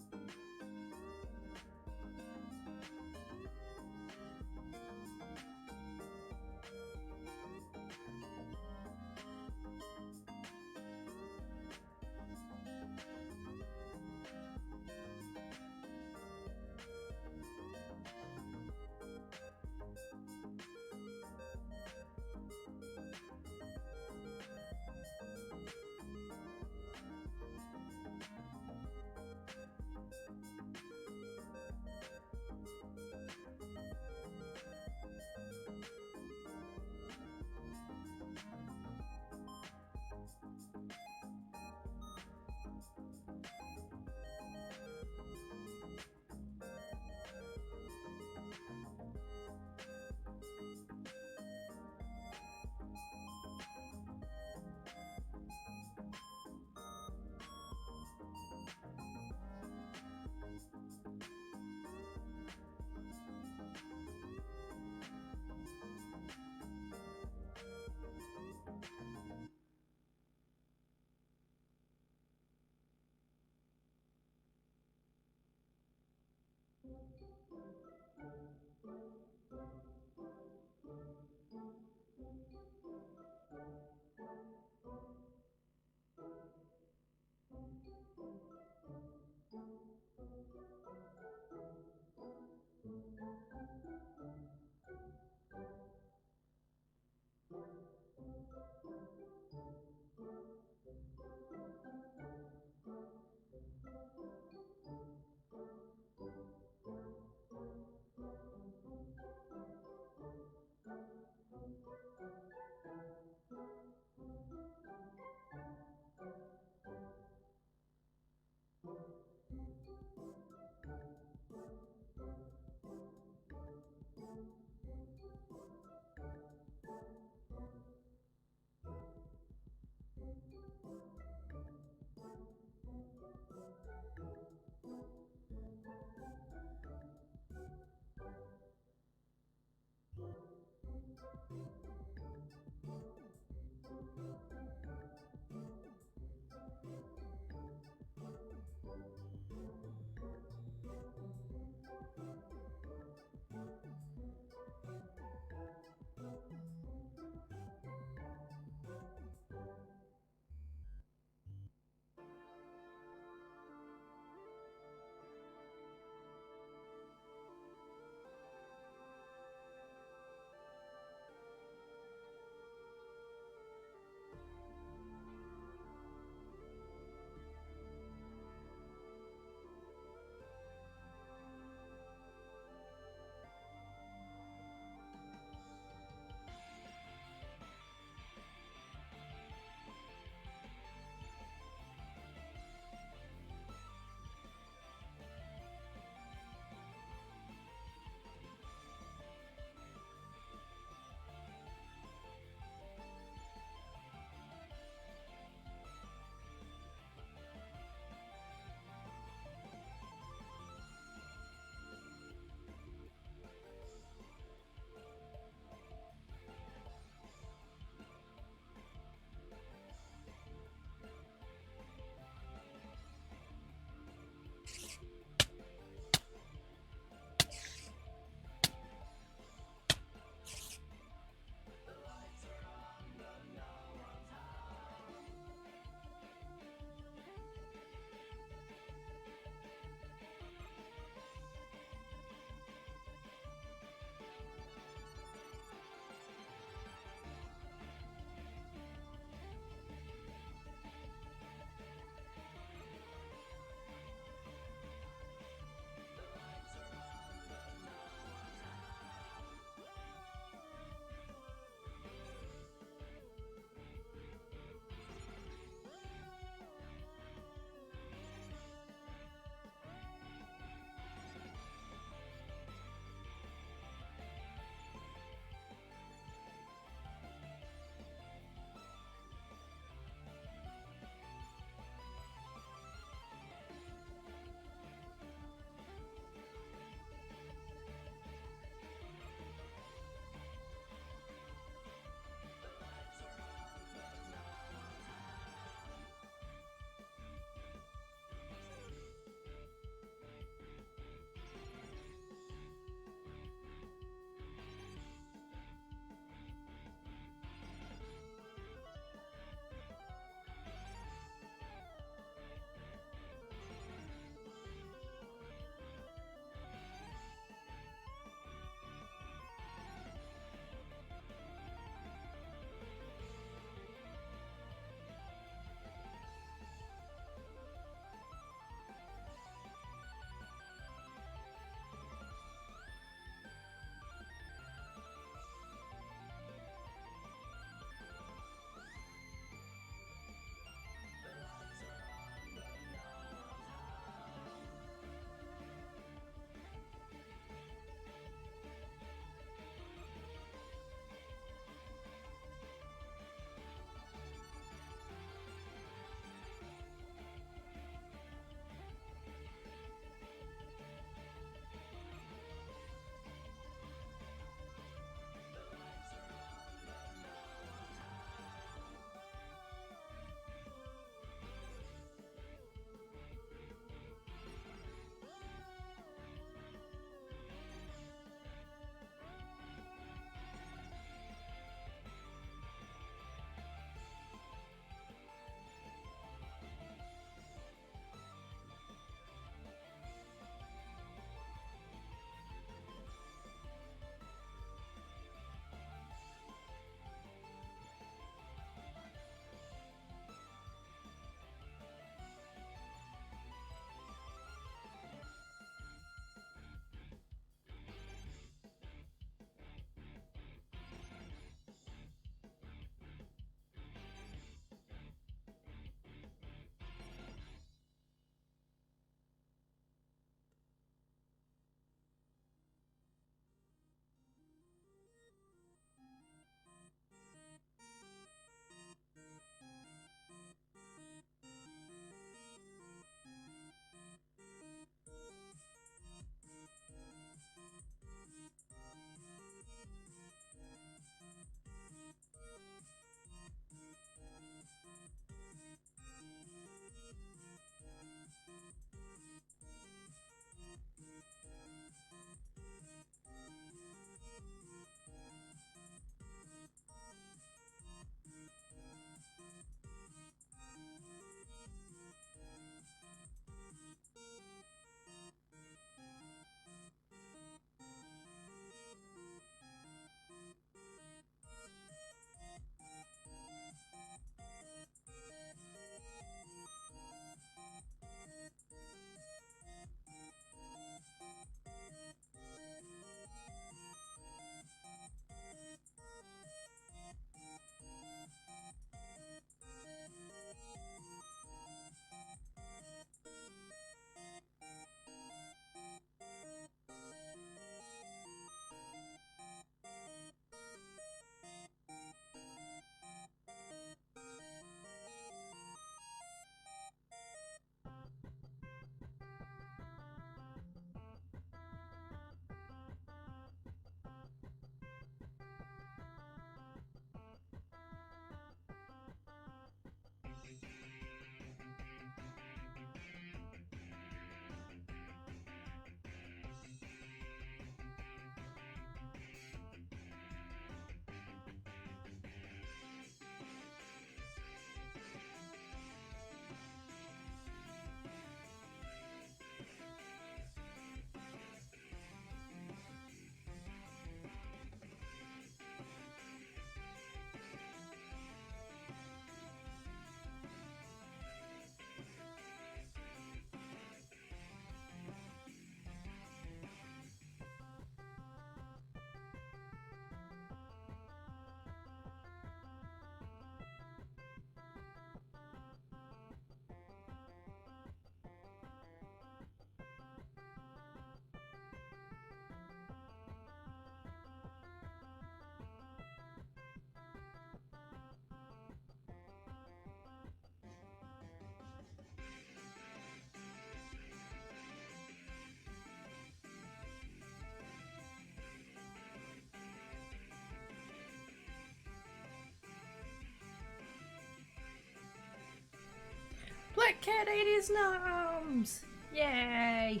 Black cat ate his noms! Yay!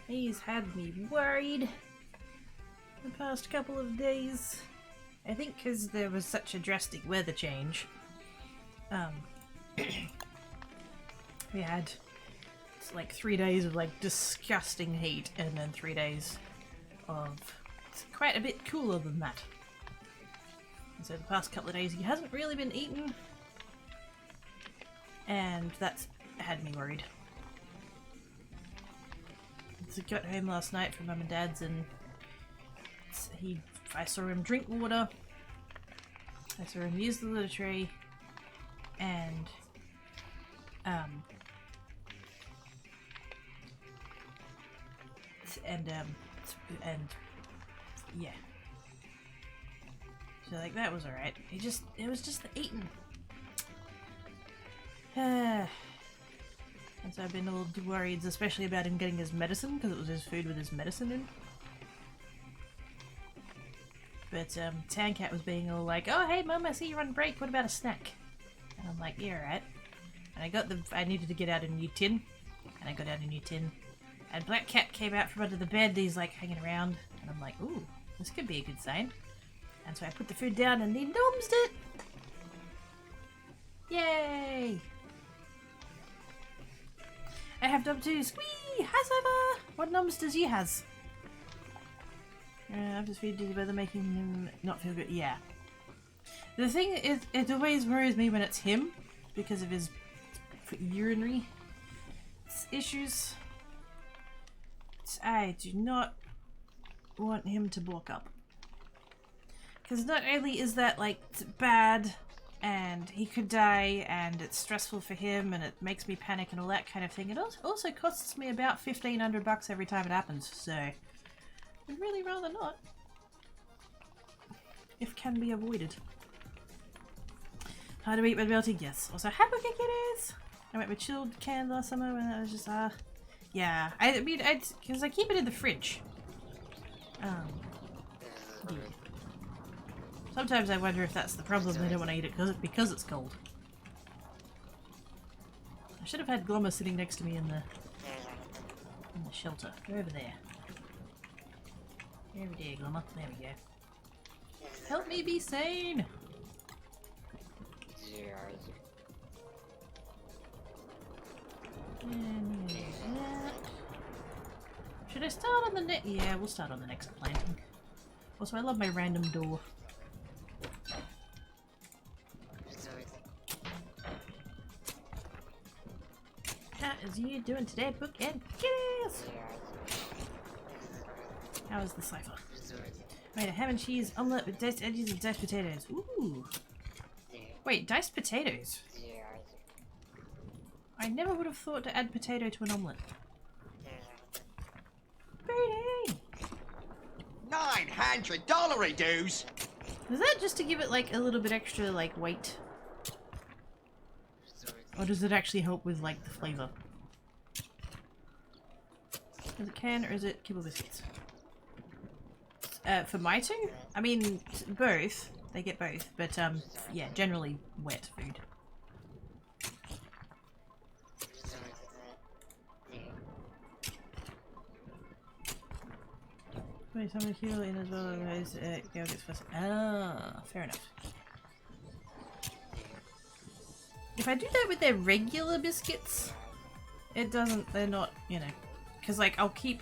He's had me worried the past couple of days. I think because there was such a drastic weather change. We had like 3 days of like disgusting heat and then 3 days of quite a bit cooler than that. And so the past couple of days he hasn't really been eating, and that's had me worried. So I got home last night from Mum and Dad's, and I saw him drink water, I saw him use the litter tray, and yeah. So like that was alright. It was just the eating. And so I've been a little worried, especially about him getting his medicine, because it was his food with his medicine in. But Tancat was being all like, "Oh hey Mum, I see you're on break, what about a snack?" And I'm like, "Yeah, alright." And I needed to get out a new tin, and I got out a new tin. And Black Cat came out from under the bed, he's like hanging around, and I'm like, "Ooh, this could be a good sign." And so I put the food down and he noms it! Yay! I have dom too. Squee! Has over! What noms does he has? I've just feeding the weather, making him not feel good. Yeah. The thing is, it always worries me when it's him, because of his urinary issues. I do not want him to block up. Because not only is that, like, bad, and he could die, and it's stressful for him, and it makes me panic and all that kind of thing, it also costs me about $1,500 every time it happens, so I'd really rather not. If can be avoided. How to eat with melting? Yes. Also, hamburger kitties! I went with chilled canned last summer when I was just, yeah. I mean, because I keep it in the fridge. Yeah. Sometimes I wonder if that's the problem, they don't want to eat it because it's cold. I should have had Glommer sitting next to me in the shelter. Go over there. Over there, Glommer. There we go. Help me be sane! And there's that. Should I start on the next? Yeah, we'll start on the next planting. Also, I love my random door. How is you doing today, Book and Kitties? How is the cipher? Made a ham and cheese omelette with diced edges and diced potatoes. Ooh. Wait, diced potatoes? I never would have thought to add potato to an omelette. Pretty! $900 he does! Is that just to give it like a little bit extra like weight? Or does it actually help with like the flavour? Is it can or is it kibble biscuits? For my two? I mean, both. They get both, but yeah, generally wet food. Wait, someone heal in as well as go gets first. Ah, fair enough. If I do that with their regular biscuits, it doesn't, they're not, you know, because like I'll keep,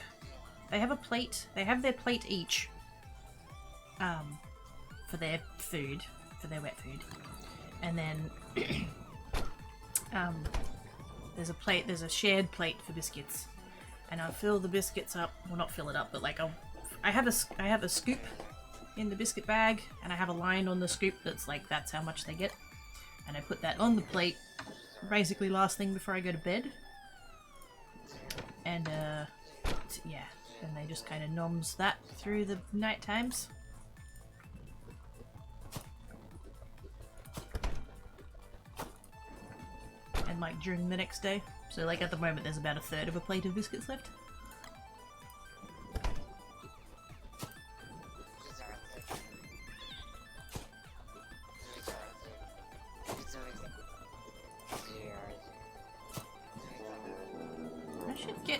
they have a plate, they have their plate each, for their food, for their wet food, and then, there's a plate, there's a shared plate for biscuits, and I'll fill the biscuits up, well not fill it up, but like I have a scoop in the biscuit bag, and I have a line on the scoop that's like, that's how much they get. And I put that on the plate, basically last thing before I go to bed. And, yeah, and they just kind of noms that through the night times. And like during the next day. So like at the moment there's about 1/3 of a plate of biscuits left.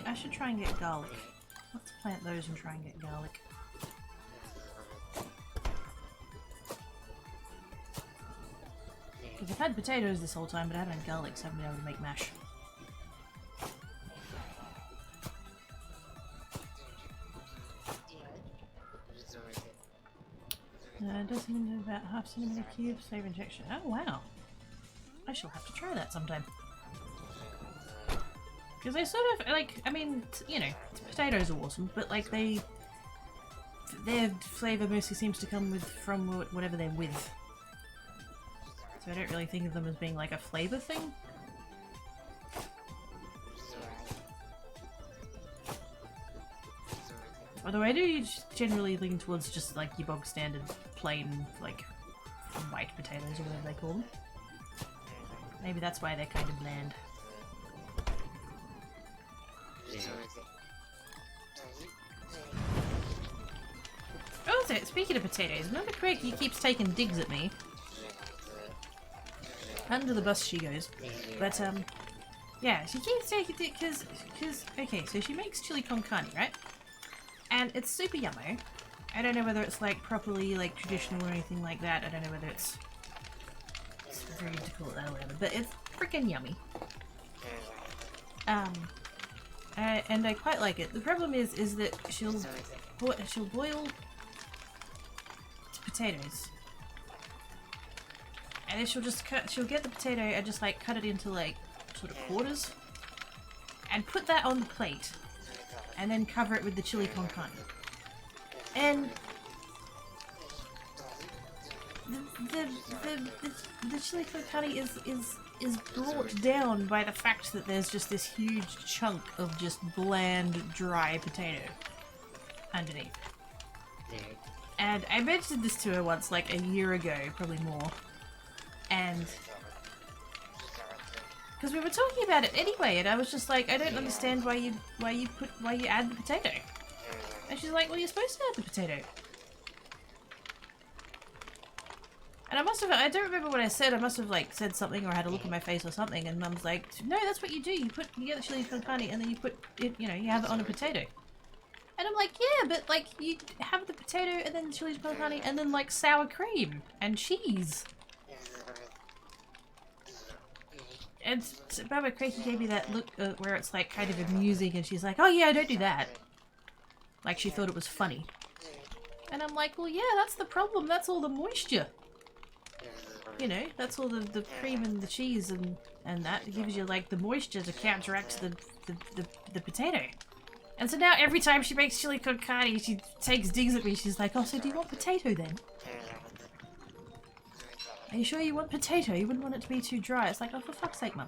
I should try and get garlic. Let's plant those and try and get garlic. Because I've had potatoes this whole time, but I haven't had garlic, so I haven't been able to make mash. Doesn't about half centimeter cubes, flavor injection. Oh wow! I shall have to try that sometime. Because they sort of like, I mean, you know, potatoes are awesome, but like their flavor mostly seems to come from whatever they're with. So I don't really think of them as being like a flavor thing. Although I do generally lean towards just like your bog standard plain like white potatoes or whatever they call them. Maybe that's why they're kind of bland. Also, speaking of potatoes, remember Craig keeps taking digs at me. Under the bus she goes. But yeah, she keeps taking digs because okay, so she makes chili con carne, right? And it's super yummy. I don't know whether it's like properly like traditional or anything like that. I don't know whether it's very to call it that or whatever, but it's freaking yummy. And I quite like it. The problem is that she'll boil potatoes, and then she'll get the potato and just like cut it into like sort of quarters, and put that on the plate, and then cover it with the chili con carne. And the chili con carne is brought down by the fact that there's just this huge chunk of just bland, dry potato underneath. And I mentioned this to her once, like a year ago, probably more. And because we were talking about it anyway, and I was just like, I don't understand why you add the potato. And she's like, well, you're supposed to add the potato. And I don't remember what I said. I must have like said something or had a look on my face or something. And Mum's like, no, that's what you do. You get the chili con carne and then you put it, you have it on a potato. And I'm like, yeah, but like you have the potato and then the chili con carne and then like sour cream and cheese. And Barbara Crakey gave me that look where it's like kind of amusing, and she's like, oh yeah, I don't do that. Like she thought it was funny. And I'm like, well yeah, that's the problem. That's all the moisture. That's all the cream and the cheese and that gives you like the moisture to counteract the potato. And so now every time she makes chili con carne, she takes digs at me. She's like, oh, so do you want potato then? Are you sure you want potato? You wouldn't want it to be too dry. It's like, oh, for fuck's sake, Mum.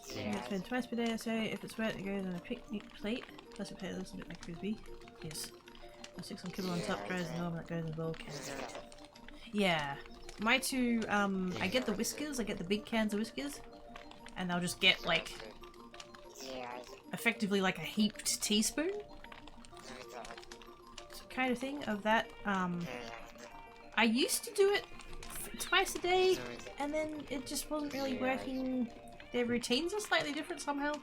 It's been twice per day or so. If it's wet, it goes on a picnic plate. Plus it looks a bit like frisbee. Yes. I'll stick some kibble on top, dries the norm, that goes in the bowl. Yeah. My two, I get the whiskers, I get the big cans of whiskers, and they'll just get like, effectively like a heaped teaspoon. Kind of thing of that. I used to do it twice a day, and then it just wasn't really working. Their routines are slightly different somehow.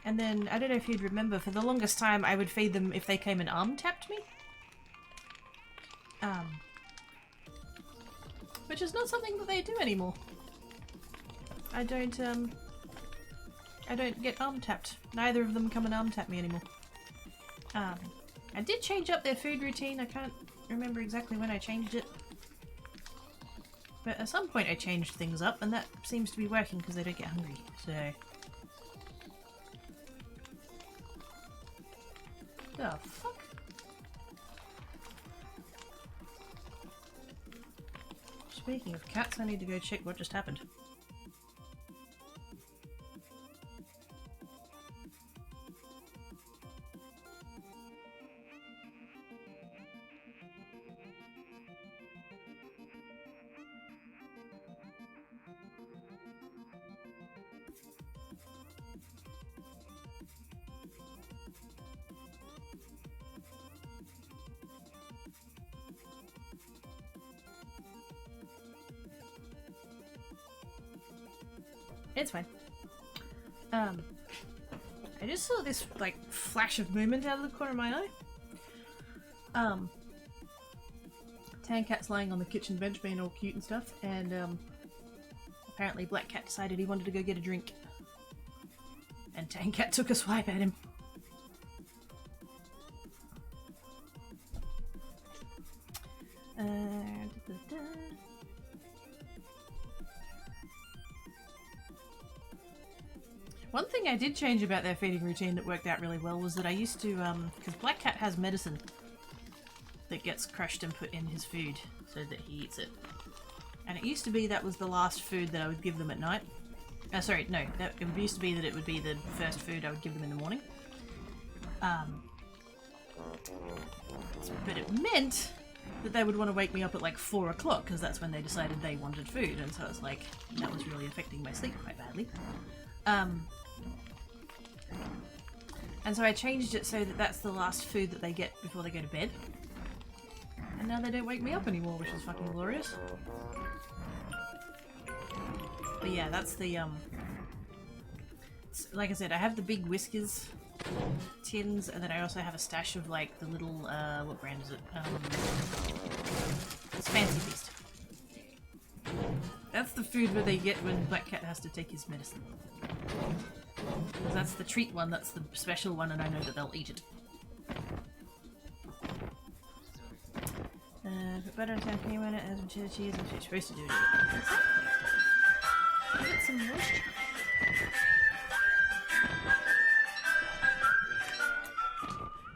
And then, I don't know if you'd remember, for the longest time I would feed them if they came and arm-tapped me. Which is not something that they do anymore. I don't get arm-tapped. Neither of them come and arm-tap me anymore. I did change up their food routine. I can't remember exactly when I changed it. But at some point I changed things up, and that seems to be working because they don't get hungry, so... The fuck? Speaking of cats, I need to go check what just happened. It's fine. I just saw this like flash of movement out of the corner of my eye. Tan Cat's lying on the kitchen bench being all cute and stuff, and apparently Black Cat decided he wanted to go get a drink. And Tan Cat took a swipe at him. One thing I did change about their feeding routine that worked out really well was that I used to, because Black Cat has medicine that gets crushed and put in his food so that he eats it. And it used to be that was the last food that I would give them at night. Sorry, no, it used to be that it would be the first food I would give them in the morning. But it meant that they would want to wake me up at like 4 o'clock because that's when they decided they wanted food, and so it's like, that was really affecting my sleep quite badly. And so I changed it so that that's the last food that they get before they go to bed. And now they don't wake me up anymore, which is fucking glorious. But yeah, that's the, like I said, I have the big Whiskers tins, and then I also have a stash of like the little, what brand is it? It's Fancy Feast. That's the food where they get when Black Cat has to take his medicine. Because that's the treat one, that's the special one, and I know that they'll eat it. Put butter and some cream on it, add some cheddar cheese, and you're supposed to do it. Give it some moisture.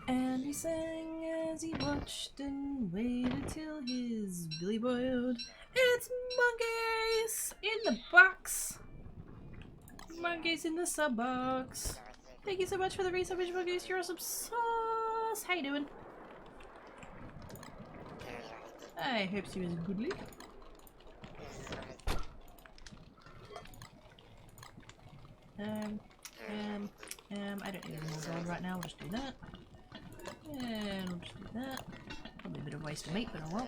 And he sang as he watched and waited till his belly boiled. It's monkeys in the box! Monkeys in the sub box. Thank you so much for the resub, monkeys. You're awesome sauce. How you doing? I hope she was goodly. I don't need any more gold right now. We'll just do that. And we'll just do that. Probably a bit of waste of meat, but oh well.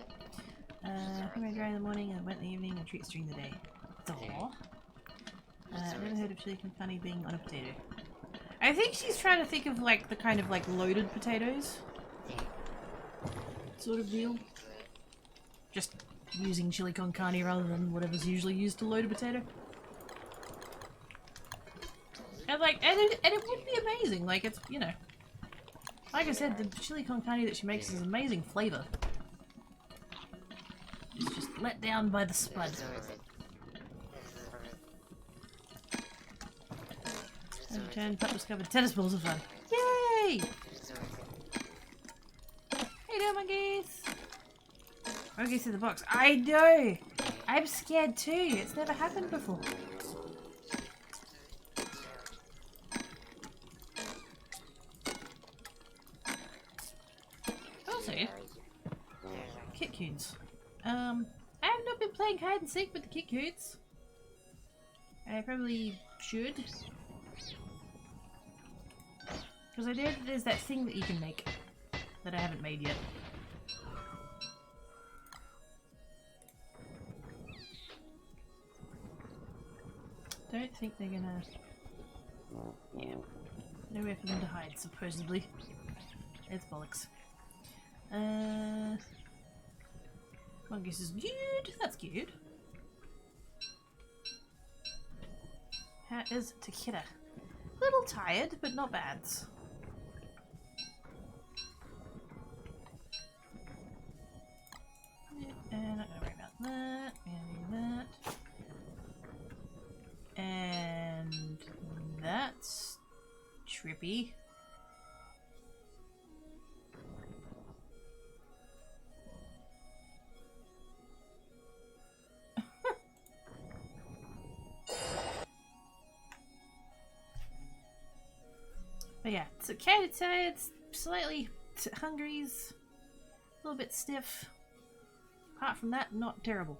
Humor dry in the morning and wet in the evening and treats during the day. Aww. I've never heard of chili con carne being on a potato. I think she's trying to think of like the kind of like loaded potatoes sort of deal. Just using chili con carne rather than whatever's usually used to load a potato. And like, and it would be amazing. Like it's, you know, like I said, the chili con carne that she makes is amazing flavour. It's just let down by the spud. And turn pup discovered tennis balls are fun. Yay! Hey there, monkeys! Monkeys in the box. I know! I'm scared too. It's never happened before. Also, Kit Coons. I have not been playing hide and seek with the Kit Coons. I probably should. Because I know that there's that thing that you can make that I haven't made yet. Don't think they're gonna... Yeah. Nowhere for them to hide, supposedly. It's bollocks. Mongoose is good. That's good. How is Takeda? A little tired, but not bad. And not gonna worry about that. And that. And that's trippy. But yeah, it's okay to say it's slightly hungry, a little bit stiff. Apart from that, not terrible.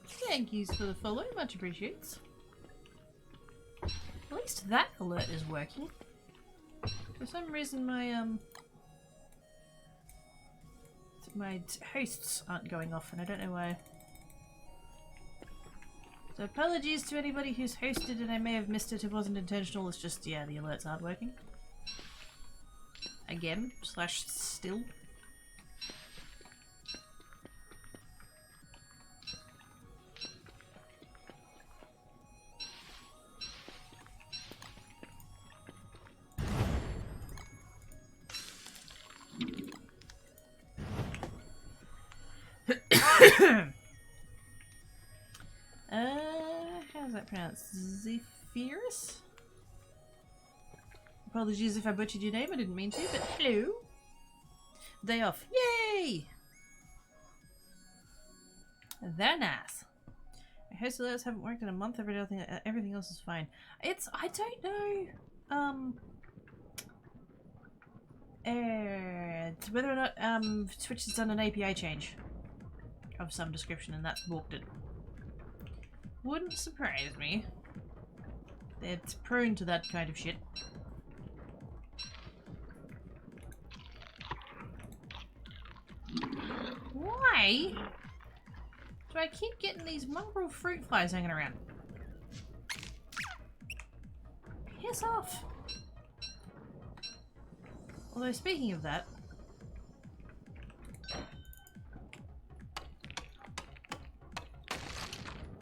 Thank yous for the follow, much appreciates. At least that alert is working. Do For some reason my hosts aren't going off and I don't know why. So apologies to anybody who's hosted and I may have missed it. It wasn't intentional, it's just, yeah, the alerts aren't working. Again, slash still. How's that pronounced? Zephyrus? Apologies if I butchered your name, I didn't mean to, but hello! Day off. Yay! Very nice. My host alerts haven't worked in a month, everything else is fine. I don't know, whether or not, Twitch has done an API change of some description and that's balked it. Wouldn't surprise me. It's prone to that kind of shit. Why do I keep getting these mongrel fruit flies hanging around? Piss off! Although speaking of that,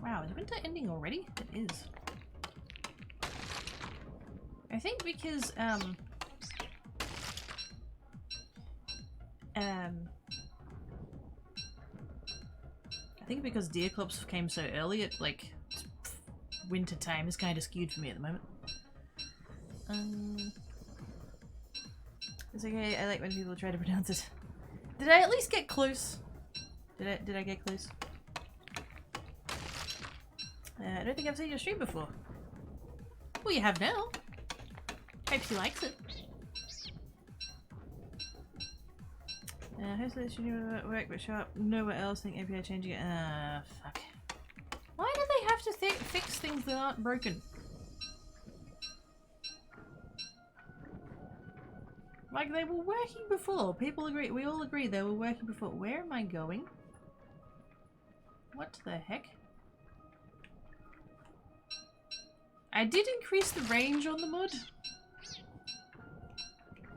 wow, is winter ending already? It is. I think because, I think because Deerclops came so early, it, like, winter time is kind of skewed for me at the moment. It's okay, I like when people try to pronounce it. Did I at least get close? Did I get close? I don't think I've seen your stream before. Well, you have now. Hope she likes it. Hopefully this should work, but show up nowhere else. Think API changing it. Fuck. Why do they have to fix things that aren't broken? Like, they were working before. People agree. We all agree they were working before. Where am I going? What the heck? I did increase the range on the mod.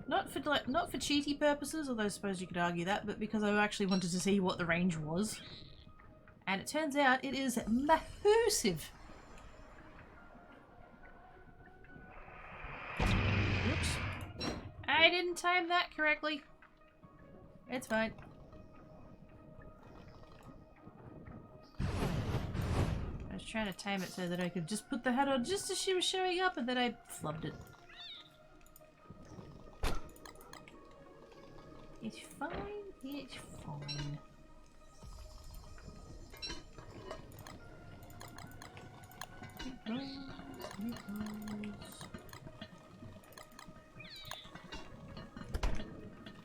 Not for cheaty purposes, although I suppose you could argue that, but because I actually wanted to see what the range was. And it turns out it is massive. Oops. I didn't time that correctly. It's fine. I was trying to time it so that I could just put the hat on just as she was showing up, and then I flubbed it. It's fine, it's fine.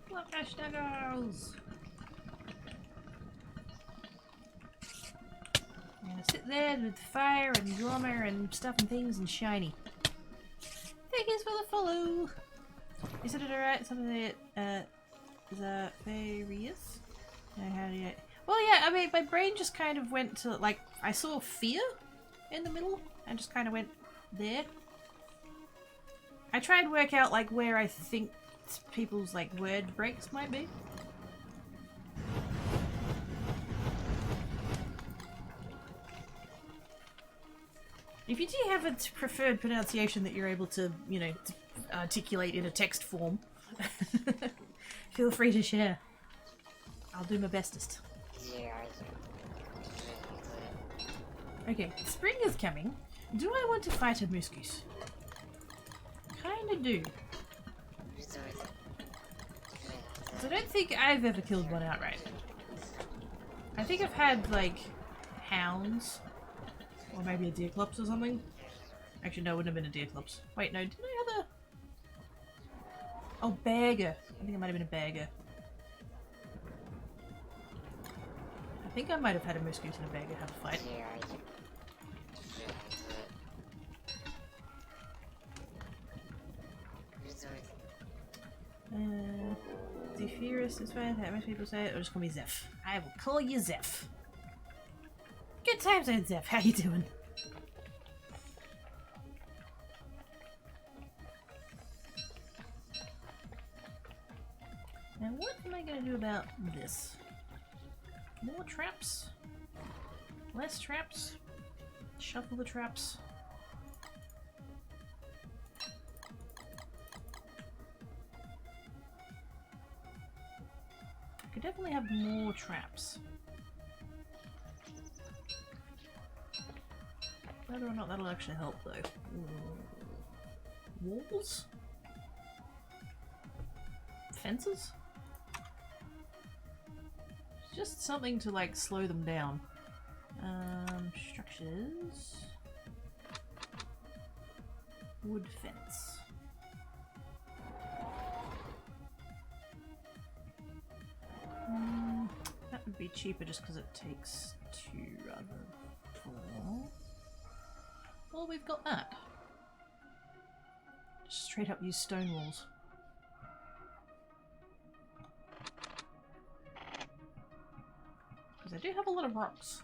Look, snuggles! I'm gonna sit there with fire and drummer and stuff and things and shiny. Thank you for the follow! Is it alright? Something that, Zafarius? How do you... Well, yeah, I mean, my brain just kind of went to, like, I saw fear in the middle and just kind of went there. I tried to work out, like, where I think people's, like, word breaks might be. If you do have a preferred pronunciation that you're able to, you know, articulate in a text form, feel free to share. I'll do my bestest. Okay, spring is coming. Do I want to fight a muskus? Kinda do. I don't think I've ever killed one outright. I think I've had, like, hounds. Or maybe a Deerclops or something. Actually, no, it wouldn't have been a Deerclops. Wait, no, did I have a... Oh, Bagger. I think it might have been a Bagger. I think I might have had a Muskus and a Bagger have a fight. Furious is fine. How most people say it. Or just call me Zeph. I will call you Zeph. Good times, old Zeph. How you doing? Now what am I gonna do about this? More traps? Less traps? Shuffle the traps. I could definitely have more traps. Whether or not that'll actually help though. Walls? Fences? Just something to like slow them down. Structures. Wood fence. That would be cheaper just because it takes 2 rather than 4. Well, we've got that. Just straight up use stone walls. Because I do have a lot of rocks.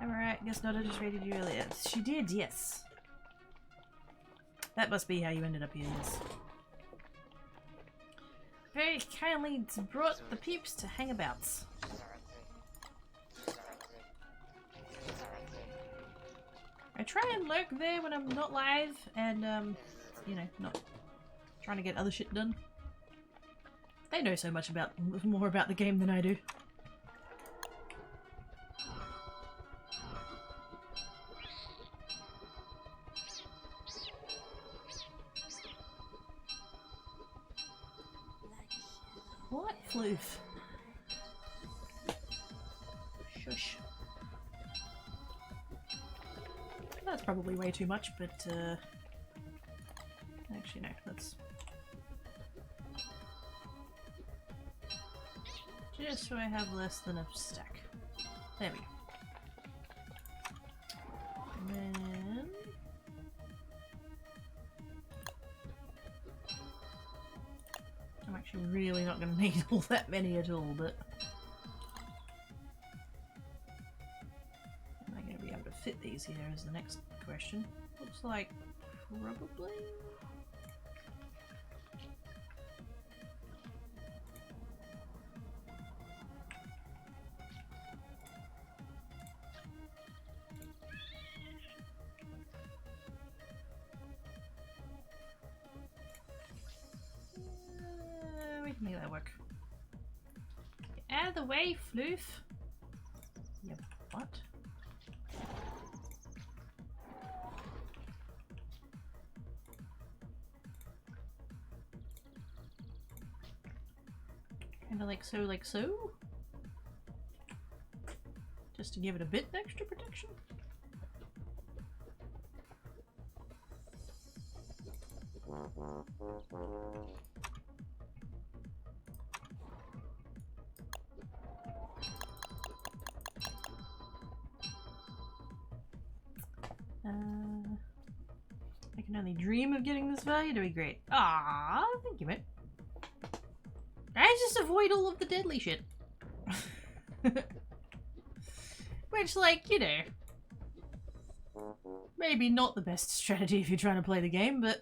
Alright, guess not, I just raided you earlier. She did, yes. That must be how you ended up here, yes. Very kindly brought the peeps to hangabouts. I try and lurk there when I'm not live and, you know, not trying to get other shit done. They know so much more about the game than I do. What floof? Shush. That's probably way too much, but actually no, let's just so I have less than a stack. There we go. And then I'm actually really not going to need all that many at all, but am I going to be able to fit these here is the next question. Looks like probably. We can make that work. Get out of the way, floof. You butt. Kinda like so. Just to give it a bit extra protection. I can only dream of getting this value to be great. Ah, thank you, mate. I just avoid all of the deadly shit. Which, like, you know, maybe not the best strategy if you're trying to play the game, but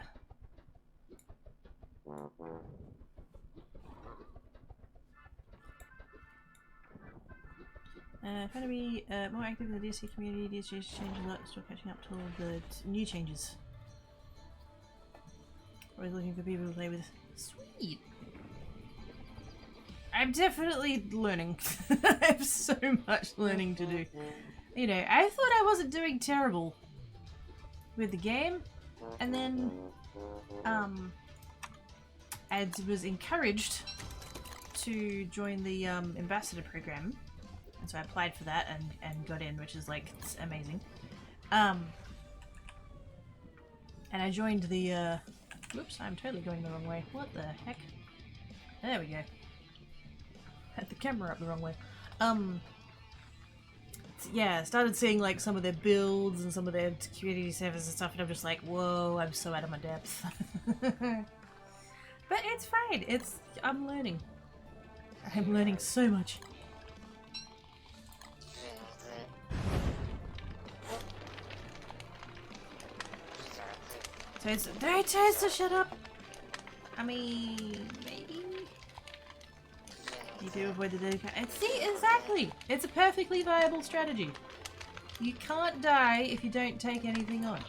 trying to be more active in the DSC community. DSC changed a lot, still catching up to all the new changes. Always looking for people to play with. Sweet! I'm definitely learning. I have so much learning to do. You know, I thought I wasn't doing terrible with the game, and then I was encouraged to join the ambassador program. And so I applied for that and got in, which is like amazing. And I joined the whoops, I'm totally going the wrong way. What the heck? There we go. Had the camera up the wrong way. Yeah, I started seeing like some of their builds and some of their community services and stuff, and I'm just like, whoa, I'm so out of my depth. But it's fine. I'm learning. I'm learning so much. Toaster, shut up! I mean, maybe? You do avoid the dedication. See, exactly! It's a perfectly viable strategy. You can't die if you don't take anything on.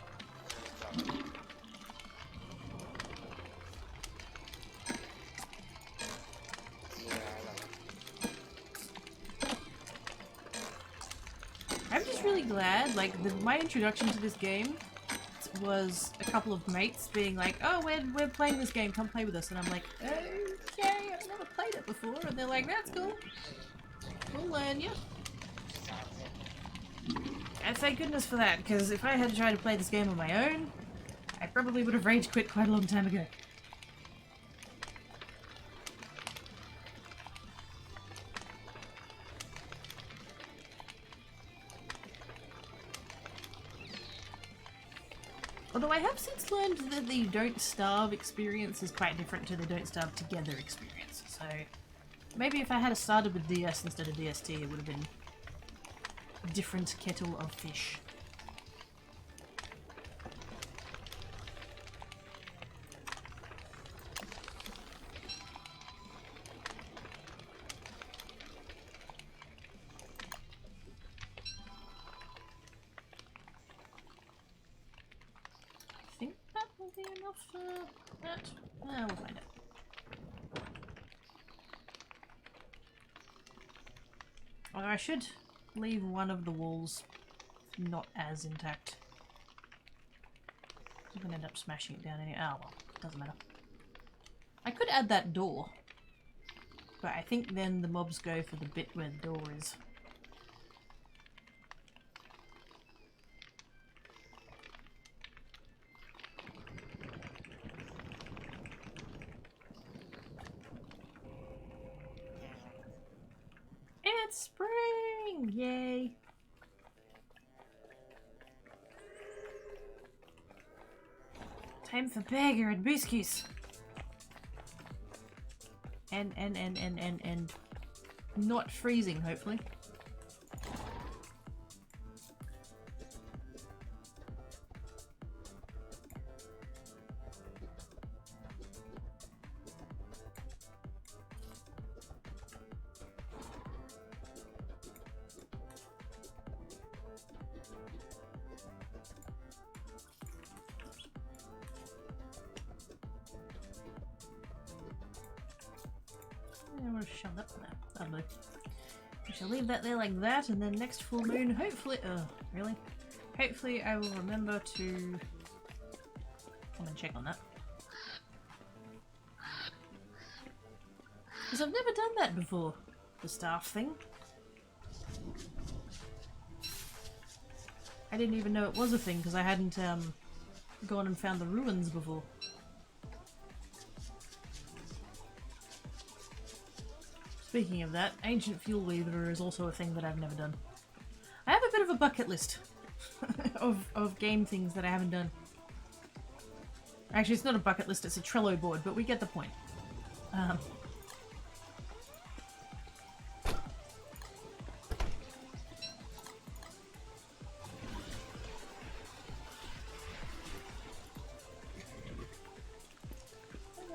I'm just really glad, like, my introduction to this game was a couple of mates being like, oh, we're playing this game, come play with us. And I'm like, okay, I've never played it before. And they're like, that's cool. We'll learn you. And thank goodness for that, because if I had to try to play this game on my own, I probably would have rage quit quite a long time ago. Although I have since learned that the Don't Starve experience is quite different to the Don't Starve Together experience, so maybe if I had started with DS instead of DST it would have been a different kettle of fish. I think that will be enough for that. We'll find it. Although I should leave one of the walls not as intact. I'm gonna end up smashing it down anyway. Oh well, doesn't matter. I could add that door, but I think then the mobs go for the bit where the door is. It's spring! Yay! Time for burger and biscuits! And not freezing, hopefully. I want to shove that there. That'll do. I shall leave that there like that, and then next full moon, hopefully. Oh, really? Hopefully, I will remember to come and check on that. Because I've never done that before. The staff thing. I didn't even know it was a thing because I hadn't gone and found the ruins before. Speaking of that, Ancient Fuel Weaver is also a thing that I've never done. I have a bit of a bucket list of game things that I haven't done. Actually, it's not a bucket list, it's a Trello board, but we get the point.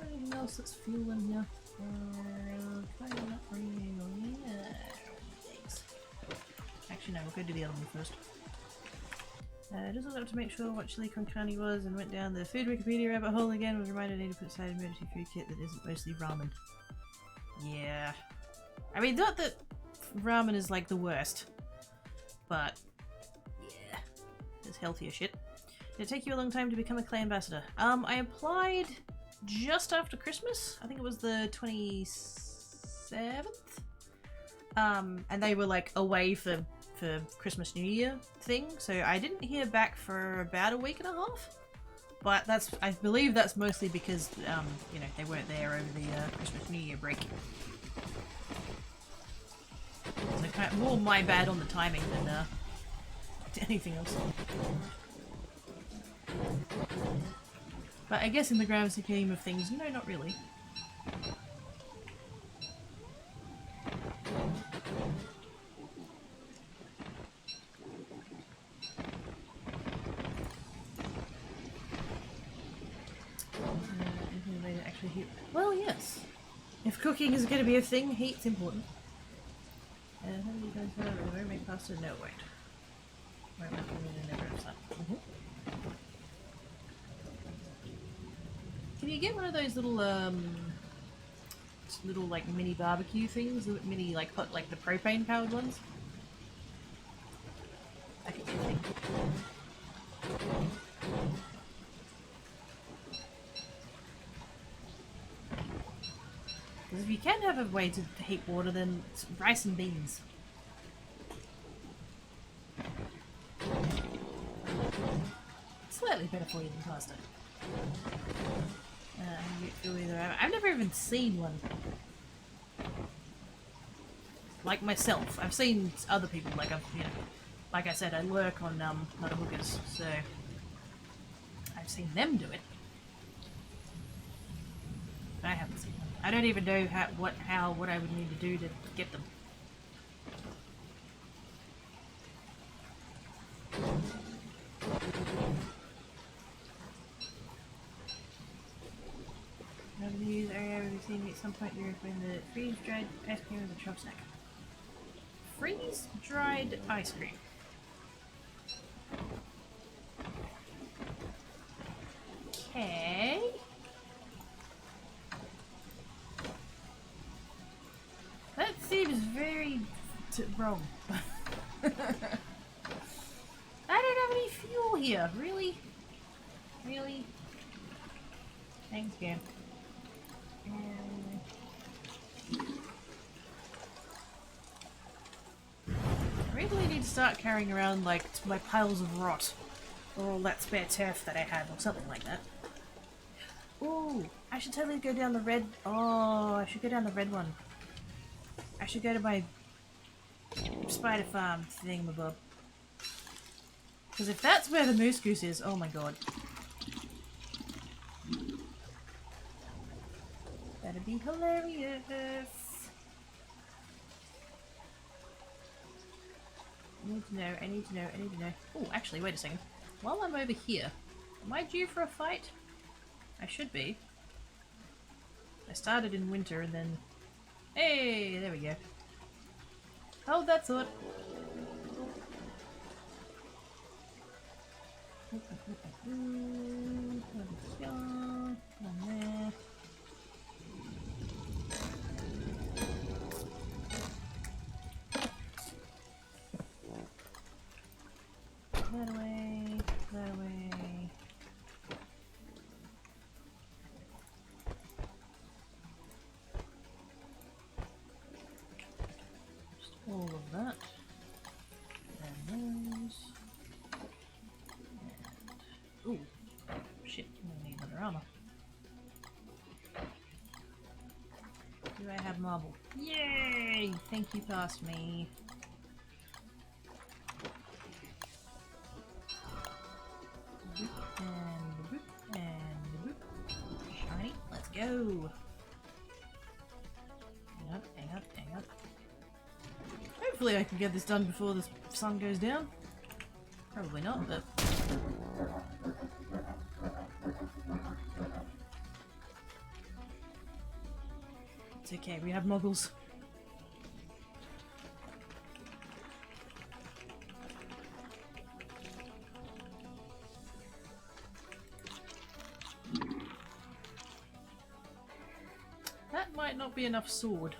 Anything else that's fueling here? Actually, no, we'll go do the other one first. Just looked up to make sure what chili con carne was and went down the food Wikipedia rabbit hole again. Was reminded I need to put aside emergency food kit that isn't mostly ramen. Yeah. I mean, not that ramen is like the worst, but yeah, there's healthier shit. Did it take you a long time to become a clay ambassador? I applied just after Christmas. I think it was the 27th. And they were like away for Christmas New Year thing, so I didn't hear back for about a week and a half. But I believe that's mostly because you know, they weren't there over the Christmas New Year break. So kind of more my bad on the timing than anything else. But I guess in the grand scheme of things, no, not really. If cooking is going to be a thing, heat's important. How do you guys know? Make pasta? No, wait. Wait, never have that. Can you get one of those little like mini barbecue things? Mini like hot, like the propane powered ones? I think. Because if you can have a way to heat water, then it's rice and beans. Slightly better for you than pasta. I've never even seen one. Like myself. I've seen other people, like like I said, I work on Mother Hookers, so I've seen them do it. But I haven't seen them. I don't even know what I would need to do to get them. These are receiving at some point during the freeze-dried ice cream as a chop snack. Freeze-dried ice cream. Okay. That seems very wrong. I don't have any fuel here. Really? Really? Thanks, game. I really need to start carrying around like my piles of rot or all that spare turf that I have or something like that. Ooh, I should totally go down the red. Oh, I should go down the red one. I should go to my spider farm thingamabob. Because if that's where the moose goose is, oh my god. That'd be hilarious. I need to know, I need to know, I need to know. Oh, actually, wait a second. While I'm over here, am I due for a fight? I should be. I started in winter and then... Hey, there we go. Hold that thought. That away, that away. Just all of that. And those. And... Ooh. Shit, I need another armor. Do I have marble? Yay! Thank you, past me. And shiny. Let's go. Hang up. Hopefully I can get this done before the sun goes down. Probably not, but... It's okay, we have muggles. That might not be enough sword.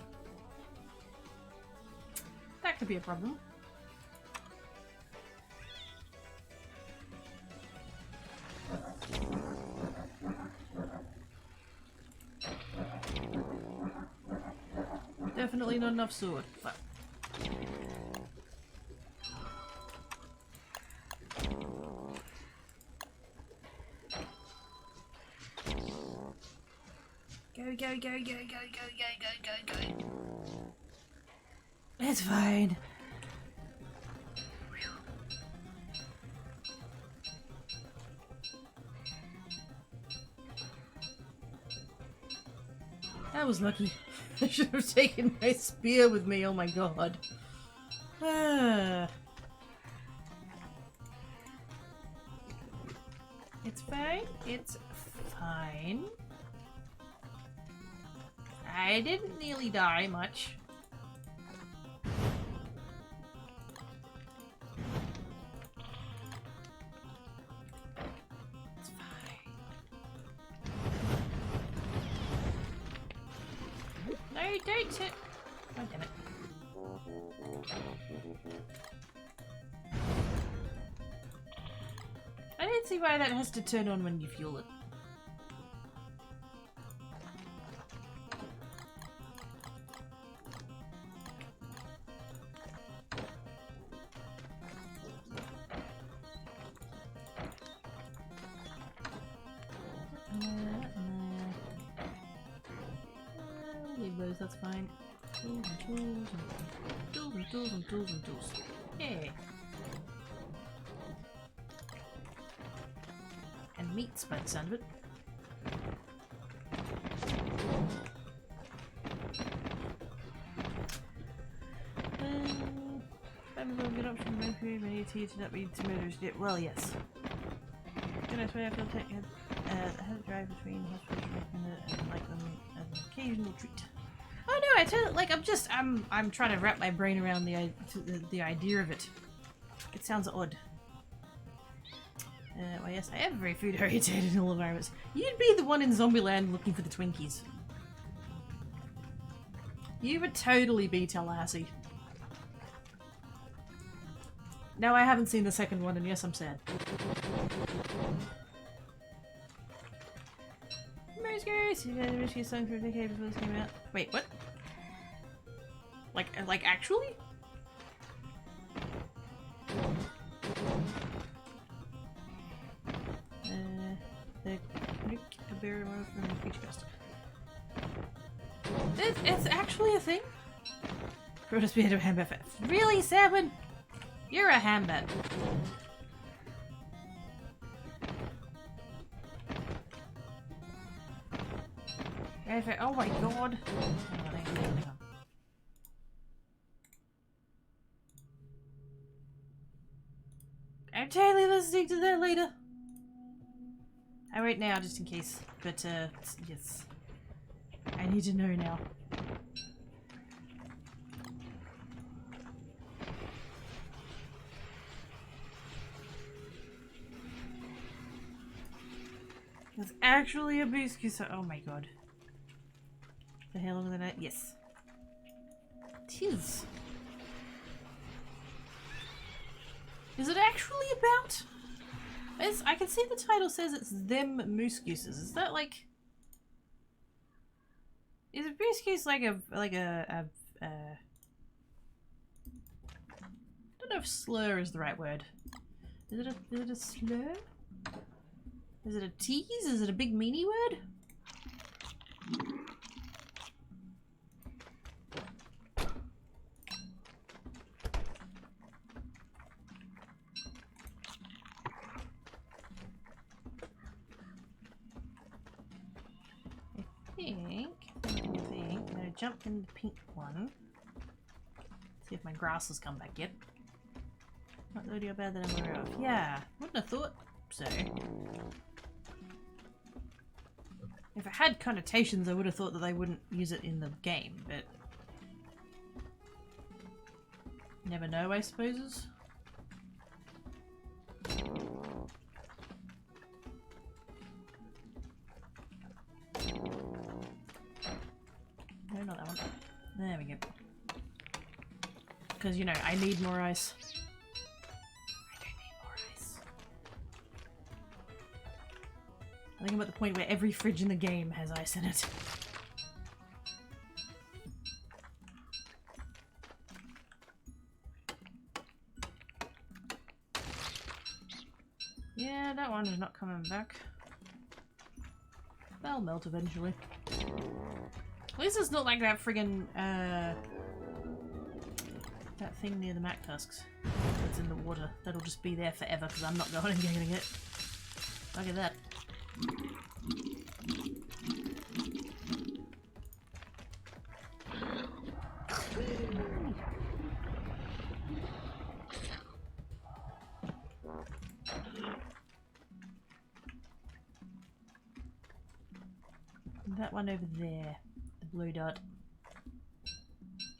That could be a problem. Definitely not enough sword. Fuck. Go. It's fine. That was lucky. I should have taken my spear with me, oh my god. It's fine. It's fine. I didn't nearly die much. It's fine. No, don't hit. Oh, damn it. I don't see why that has to turn on when you fuel it. Leave those, that's fine. Tools and tools and tools and tools and tools and tools. Yay! And meats by the sound of it. Good option to create many to not be to murders. Well, yes. Good, I swear I feel take had a drive between hospitals and like them as an occasional treat. Oh no, I tell like I'm trying to wrap my brain around the idea of it. It sounds odd. Well, yes, I am very food oriented in all environments. You'd be the one in Zombieland looking for the Twinkies. You would totally be Tallahassee. No, I haven't seen the second one, and yes, I'm sad. Mercenaries, you guys risky song for a decade before this came out. Wait, what? Like actually? The bear from the Peach Ghost. It's actually a thing? Protoss be a hambat. Really, Salmon? You're a hambat. Oh my god. Hang on. I'm totally listening to that later. I wait now just in case, but yes. I need to know now. It's actually a beast. Oh my god. The hell of the night? Yes. Tis. Is it actually about? I can see the title says it's them moose gooses. Is that like? Is a moose goose like a I don't know if slur is the right word. Is it a slur? Is it a tease? Is it a big meanie word? I'm gonna jump in the pink one. See if my grass has come back yet. Not the audio bad that I'm aware of. Yeah, wouldn't have thought so. If it had connotations, I would have thought that they wouldn't use it in the game, but never know, I suppose. No, not that one. There we go. Because, you know, I need more ice. I don't need more ice. I think I'm at the point where every fridge in the game has ice in it. Yeah, that one is not coming back. They'll melt eventually. At least it's not like that friggin' that thing near the Mac tusks that's in the water. That'll just be there forever because I'm not going and getting it. Look at that. That one over there. The blue dot.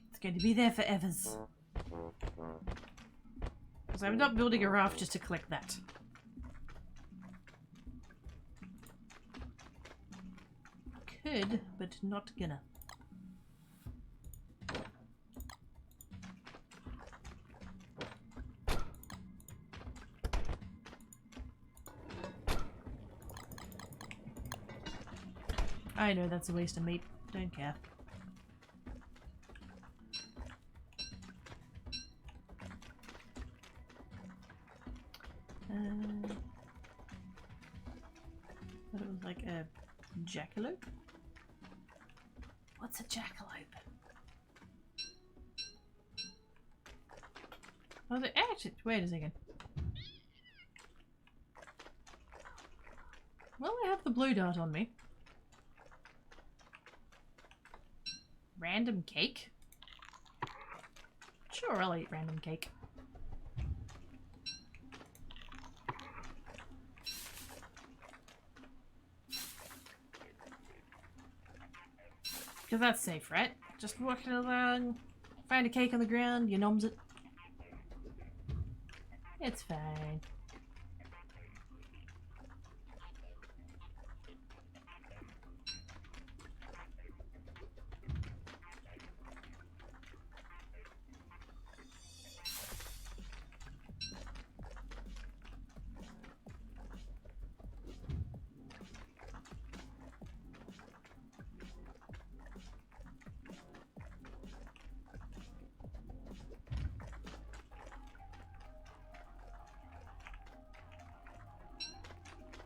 It's going to be there forever. Because I'm not building a raft just to collect that. Could, but not gonna. I know that's a waste of meat. Don't care. Thought it was like a jackalope? What's a jackalope? Oh, they actually. Wait a second. Well, I have the blue dot on me. Random cake? Sure, I'll eat random cake. Because that's safe, right? Just walking along, find a cake on the ground, you noms it. It's fine.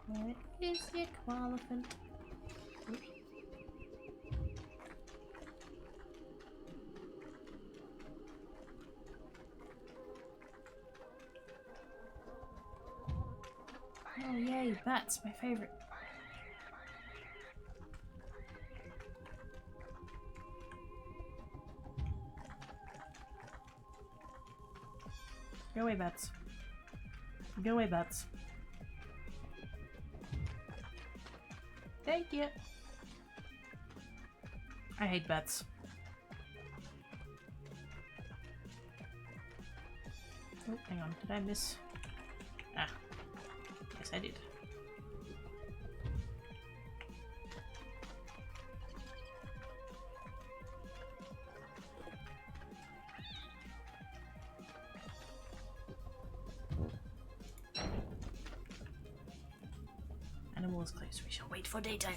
Where is your qualification? Oh yay, bats, my favorite. Go away, bats. Go away, bats. Thank you. I hate bats. Oh, hang on. Did I miss? Ah. Yes, I did. Animal is close. We shall wait for daytime.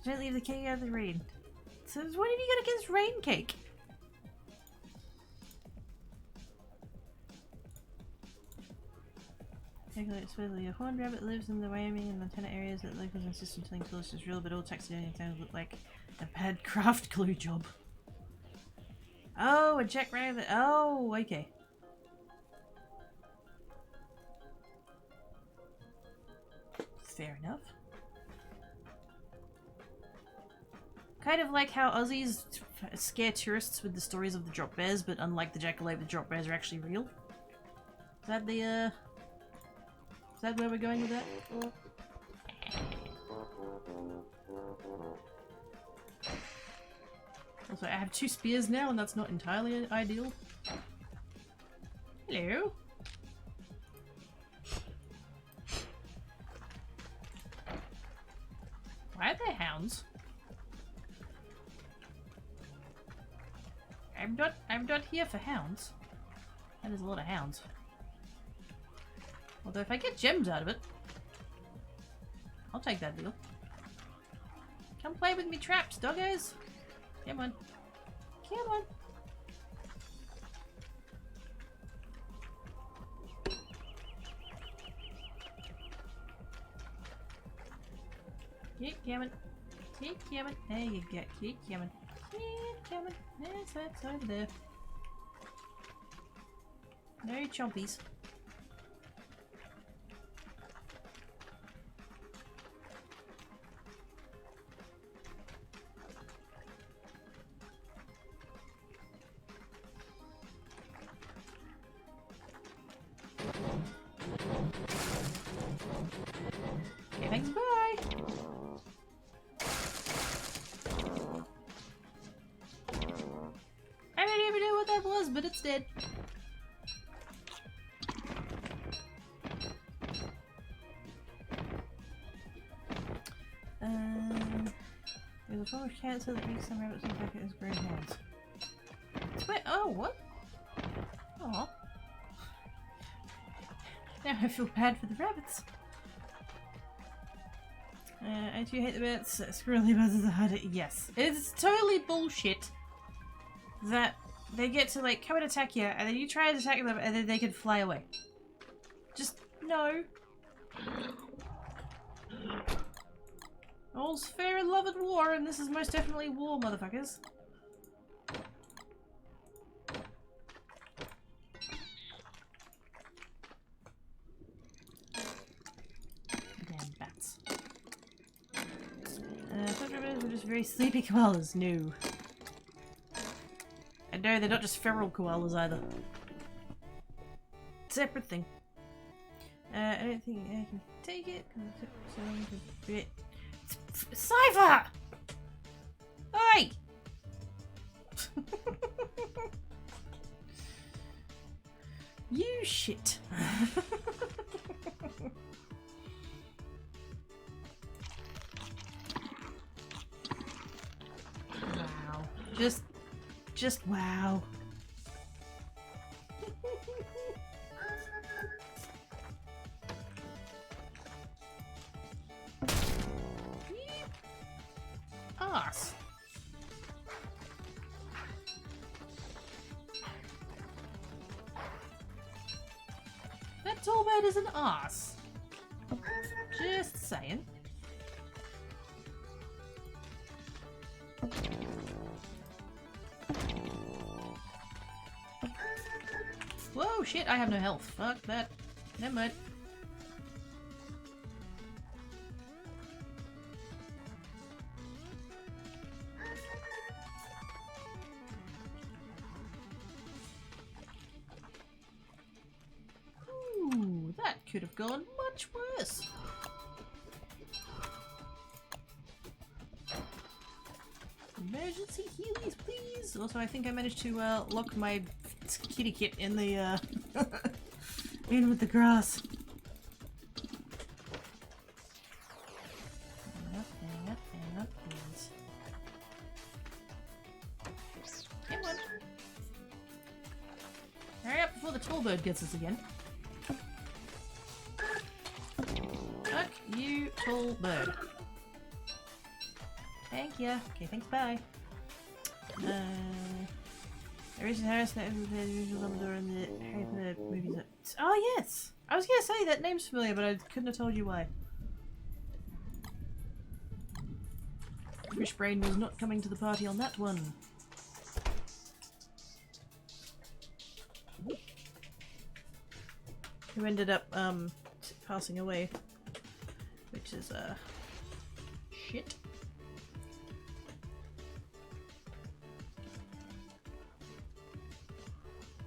Don't leave the cake out of the rain. So what have you got against rain cake? Supposedly a horned rabbit lives in the Wyoming and Montana areas that locals insist on telling tourists is real, but all taxidermy sounds look like a bad craft glue job. Oh, a jackrabbit. Oh, okay. Fair enough. Kind of like how Aussies scare tourists with the stories of the drop bears, but unlike the jackalope, the drop bears are actually real. Is that the, is that where we're going with that? Also, I have 2 spears now, and that's not entirely ideal. Hello? Why are there hounds? I'm not here for hounds. That is a lot of hounds. Although if I get gems out of it, I'll take that deal. Come play with me traps, doggos. Come on. Come on. Keep coming. Keep coming. There you go. Keep coming. Keep coming. Yes, that's over there. No chompies. Okay, thanks, bye! don't even know what that was, but it's dead. There's a form of cancer that makes some rabbits look like it has grown hands. Wait, oh, what? Oh. Now I feel bad for the rabbits. And you hate the bats? Squirrely buzzes are harder. Yes. It's totally bullshit that they get to like come and attack you and then you try to attack them and then they can fly away. Just no. All's fair in love and war, and this is most definitely war, motherfuckers. Damn bats. Such rabbits are just very sleepy koalas. No. And no, they're not just feral koalas either. Separate thing. I don't think I can take it because it took so long to bit. Cypher! Oi! You shit. Wow. Just wow. Ass. That tall bird is an ass. Just saying. Whoa, shit, I have no health. Fuck that. Never mind. Ooh, that could have gone much worse. Emergency healies, please. Also, I think I managed to lock my kitty kit in the in with the grass. Hang up, please. Come on. Hurry up before the tall bird gets us again. Fuck you, tall bird. Thank ya. Okay, thanks, bye. Richard Harris, that is the usual Dumbledore in the Harry Potter movies. Oh, yes! I was gonna say that name's familiar, but I couldn't have told you why. Fishbrain was not coming to the party on that one. Who ended up, passing away. Which is, shit.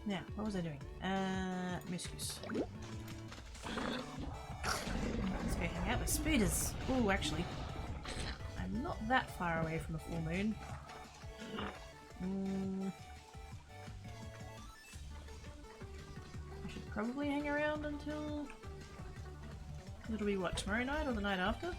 Now, what was I doing? Miscus. Let's go hang out with speeders. Ooh, actually. I'm not that far away from the full moon. I should probably hang around until... It'll be what, tomorrow night or the night after?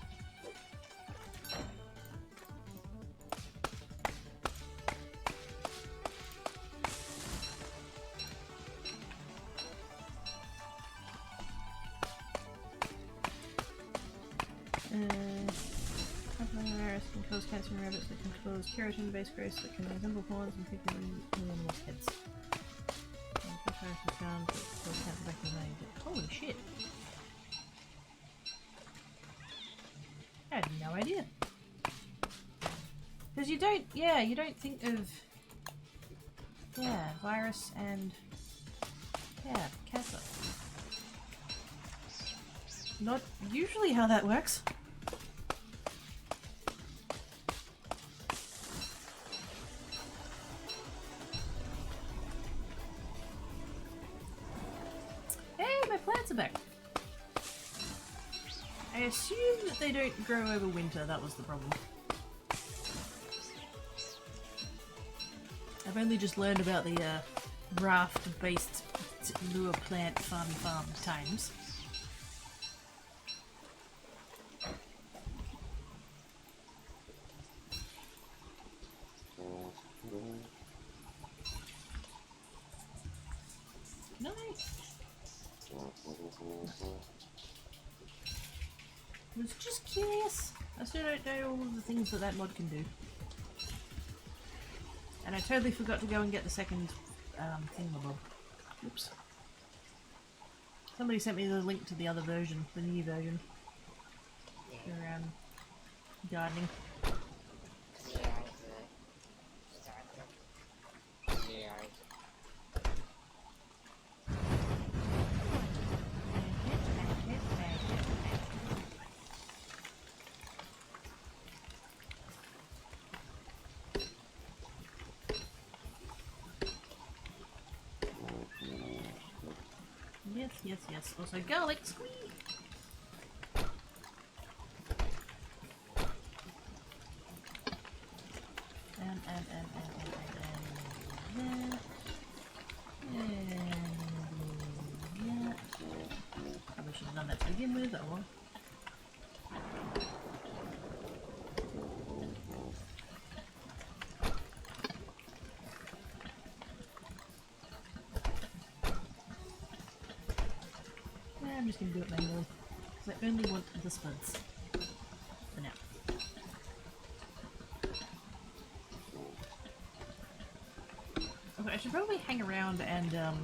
Can cause cancer in rabbits that can cause keratin-based growths that can resemble horns and pick in animals' heads. And viruses found that cause cancer back in the vein. Holy shit! I had no idea. Because you don't, you don't think of, virus and, cancer. Not usually how that works. Plants are back. I assume that they don't grow over winter, that was the problem. I've only just learned about the raft-based lure plant farm times. Nice. I was just curious. I still don't know all of the things that mod can do. And I totally forgot to go and get the second thingamabob. Oops. Somebody sent me the link to the other version, the new version. For gardening. Yes, yes, yes. Also garlic squeeze. And probably should have done that to begin with, oh well. I'm just going to do it manually, because I only want the spuds for now. Okay, I should probably hang around and try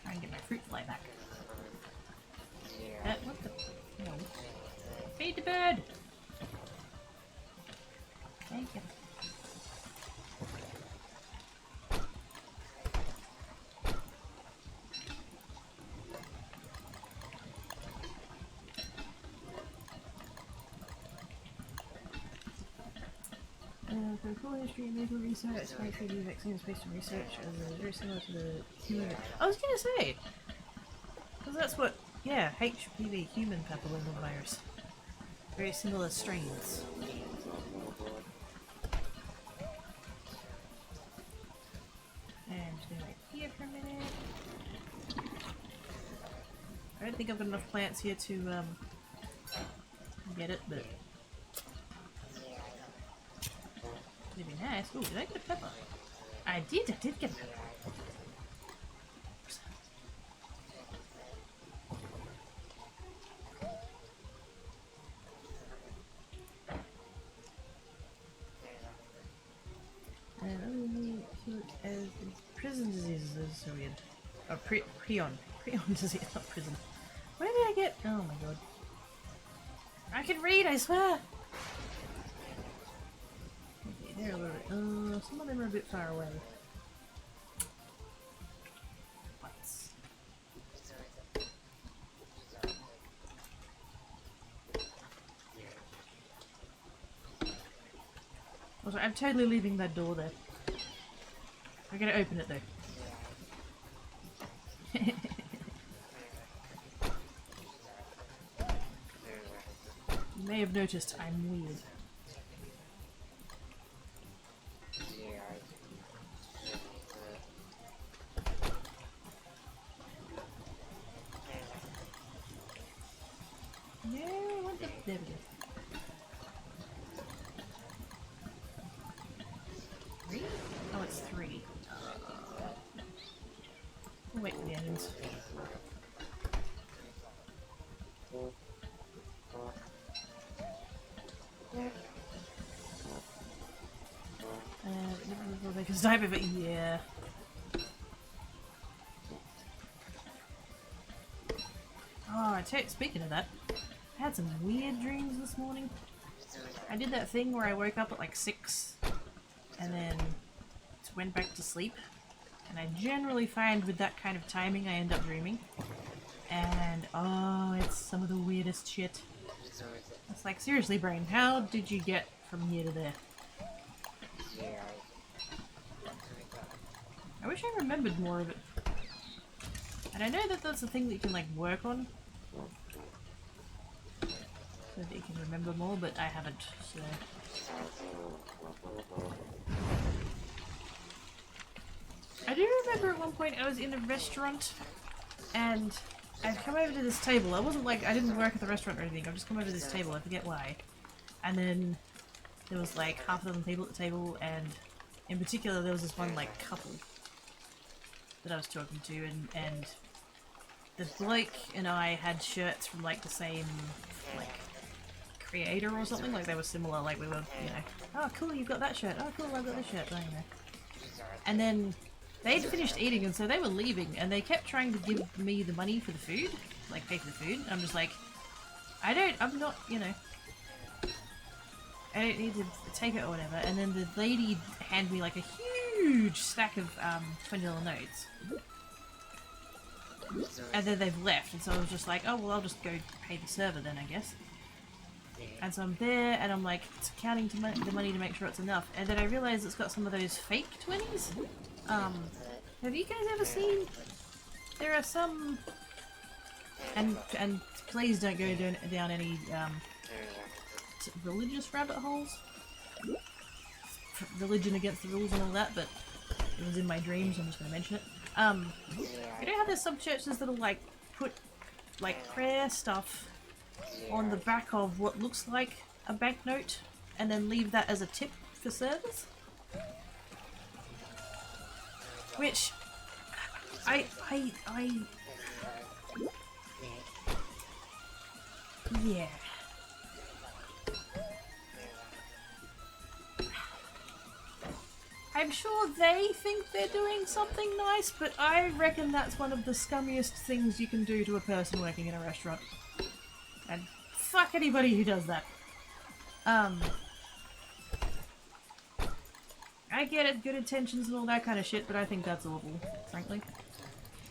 and get my fruit fly back. What the? No. Feed the bird! Thank you. For full history and medical research, space review vaccine is based on research and is very similar to the human. I was gonna say! Because that's what, yeah, HPV, human papillomavirus. Very similar strains. And I'm just gonna wait here for a minute. I don't think I've got enough plants here to get it, but it'd be nice. Ooh, did I get a pepper? I did get a pepper. And only cute as prison diseases is so weird. Oh, prion. Prion disease, not prison. Where did I get? Oh my god. I can read, I swear! Okay, they're a little bit. Some of them are a bit far away. Lights. Also, I'm totally leaving that door there. I'm gonna open it though. You may have noticed I'm weird. No, I want the... There we go. 3? Oh, it's 3. We'll wait for the engines. Because type of it, yeah. Oh, speaking of that, I had some weird dreams this morning. I did that thing where I woke up at like 6 and then went back to sleep. And I generally find with that kind of timing I end up dreaming. And oh, it's some of the weirdest shit. It's like, seriously brain, how did you get from here to there? I wish I remembered more of it. And I know that that's a thing that you can like work on. So that you can remember more, but I haven't, so... one point I was in a restaurant and I'd come over to this table. I wasn't like, I didn't work at the restaurant or anything. I've just come over to this table, I forget why. And then there was like half a dozen people at the table, and in particular there was this one like couple that I was talking to, and the bloke and I had shirts from like the same like creator or something, like they were similar, like we were, you know, oh cool, you've got that shirt, oh cool, I've got this shirt, oh, you know. And then they'd finished eating, and so they were leaving, and they kept trying to give me the money for the food, like pay for the food. I'm just like, I'm not, you know, I don't need to take it or whatever. And then the lady handed me like a huge stack of $20 notes. And then they've left, and so I was just like, oh well, I'll just go pay the server then, I guess. And so I'm there, and I'm like counting the money to make sure it's enough. And then I realize it's got some of those fake 20s. Have you guys ever seen? There are some, and please don't go down any religious rabbit holes. Religion against the rules and all that, but it was in my dreams. I'm just going to mention it. You know how there's some churches that'll like put like prayer stuff on the back of what looks like a banknote, and then leave that as a tip for servers? Which yeah. I'm sure they think they're doing something nice, but I reckon that's one of the scummiest things you can do to a person working in a restaurant. And fuck anybody who does that. I get it, good intentions and all that kind of shit, but I think that's awful, frankly.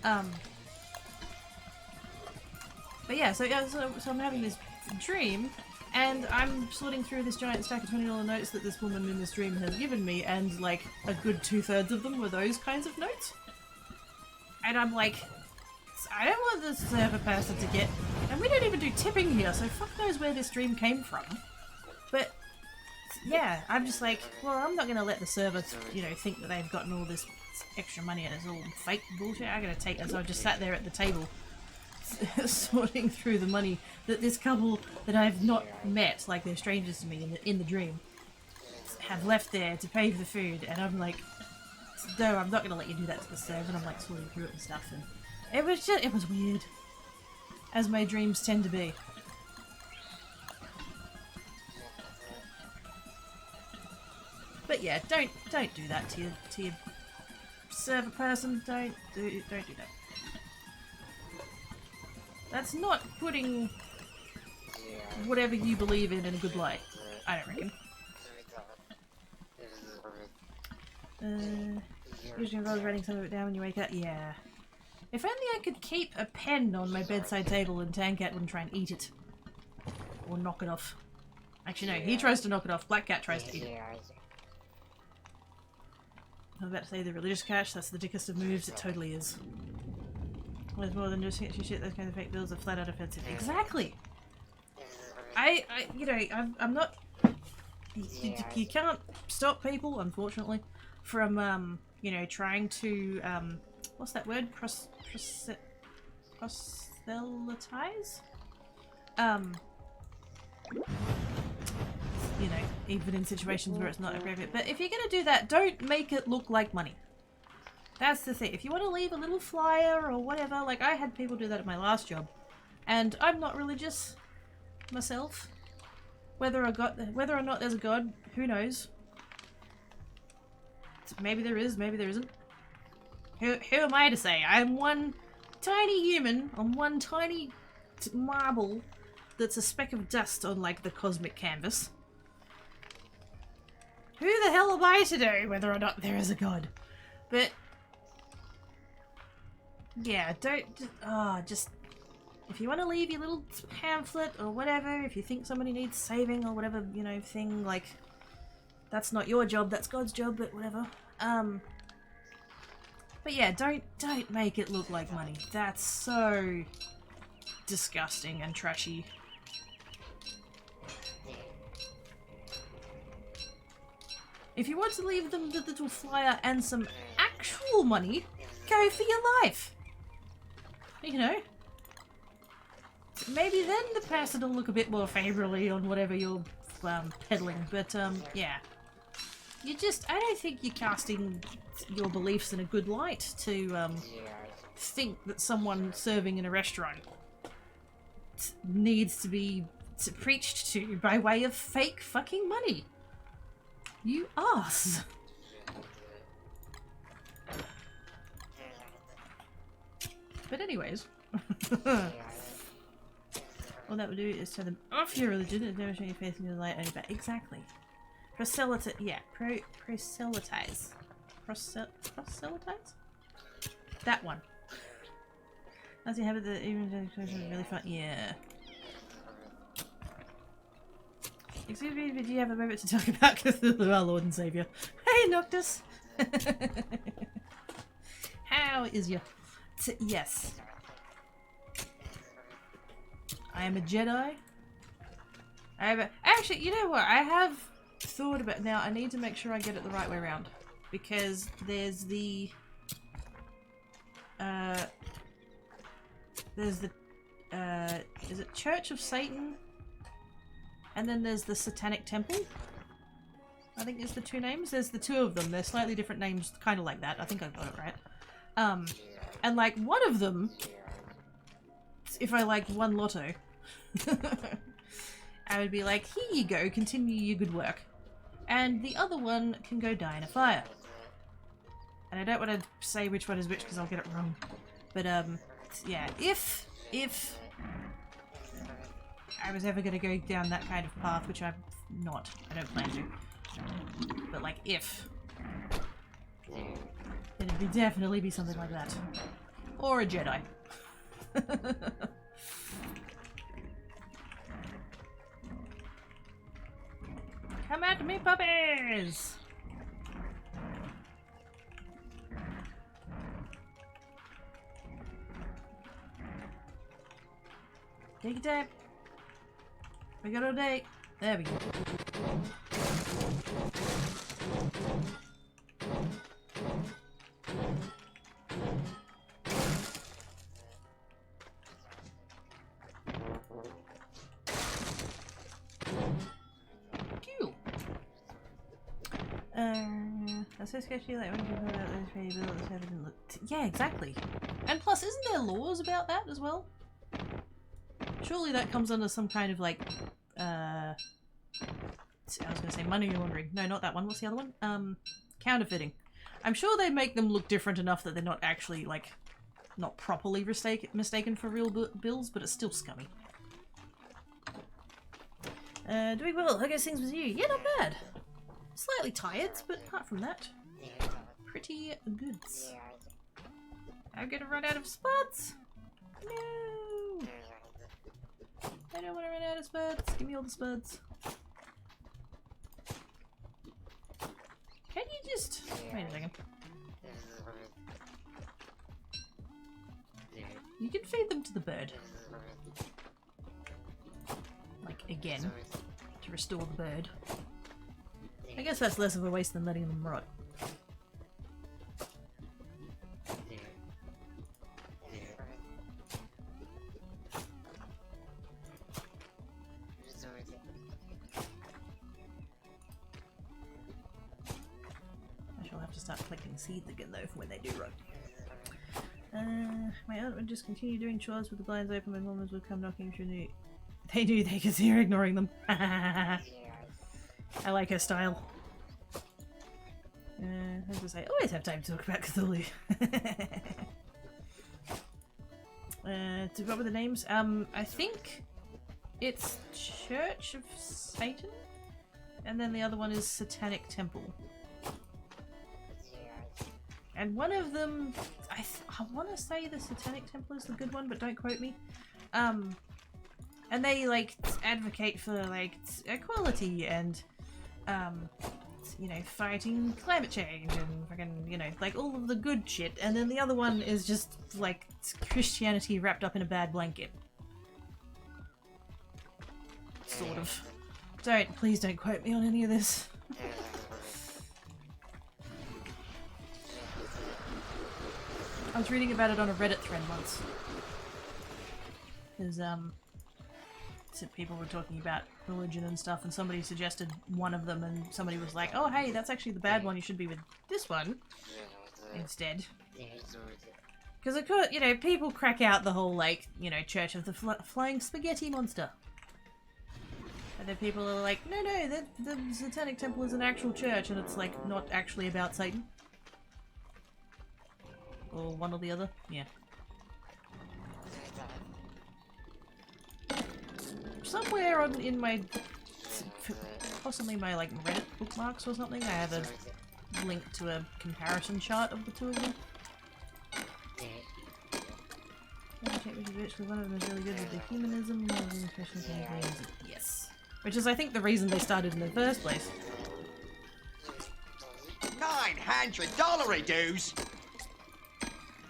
But yeah, so I'm having this dream, and I'm sorting through this giant stack of $20 notes that this woman in this dream has given me, and like a good 2/3 of them were those kinds of notes. And I'm like, I don't want this server person to get, and we don't even do tipping here, so fuck knows where this dream came from. But yeah, I'm just like, well, I'm not gonna let the server, you know, think that they've gotten all this extra money and it's all fake bullshit. I'm gonna take it. So I just sat there at the table sorting through the money that this couple that I've not met, like they're strangers to me in the dream, have left there to pay for the food. And I'm like, no, I'm not gonna let you do that to the server. And I'm like sorting through it and stuff, and it was weird, as my dreams tend to be. But yeah, don't do that to your server person. Don't do that. That's not putting whatever you believe in a good light, I don't reckon. Usually involves writing some of it down when you wake up. Yeah. If only I could keep a pen on my bedside table and Tancat wouldn't try and eat it. Or knock it off. Actually no, he tries to knock it off. Black Cat tries to eat it. I was about to say the religious cash, that's the dickest of moves, it totally is. There's more than just shit, those kinds of fake bills are flat out offensive. Exactly! You know, I'm not... You can't stop people, unfortunately, from, you know, trying to, what's that word? Proselytize? You know, even in situations where it's not appropriate. But if you're gonna do that, don't make it look like money. That's the thing. If you want to leave a little flyer or whatever, like I had people do that at my last job, and I'm not religious myself. Whether or not there's a god, who knows? Maybe there is, maybe there isn't. Who am I to say? I'm one tiny human on one tiny marble that's a speck of dust on like the cosmic canvas. Who the hell am I to know whether or not there is a god? But yeah, just if you want to leave your little pamphlet or whatever, if you think somebody needs saving or whatever, you know, thing, like that's not your job, that's God's job, but whatever. But yeah, don't make it look like money. That's so disgusting and trashy. If you want to leave them the little flyer and some actual money, go for your life. You know? Maybe then the person will look a bit more favourably on whatever you're peddling, but yeah. I don't think you're casting your beliefs in a good light to think that someone serving in a restaurant needs to be preached to by way of fake fucking money. You ass. But anyways, all that would do is turn them off your religion and demonstrate your faith in the light only back. Exactly. Proselytize. Yeah, proselytize. Proselytize? That one. As you have it, the even really fun. Yeah. Excuse me, but do you have a moment to talk about Cthulhu, our Lord and Savior? Hey, Noctis! How is you? Yes. I am a Jedi. Actually, you know what? I have thought about... Now, I need to make sure I get it the right way around. Because there's the... There's the... is it Church of Satan? And then there's the Satanic Temple. I think it's the two names. There's the two of them. They're slightly different names, kind of like that. I think I got it right. And like one of them, if I like won lotto, I would be like, here you go, continue your good work. And the other one can go die in a fire. And I don't want to say which one is which because I'll get it wrong. But yeah, if I was ever going to go down that kind of path, which I'm not, I don't plan to. But like if, it'd definitely be something like that. Or a Jedi. Come at me, puppies! Take your time. We got all day. There we go. Cool. That's so sketchy. Like when you put out those pretty bills, didn't look. Yeah, exactly. And plus, isn't there laws about that as well? Surely that comes under some kind of like, I was gonna say money laundering. No, not that one. What's the other one? Counterfeiting. I'm sure they make them look different enough that they're not actually like, not properly mistaken for real bills, but it's still scummy. Doing well. How goes things with you? Yeah, not bad. Slightly tired, but apart from that, pretty good. I'm gonna run out of spots. No. I don't want to run out of spuds. Give me all the spuds. Can you just... Wait a second. You can feed them to the bird. Like, again. To restore the bird. I guess that's less of a waste than letting them rot. Start collecting seeds again though for when they do rot. My aunt would just continue doing chores with the blinds open when mamas would come knocking through the... They do, they can see her ignoring them. I like her style. As I say, always have time to talk about Cthulhu. To go with the names, I think it's Church of Satan, and then the other one is Satanic Temple. And one of them, I want to say the Satanic Temple is the good one, but don't quote me. And they like advocate for like equality and, you know, fighting climate change and fucking, you know, like all of the good shit. And then the other one is just like Christianity wrapped up in a bad blanket. Sort of. Please don't quote me on any of this. I was reading about it on a Reddit thread once. There's some people were talking about religion and stuff, and somebody suggested one of them, and somebody was like, "Oh, hey, that's actually the bad one. You should be with this one instead." Because of course, you know, people crack out the whole like, you know, Church of the Flying Spaghetti Monster. And then people are like, no, the Satanic Temple is an actual church and it's like not actually about Satan. Or one or the other. Yeah. Somewhere in my, possibly my like Reddit bookmarks or something, I have a link to a comparison chart of the two of them. Because one of them is really good with the humanism, one of them especially yes. Which is, I think, the reason they started in the first place. $900 dues.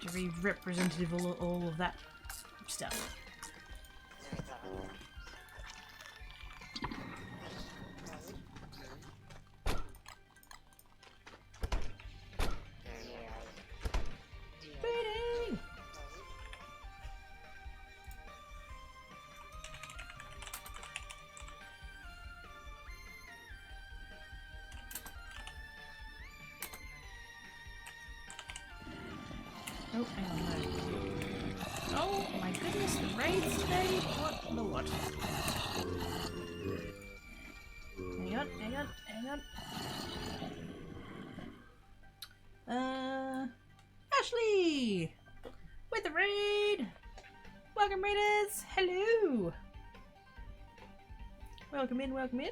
To be representative of all of that stuff. Oh, hang on, no. Oh my goodness, the raids today? What the what? Hang on. Ashley! With the raid! Welcome, raiders! Hello! Welcome in, welcome in.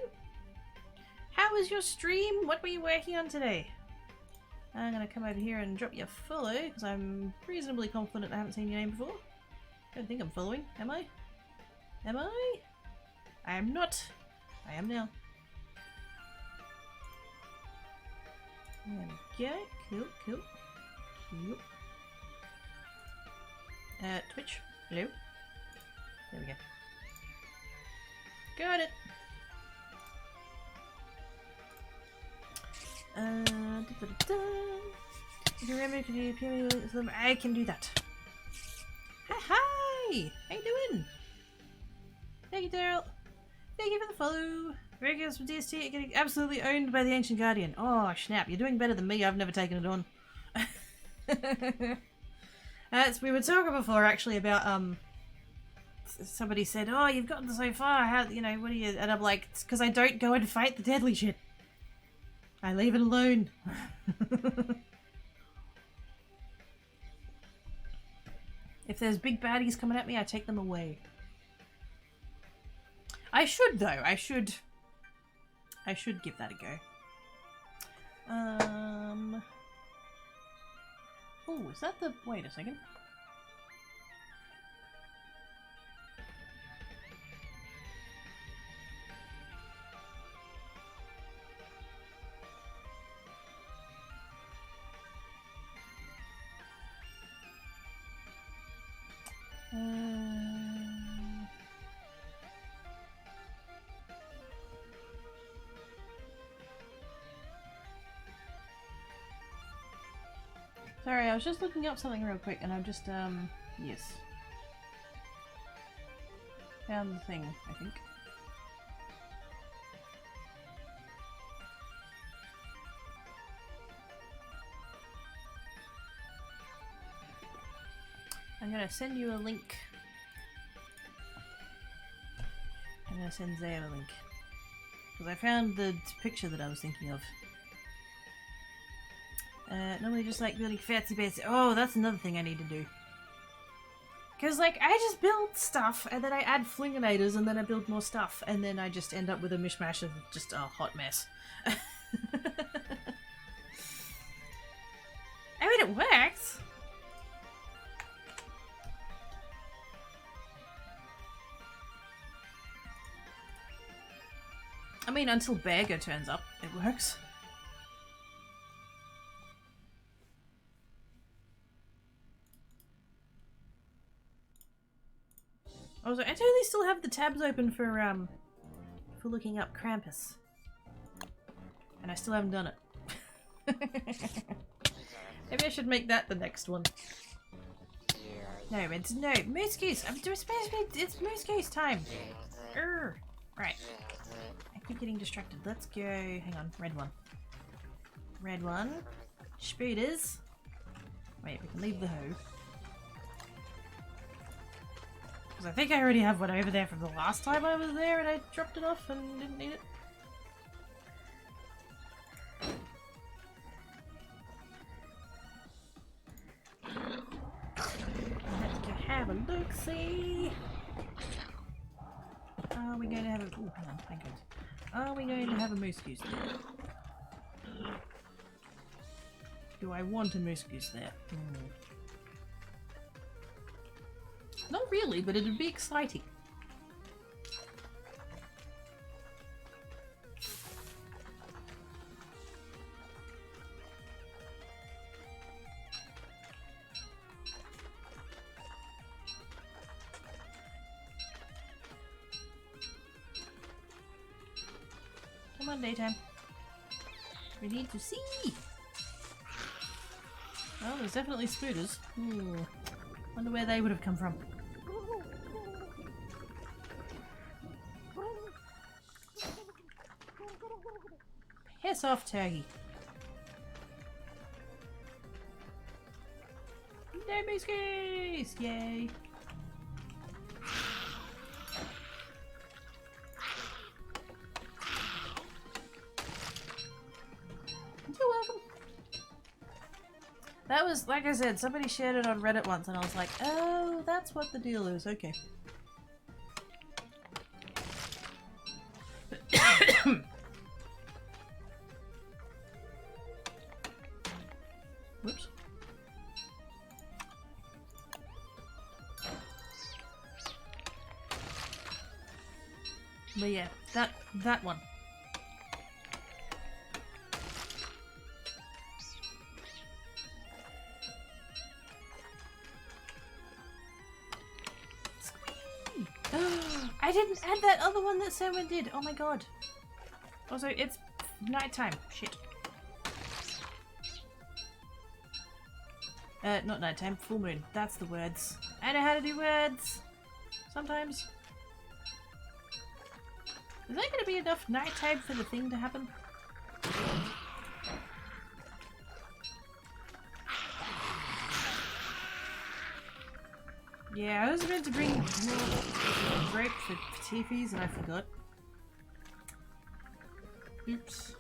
How was your stream? What were you working on today? I'm gonna come over here and drop you a follow, because I'm reasonably confident I haven't seen your name before. Don't think I'm following, am I? Am I? I am not. I am now. There we go. Cool. Twitch. Hello. There we go. Got it. If you remember, could you appear me with them? I can do that. Hi! How you doing? Thank you, Daryl. Thank you for the follow. Regulars from DST are getting absolutely owned by the Ancient Guardian. Oh, snap. You're doing better than me. I've never taken it on. We were talking before, actually, about, somebody said, oh, you've gotten so far. How, you know, what are you... And I'm like, it's because I don't go and fight the deadly shit. I leave it alone. If there's big baddies coming at me, I take them away. I should, though. I should give that a go. Oh, is that the... Wait a second. Sorry, I was just looking up something real quick and I'm just, yes. Found the thing, I think. I'm gonna send you a link. I'm gonna send Zaya a link. Because I found the picture that I was thinking of. Normally just like building fancy base. Oh, that's another thing I need to do. Because, like, I just build stuff, and then I add flinginators, and then I build more stuff, and then I just end up with a mishmash of just a hot mess. I mean, it works! I mean, until Bagger turns up, it works. Also, I totally still have the tabs open for looking up Krampus. And I still haven't done it. Maybe I should make that the next one. No, it's no moose goose. It's moose goose time. Right. I keep getting distracted. Let's go. Hang on. Red one. Red one. Speeders. Wait, we can leave the hoe. Because I think I already have one over there from the last time I was there and I dropped it off and didn't need it. Let's go have a look-see. Are we going to have a... Oh, hang on. Thank goodness. Are we going to have a moose goose there? Do I want a moose goose there? Not really, but it'd be exciting. Come on, daytime. We need to see. Well, there's definitely spooters. Wonder where they would have come from. Piss off, turkey. No moose goose! Yay! You're welcome. That was, like I said, somebody shared it on Reddit once and I was like, oh, that's what the deal is. Okay. Whoops. But yeah, that one. Squee! I didn't add that other one that someone did. Oh my god. Also, it's nighttime. Shit. Not nighttime, full moon. That's the words. I know how to do words! Sometimes. Is that gonna be enough nighttime for the thing to happen? Yeah, I was meant to bring more grape for Tiffy's and I forgot. Oops.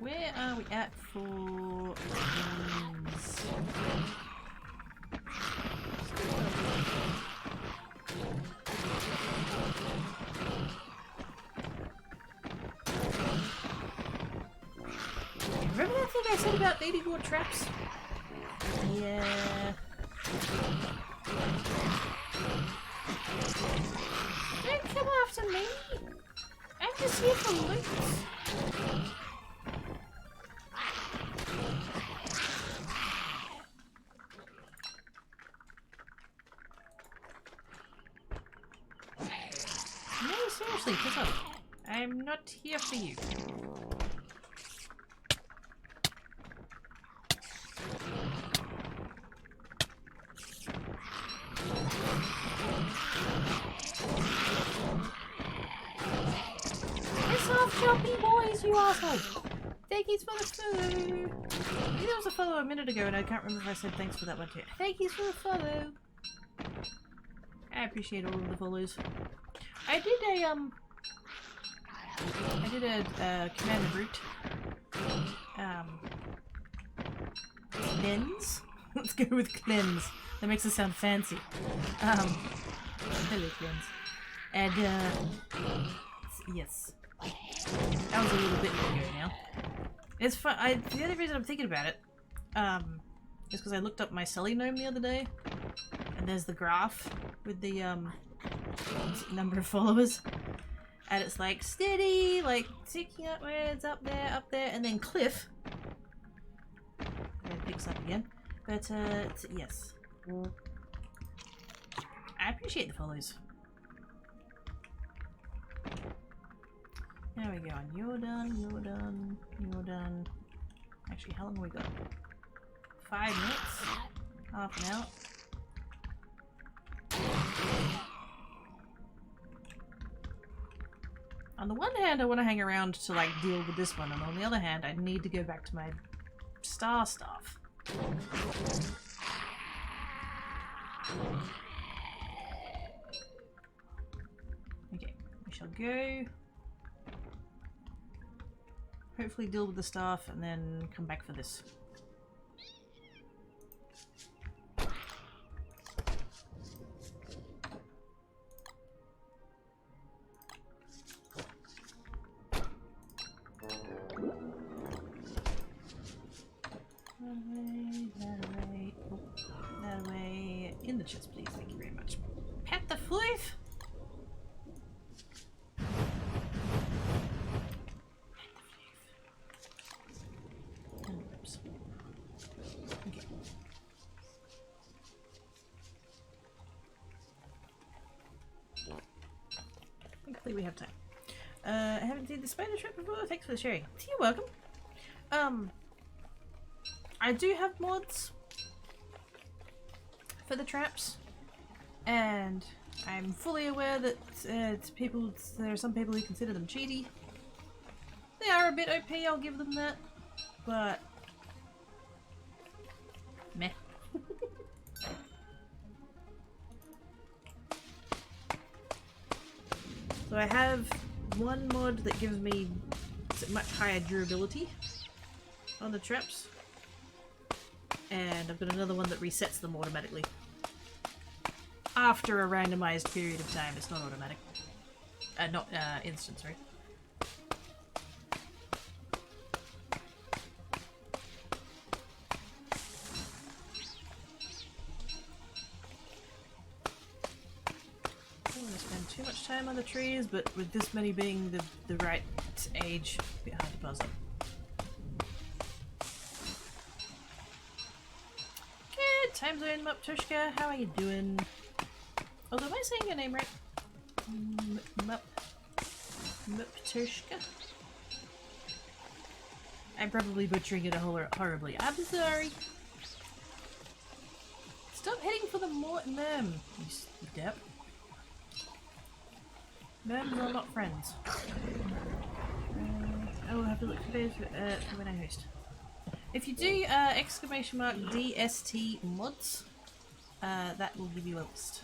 Where are we at for things? Remember that thing I said about needing more traps? Yeah. Don't come after me! I'm just here for loot. No, seriously, piss off. I'm not here for you. Piss off, jumpy boys, you asshole! Thank yous for the follow! I think there was a follow a minute ago and I can't remember if I said thanks for that one too. Thank yous for the follow! I appreciate all of the follows. I did a command and root. Cleanse? Let's go with cleanse. That makes it sound fancy. Hello, cleanse. And, yes. That was a little bit ago now. It's fun. The only reason I'm thinking about it, is because I looked up my Selly gnome the other day. And there's the graph with the, number of followers. And it's like steady, like ticking upwards, up there, and then cliff. And it picks up again. But, yes. I appreciate the follows. How are we going? You're done, you're done, you're done. Actually, how long have we got? 5 minutes? Half an hour? On the one hand, I want to hang around to like deal with this one, and on the other hand, I need to go back to my star stuff. Okay, we shall go. Hopefully deal with the staff and then come back for this. That way. In the chest, please. Thank you very much. Pat the floof! Okay. Hopefully we have time. I haven't seen the spider trap before. Thanks for the sharing. You're welcome. I do have mods for the traps, and I'm fully aware that there are some people who consider them cheaty. They are a bit OP, I'll give them that, but meh. So I have one mod that gives me much higher durability on the traps, and I've got another one that resets them automatically after a randomized period of time. It's not automatic. Not instant, sorry. I don't want to spend too much time on the trees, but with this many being the right age, it's a bit hard to puzzle. Good time zone, Muptushka. How are you doing? Although, am I saying your name right? Muptushka? I'm probably butchering it horribly. I'm sorry. Stop heading for the merm, you dep. Merms are not friends. I will have to look for those for when I host. If you do exclamation mark DST mods, that will give you a list.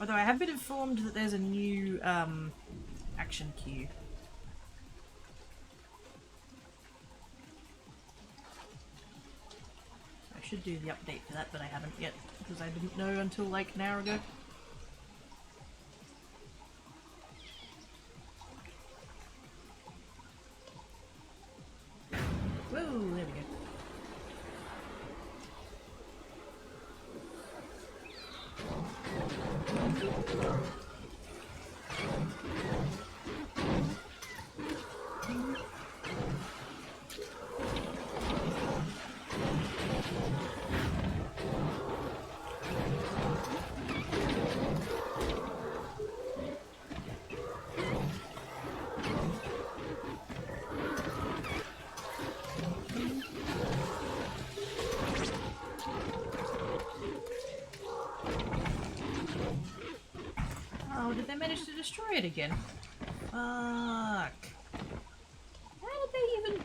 Although I have been informed that there's a new action queue. I should do the update for that, but I haven't yet because I didn't know until like an hour ago. Whoa, there we go. Oh, did they manage to destroy it again? Fuck. How did they even...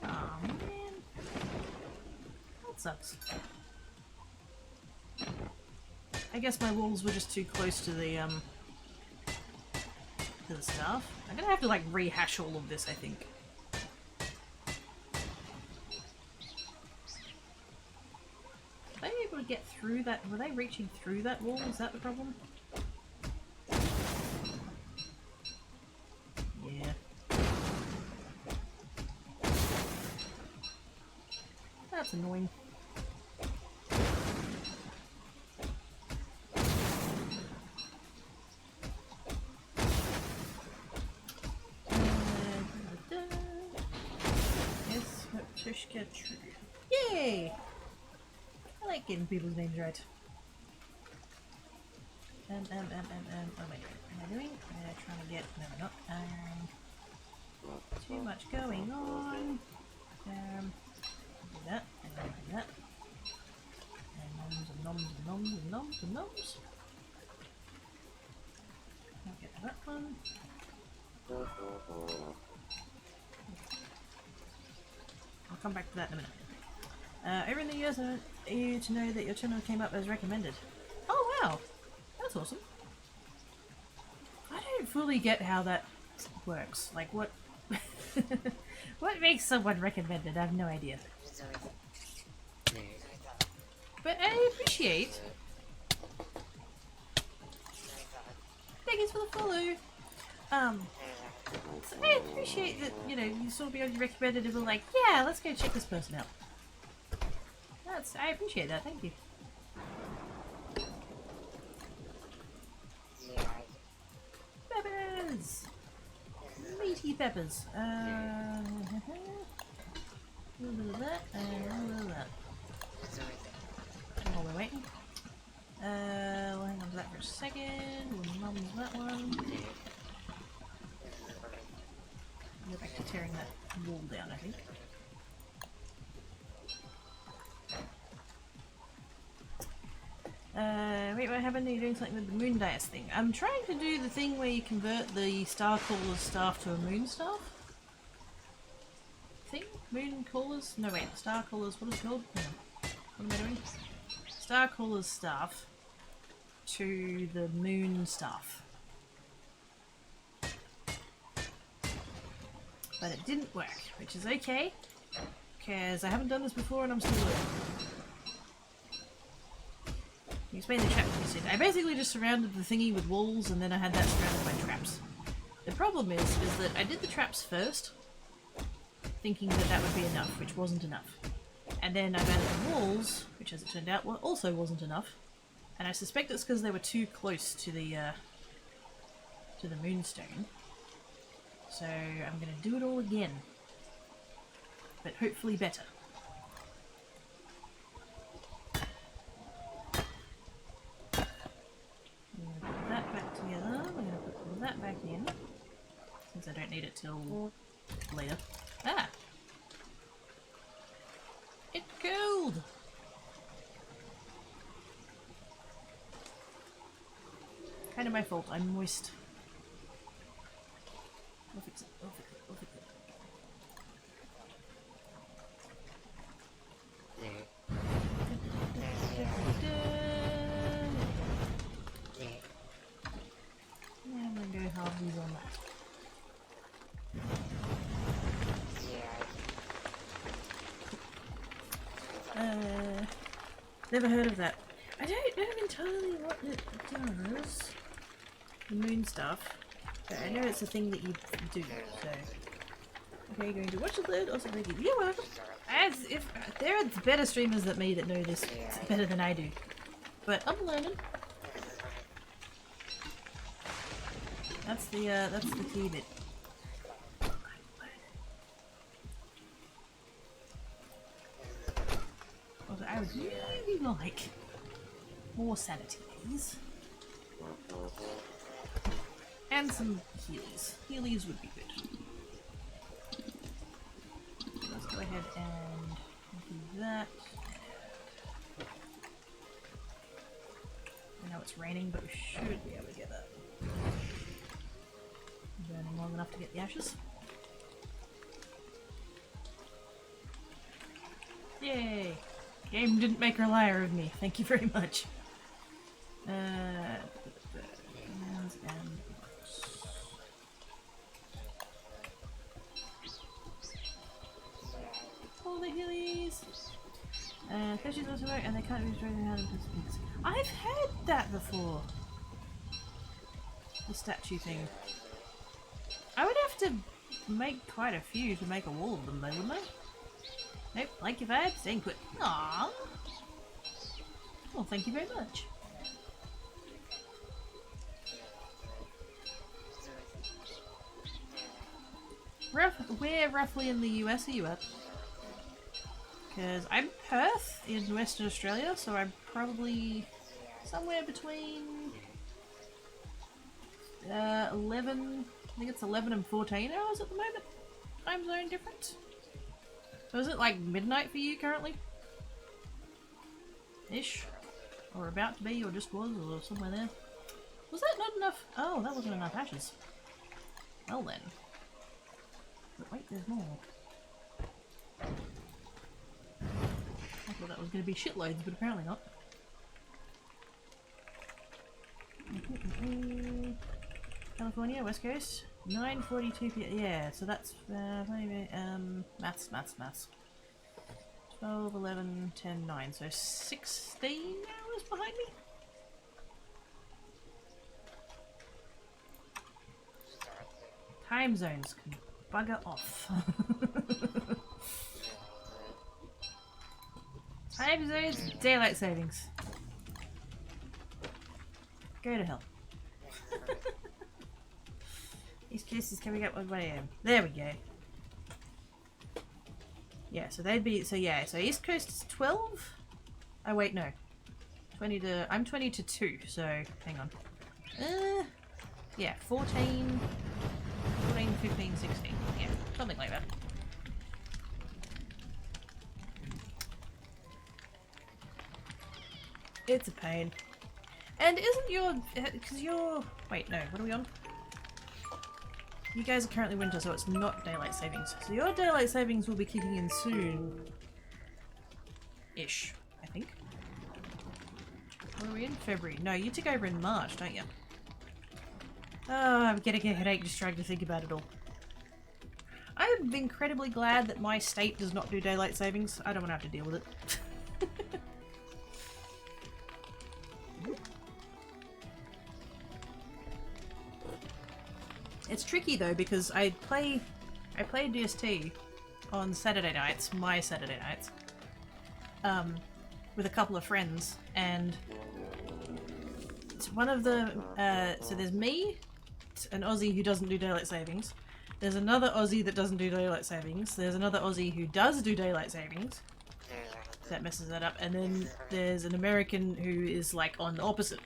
Oh, man. That sucks. I guess my walls were just too close to the stuff. I'm gonna have to, like, rehash all of this, I think. Were they able to get through that? Were they reaching through that wall? Is that the problem? Yeah. That's annoying. True. Yay! I like getting people's names right. Oh my god. What am I doing? Trying to get. No, we're not. Too much going on. Do that. And do that. And noms. I'll get that one. I'll come back to that in a minute. Over in the US, I want you to know that your channel came up as recommended. Oh wow! That's awesome. I don't fully get how that works. Like, what... what makes someone recommended? I have no idea. But I appreciate... Thanks for the follow! So I appreciate that, you know, you saw me on your recommended and were like, yeah, let's go check this person out. I appreciate that, thank you. Peppers! Meaty peppers. A little bit of that, and a little bit of that. While we're waiting. We'll hang on to that for a second. We'll mum's that one. Go back to tearing that wall down, I think. Wait, what happened? You're doing something with the moon dice thing. I'm trying to do the thing where you convert the star caller's staff to a moon staff. Thing? Moon callers? No, wait, star callers, what is it called? Hang on. What am I doing? Star caller's staff to the moon staff. But it didn't work, which is okay, because I haven't done this before and I'm still learning. You explain the trap you said. I basically just surrounded the thingy with walls and then I had that surrounded by traps. The problem is that I did the traps first, thinking that that would be enough, which wasn't enough. And then I've added the walls, which as it turned out also wasn't enough. And I suspect it's because they were too close to the moonstone. So I'm going to do it all again. But hopefully better. I'm going to put that back together. I'm going to put all that back in. Since I don't need it till later. Ah! It's cold! Kind of my fault, I'm moist. I'll fix it, I'll fix it, I'll fix it. Yeah, I'm gonna go halvesies on that. Never heard of that. I don't know entirely what it does. The moon stuff. But I know it's a thing that you do, so... Okay, going to watch the lid, also making you welcome. As if there are better streamers than me that know this better than I do. But I'm learning. That's the key bit. Also, I would really like more sanity, please. And some healies. Healies would be good. Let's go ahead and do that. I know it's raining, but we should be able to get that. Burning long enough to get the ashes. Yay! Game didn't make a liar of me. Thank you very much. All the hillies! Fishes also work and they can't be destroyed out of distance. I've heard that before! The statue thing. I would have to make quite a few to make a wall of them though, wouldn't I? Nope, like your vibe, staying put. Aww! Well, thank you very much. Where roughly in the US are you at? Because I'm Perth in Western Australia, so I'm probably somewhere between 11, I think it's 11 and 14 hours at the moment. Time zone difference. So is it like midnight for you currently? Ish? Or about to be, or just was, or somewhere there? Was that not enough? Oh, that wasn't enough ashes. Well then. But wait, there's more. I thought that was going to be shitloads, but apparently not. California, West Coast, 9:42 p.m. Yeah, so that's maths. 12, 11, 10, 9. So 16 hours behind me. Time zones can bugger off. Time zones, daylight savings. Go to hell. East Coast is coming up at 1 AM. There we go. Yeah, so they'd be, so yeah, so East Coast is 12? Oh wait, no. 20 to, I'm 20 to 2, so hang on. Yeah, 14, 15, 16. Yeah, something like that. It's a pain. And isn't your, because you're, wait, no, what are we on? You guys are currently winter, so it's not daylight savings. So your daylight savings will be kicking in soon-ish, I think. What are we in? February. No, you took over in March, don't you? Oh, I'm getting a headache just trying to think about it all. I'm incredibly glad that my state does not do daylight savings. I don't want to have to deal with it. It's tricky though because I play DST on Saturday nights, my Saturday nights, with a couple of friends, and it's one of the so there's me, an Aussie who doesn't do daylight savings. There's another Aussie that doesn't do daylight savings. There's another Aussie who does do daylight savings. That messes that up. And then there's an American who is like on the opposite.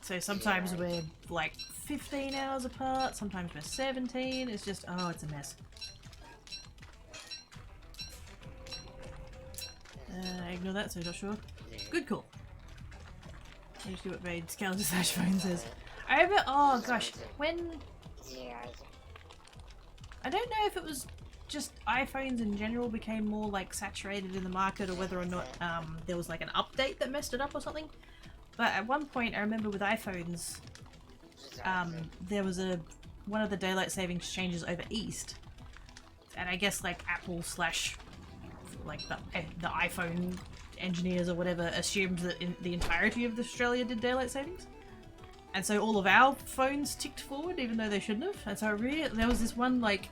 So sometimes we're like 15 hours apart, sometimes we're 17. It's just, oh, it's a mess. Ignore that, so not sure. Good call. I just do what Vade's calendar / phone says. I remember, oh gosh, when... I don't know if it was just iPhones in general became more like saturated in the market, or whether or not there was like an update that messed it up or something. But at one point I remember with iPhones, there was one of the daylight savings changes over East. And I guess like Apple / like the iPhone engineers or whatever assumed that the entirety of Australia did daylight savings. And so all of our phones ticked forward even though they shouldn't have. And so there was this one like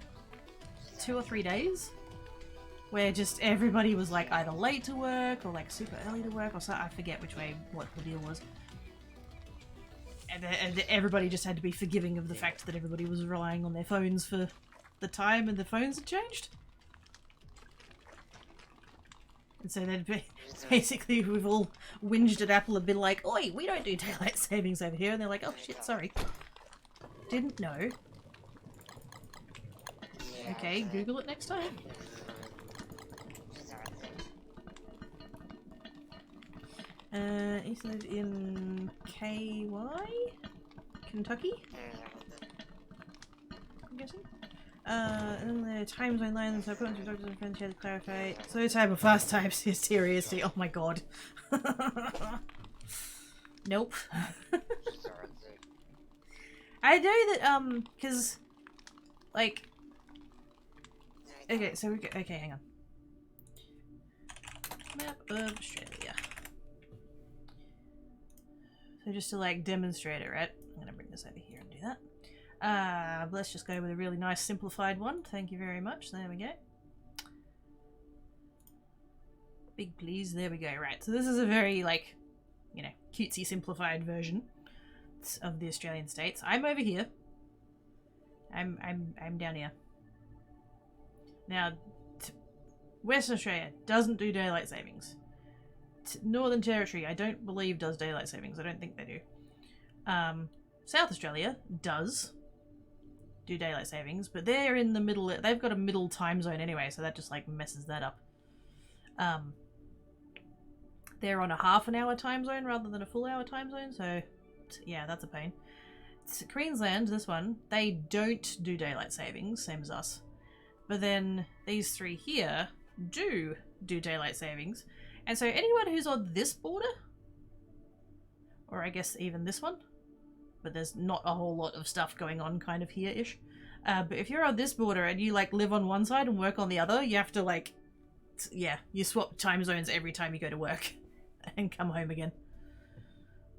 2 or 3 days where just everybody was like either late to work or like super early to work or so. I forget what the deal was. And everybody just had to be forgiving of the fact that everybody was relying on their phones for the time and the phones had changed. And so then basically we've all whinged at Apple and been like, oi, we don't do daylight savings over here. And they're like, oh shit, sorry. Didn't know. Okay, Google it next time. He's lived in KY? Kentucky? I'm guessing? And then the time zone lines, I put into doctors and friends here to clarify. Slow time of fast types, seriously, oh my god. Nope. I know that, cause, like, okay, so okay, hang on. Map of Australia. So just to like demonstrate it, right? I'm gonna bring this over here and do that. Let's just go with a really nice simplified one. Thank you very much. There we go. Big please. There we go. Right. So this is a very like, you know, cutesy simplified version of the Australian states. I'm over here. I'm down here. Now, Western Australia doesn't do daylight savings. Northern Territory, I don't believe, does daylight savings. I don't think they do. South Australia does do daylight savings, but they're in the middle. They've got a middle time zone anyway, so that just like messes that up. They're on a half an hour time zone rather than a full hour time zone, so yeah, that's a pain. Queensland, this one, they don't do daylight savings, same as us. But then these three here do daylight savings. And so anyone who's on this border, or I guess even this one, but there's not a whole lot of stuff going on kind of here-ish. But if you're on this border and you like live on one side and work on the other, you have to like, yeah, you swap time zones every time you go to work and come home again.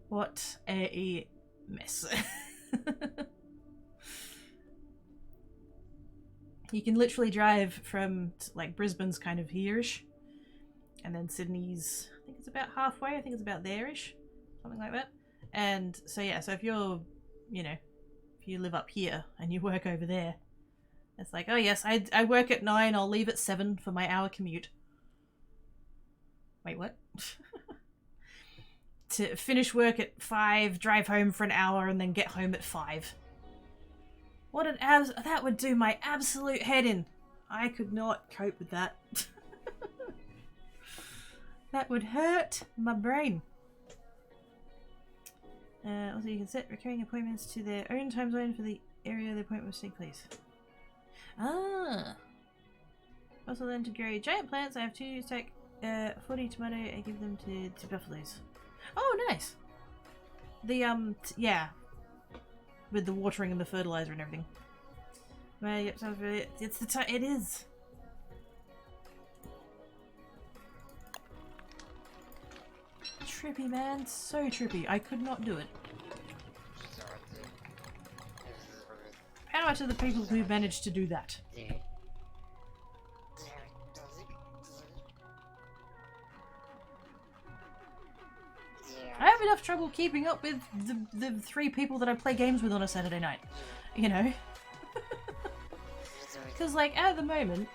What a mess. You can literally drive from, like, Brisbane's kind of here-ish, and then Sydney's, I think it's about halfway, I think it's about there-ish, something like that. And so yeah, so if you're, you know, if you live up here and you work over there, it's like, oh yes, I work at 9, I'll leave at 7 for my hour commute. Wait, what? To finish work at 5, drive home for an hour, and then get home at 5. What an that would do my absolute head in. I could not cope with that. That would hurt my brain. Also, you can set recurring appointments to their own time zone for the area the appointment will take place. Ah. Also, then to grow giant plants, I have 2 stack 40 tomato. I give them to buffaloes. Oh, nice. The yeah. With the watering and the fertilizer and everything. Well, yep, sounds really. It's the time. It is. Trippy, man. So trippy. I could not do it. Power to the people who managed to do that. I have enough trouble keeping up with the 3 people that I play games with on a Saturday night. You know? Because, like, at the moment...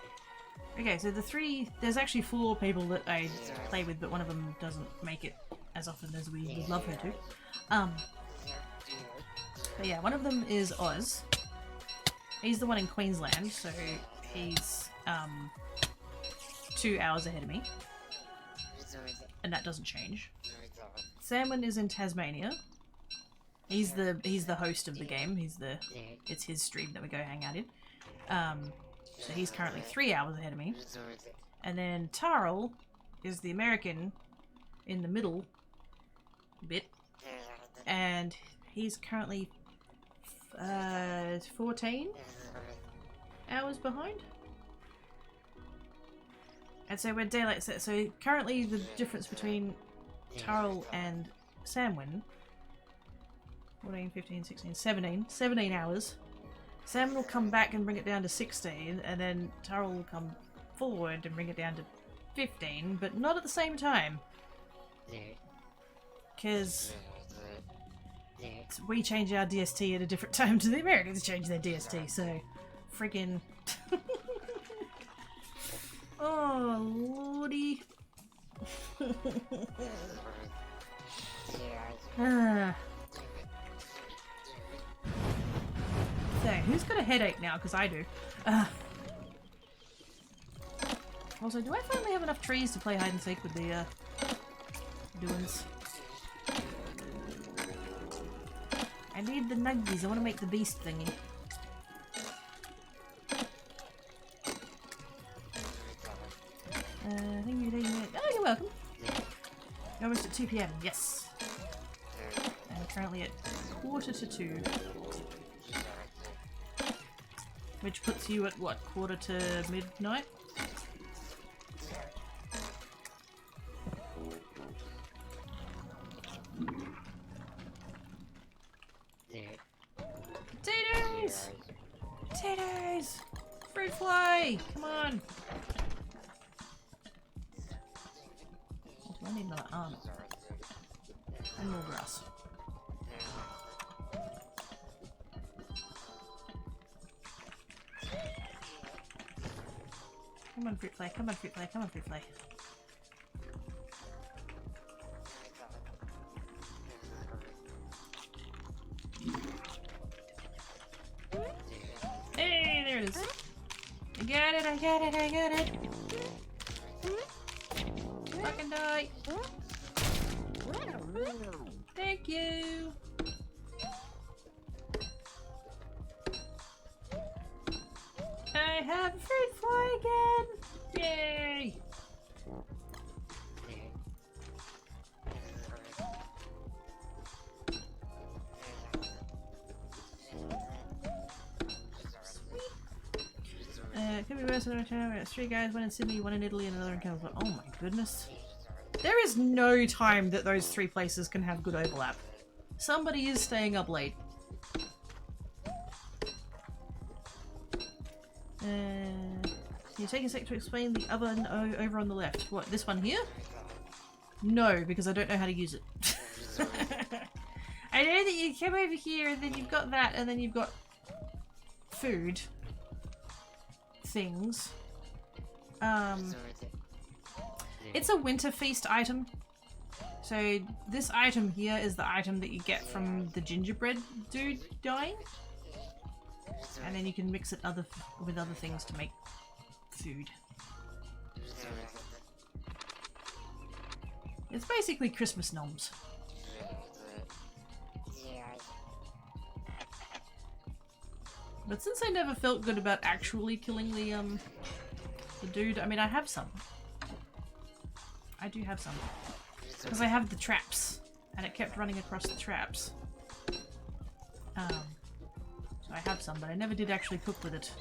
Okay, so there's actually 4 people that I play with, but one of them doesn't make it as often as we would love her to. But yeah, one of them is Oz. He's the one in Queensland, so he's 2 hours ahead of me. And that doesn't change. Samwin is in Tasmania. He's the host of the game. It's his stream that we go hang out in. So he's currently 3 hours ahead of me. And then Tarl is the American in the middle bit. And he's currently 14 hours behind. And so we're daylight set. So currently the difference between Tarl and Samwin, 14, 15, 16, 17 hours. Sam will come back and bring it down to 16, and then Tarl will come forward and bring it down to 15, but not at the same time. Because we change our DST at a different time to the Americans change their DST, so friggin' oh lordy. So, who's got a headache now? Because I do. Also, do I finally have enough trees to play hide and seek with the doings? I need the nuggies. I want to make the beast thingy. Thank you for taking it. Oh, you're welcome. Almost at 2 PM. Yes. And we're currently at 1:45. Which puts you at what? 1:45 midnight? Potatoes! Potatoes! Fruit fly! Come on! I need another arm. And more grass. Come on, fruit fly, come on, fruit fly, come on, fruit fly. Hey, there it is. I got it, I got it, I got it. Fucking die. Thank you. I have a fruit fly again. Yay. Could be worse than a time. It's 3 guys, 1 in Sydney, 1 in Italy, and another in Canada. Oh my goodness. There is no time that those 3 places can have good overlap. Somebody is staying up late. Can you take a sec to explain the other over on the left? What, this one here? No, because I don't know how to use it. I know that you come over here and then you've got that and then you've got food things. It's a winter feast item. So this item here is the item that you get from the gingerbread dude dying. And then you can mix it with other things to make food. It's basically Christmas gnomes. But since I never felt good about actually killing the dude, I mean I have some. I do have some. Because I have the traps. And it kept running across the traps. So I have some, but I never did actually cook with it.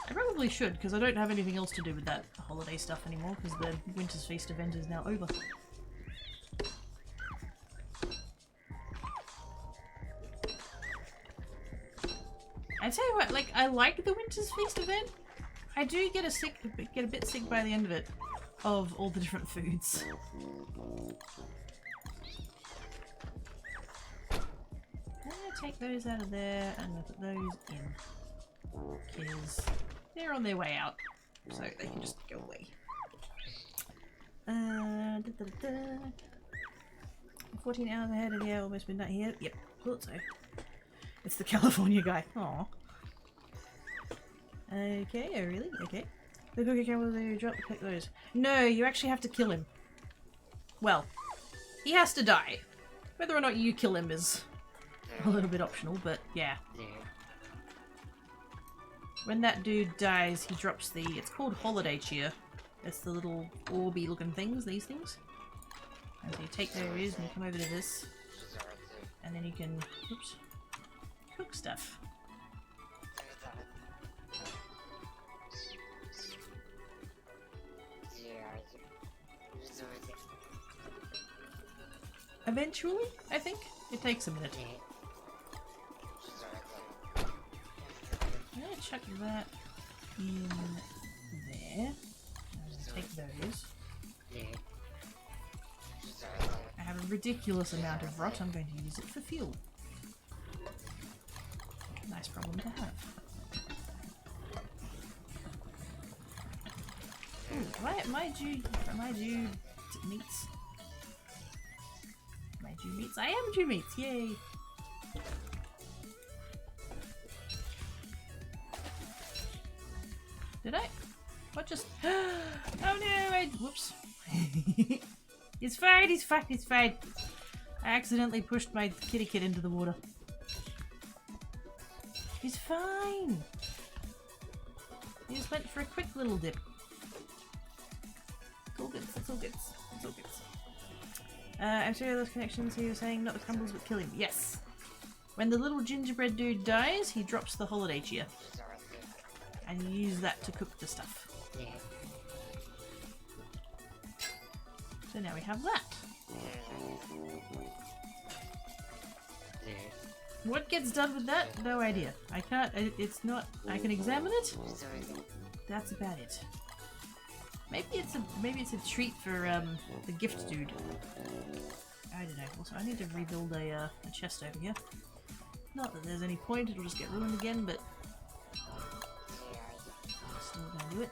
I probably should, because I don't have anything else to do with that holiday stuff anymore, because the Winter's Feast event is now over. I tell you what, like, I like the Winter's Feast event. I do get a bit sick by the end of it, of all the different foods. I'm gonna take those out of there and put those in, because they're on their way out, so they can just go away. 14 hours ahead of the almost midnight here. Yep, thought so. It's the California guy. Aww. Okay, oh really? Okay. The cookie camera, they drop pick those. No, you actually have to kill him. Well, he has to die. Whether or not you kill him is a little bit optional, but yeah. When that dude dies, he drops the... It's called holiday cheer. It's the little orby looking things, these things. And so you take those and you come over to this. And then you can... Oops. Cook stuff. Eventually, I think. It takes a minute. I'm gonna chuck that in there. And take those. I have a ridiculous amount of rot. I'm going to use it for fuel. Nice problem to have. Ooh, am I due meats? Am I due meats? I am due meats, yay! Did I? What just... Oh no, whoops. He's fine, he's fine, he's fine. I accidentally pushed my kitty kid into the water. He's fine. He just went for a quick little dip. It's all good, it's all good, it's all good. I'm sorry, those connections he was saying, not the crumbles but kill him. Yes. When the little gingerbread dude dies, he drops the holiday cheer. And you use that to cook the stuff. So now we have that. What gets done with that? No idea. I can't, it's not, I can examine it. That's about it. Maybe it's a treat for the gift dude. I don't know. Also, I need to rebuild a chest over here. Not that there's any point, it'll just get ruined again, but still gonna do it.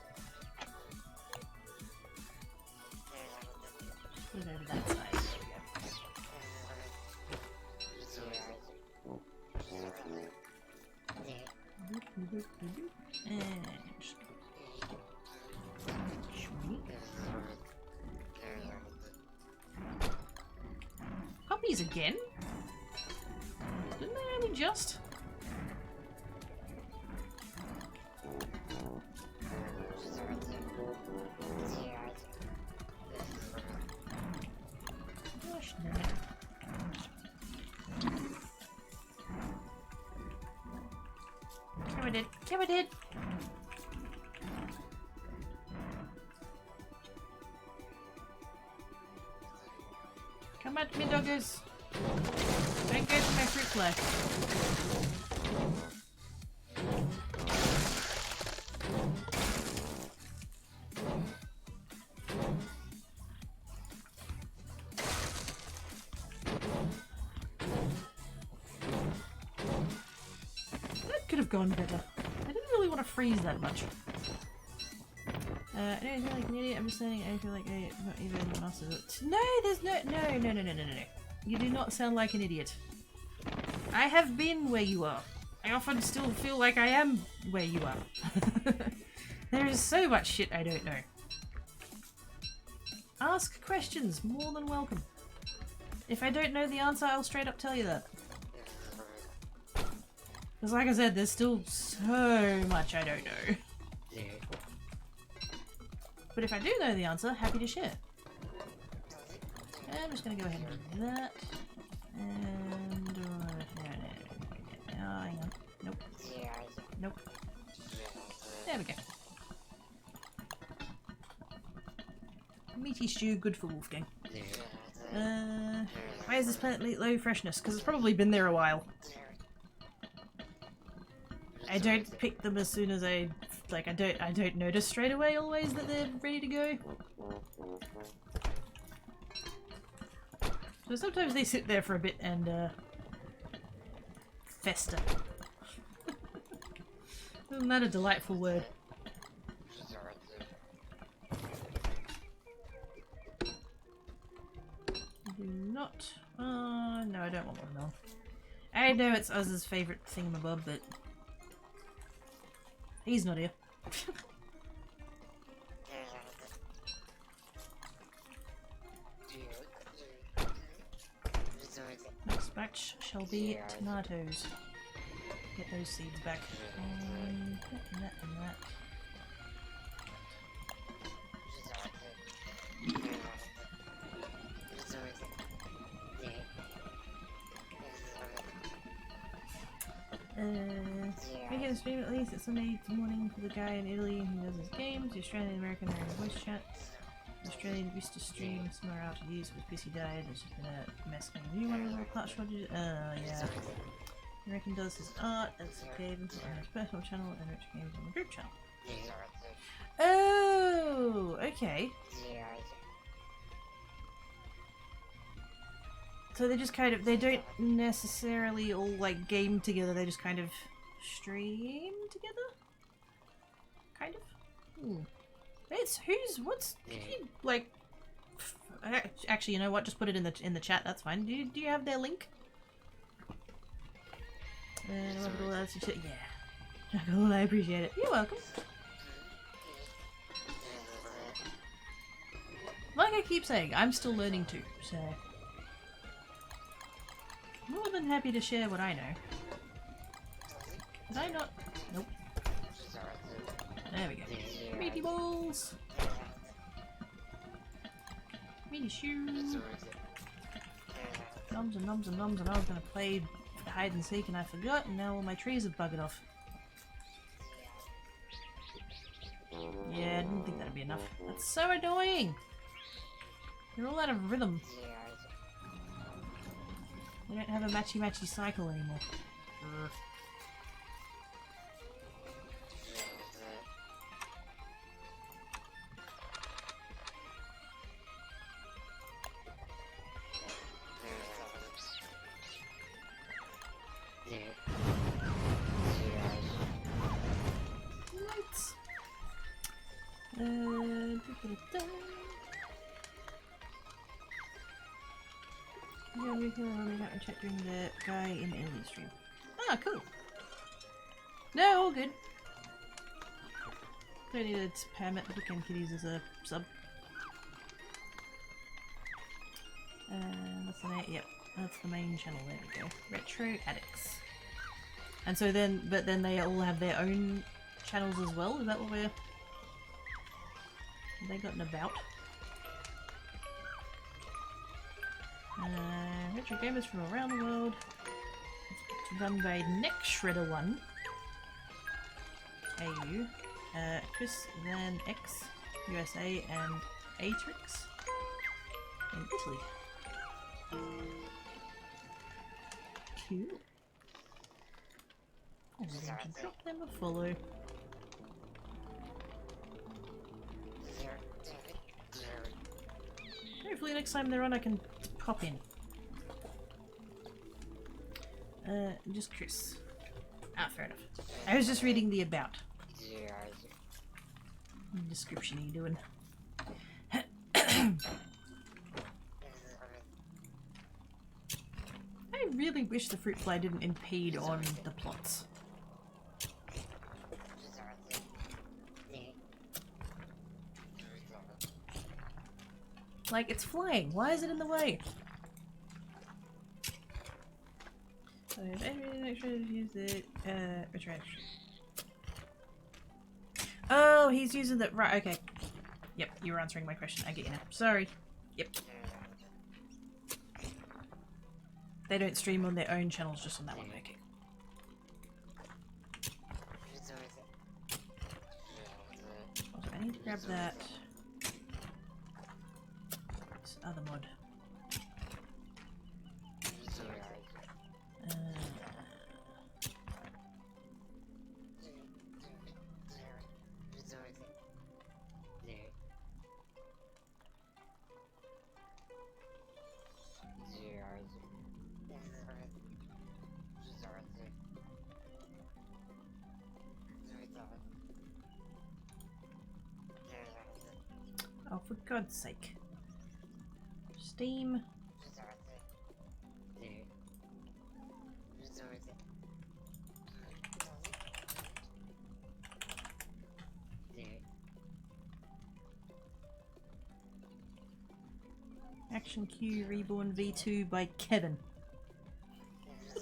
Put it over that side. There we go. And puppies again? Didn't they only just? Gosh, no. Camera dead. Camera dead. Come at me, doggers. Don't go to my fruit fly. That could have gone better. I didn't really want to freeze that much. I don't feel like an idiot, I'm just saying I feel like I'm not even master of it. No, there's no. You do not sound like an idiot. I have been where you are. I often still feel like I am where you are. There is so much shit I don't know. Ask questions, more than welcome. If I don't know the answer, I'll straight up tell you that. Because like I said, there's still so much I don't know. But if I do know the answer, happy to share. And I'm just going to go ahead and do that. And... oh, hang on. Nope. Nope. There we go. Meaty stew, good for Wolfgang. Why is this plant low freshness? Because it's probably been there a while. I don't pick them as soon as I don't notice straight away always that they're ready to go. So sometimes they sit there for a bit and fester. Isn't that a delightful word? Do not. No, I don't want one now. I know it's Uzz's favourite thingamabob, but he's not here. Next batch shall be tomatoes. Get those seeds back. And that and that. Making a stream at least. It's Sunday morning for the guy in Italy who does his games. The Australian American are in voice chat. The Australian used to stream somewhere out to use, but PC died. There's just been a mess making a new one with all part shortages. Yeah. American does his art as a game on his personal channel and Rich Games on the group channel. Oh, okay. So they just kind of, they don't necessarily all like game together, they just kind of stream together? Kind of? It's, what's, like, actually, you know what, just put it in the chat, that's fine. Do you have their link? Yeah. Cool, I appreciate it. You're welcome. Like I keep saying, I'm still learning too, so... more than happy to share what I know. Did I not? Nope. There we go. Meaty balls! Meaty shoes! Noms and noms and noms, and I was gonna play hide and seek and I forgot, and now all my trees have buggered off. Yeah, I didn't think that'd be enough. That's so annoying! You're all out of rhythm. We don't have a matchy-matchy cycle anymore. Yeah, we can check during the guy in Livestream. Ah, cool. No, all good. Don't need a permit to book kitties as a sub. That's the name. Yep, that's the main channel. There we go. Retro Addicts. And so then, but then they all have their own channels as well. Is that what we're? Have they got an about? Retro gamers from around the world. It's run by Neck Shredder 1. AU. Chris Van X, USA, and Atrix in Italy. Cool. I'm going to drop them a follow. Hopefully next time they're on I can pop in. Just Chris. Ah, fair enough. I was just reading the about. Description are you doing? I really wish the fruit fly didn't impede on the plots. Like, it's flying. Why is it in the way? So, make sure to use the retraction. Oh, he's using the right. Okay. Yep, you were answering my question. I get you now. Sorry. Yep. They don't stream on their own channels, just on that one. Okay. Also, I need to grab that. This other mod. Oh, for God's sake. Steam. Action Q Reborn V2 by Kevin. There we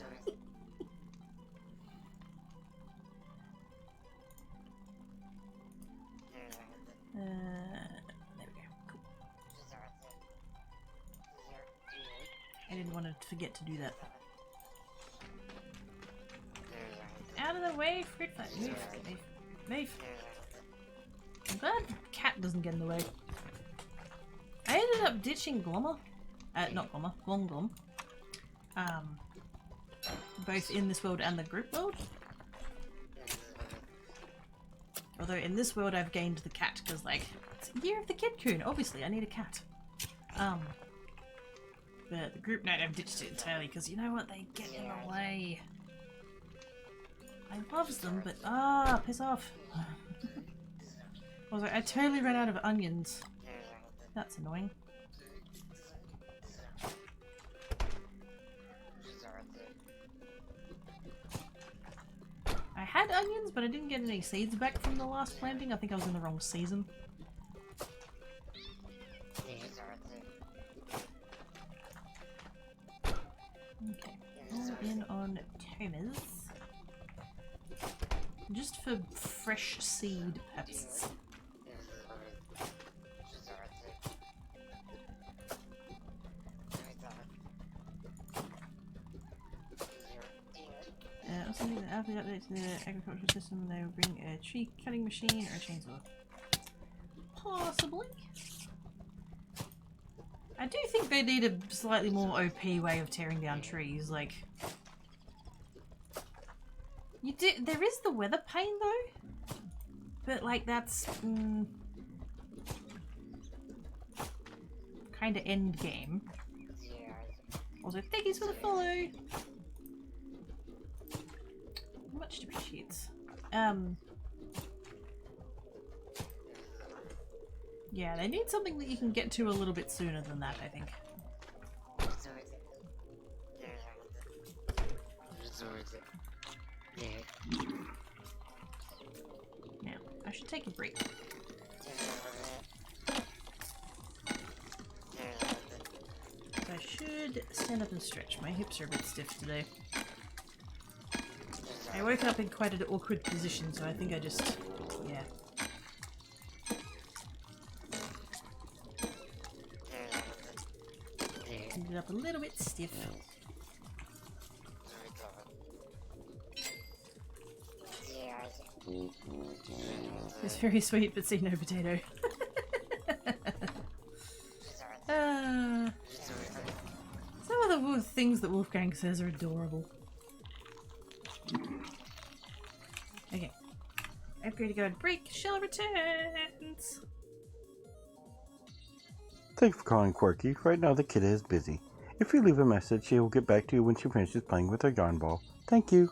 go. Cool. I didn't want to forget to do that. Out of the way, fruit fly. Move, move, move. I'm glad the cat doesn't get in the way. I ended up ditching Glommer. Not Glommer, Glom Glom. Both in this world and the group world. Although in this world I've gained the cat, because like, it's Year of the Kid Coon, obviously I need a cat. But the group night I've ditched it entirely, because you know what, they get in the way. I loves them, but piss off. I was like, I totally ran out of onions. That's annoying. I had onions, but I didn't get any seeds back from the last planting. I think I was in the wrong season. Okay, all in on Thomas. Just for fresh seed purposes. Also, after the update to the agricultural system, they will bring a tree cutting machine or a chainsaw. Possibly. I do think they need a slightly more OP way of tearing down trees. Like, there is the weather pane though, but like that's kind of end game. Also, thank you for the follow. Much appreciates. Yeah, they need something that you can get to a little bit sooner than that, I think. Now, I should take a break. I should stand up and stretch. My hips are a bit stiff today. I woke up in quite an awkward position, so I think I just... yeah. Ended up a little bit stiff. It's very sweet, but see no potato. Some of the things that Wolfgang says are adorable. Okay. I'm going to go and break. Shell returns. Thanks for calling Quirky. Right now the kid is busy. If you leave a message, she will get back to you when she finishes playing with her yarn ball. Thank you.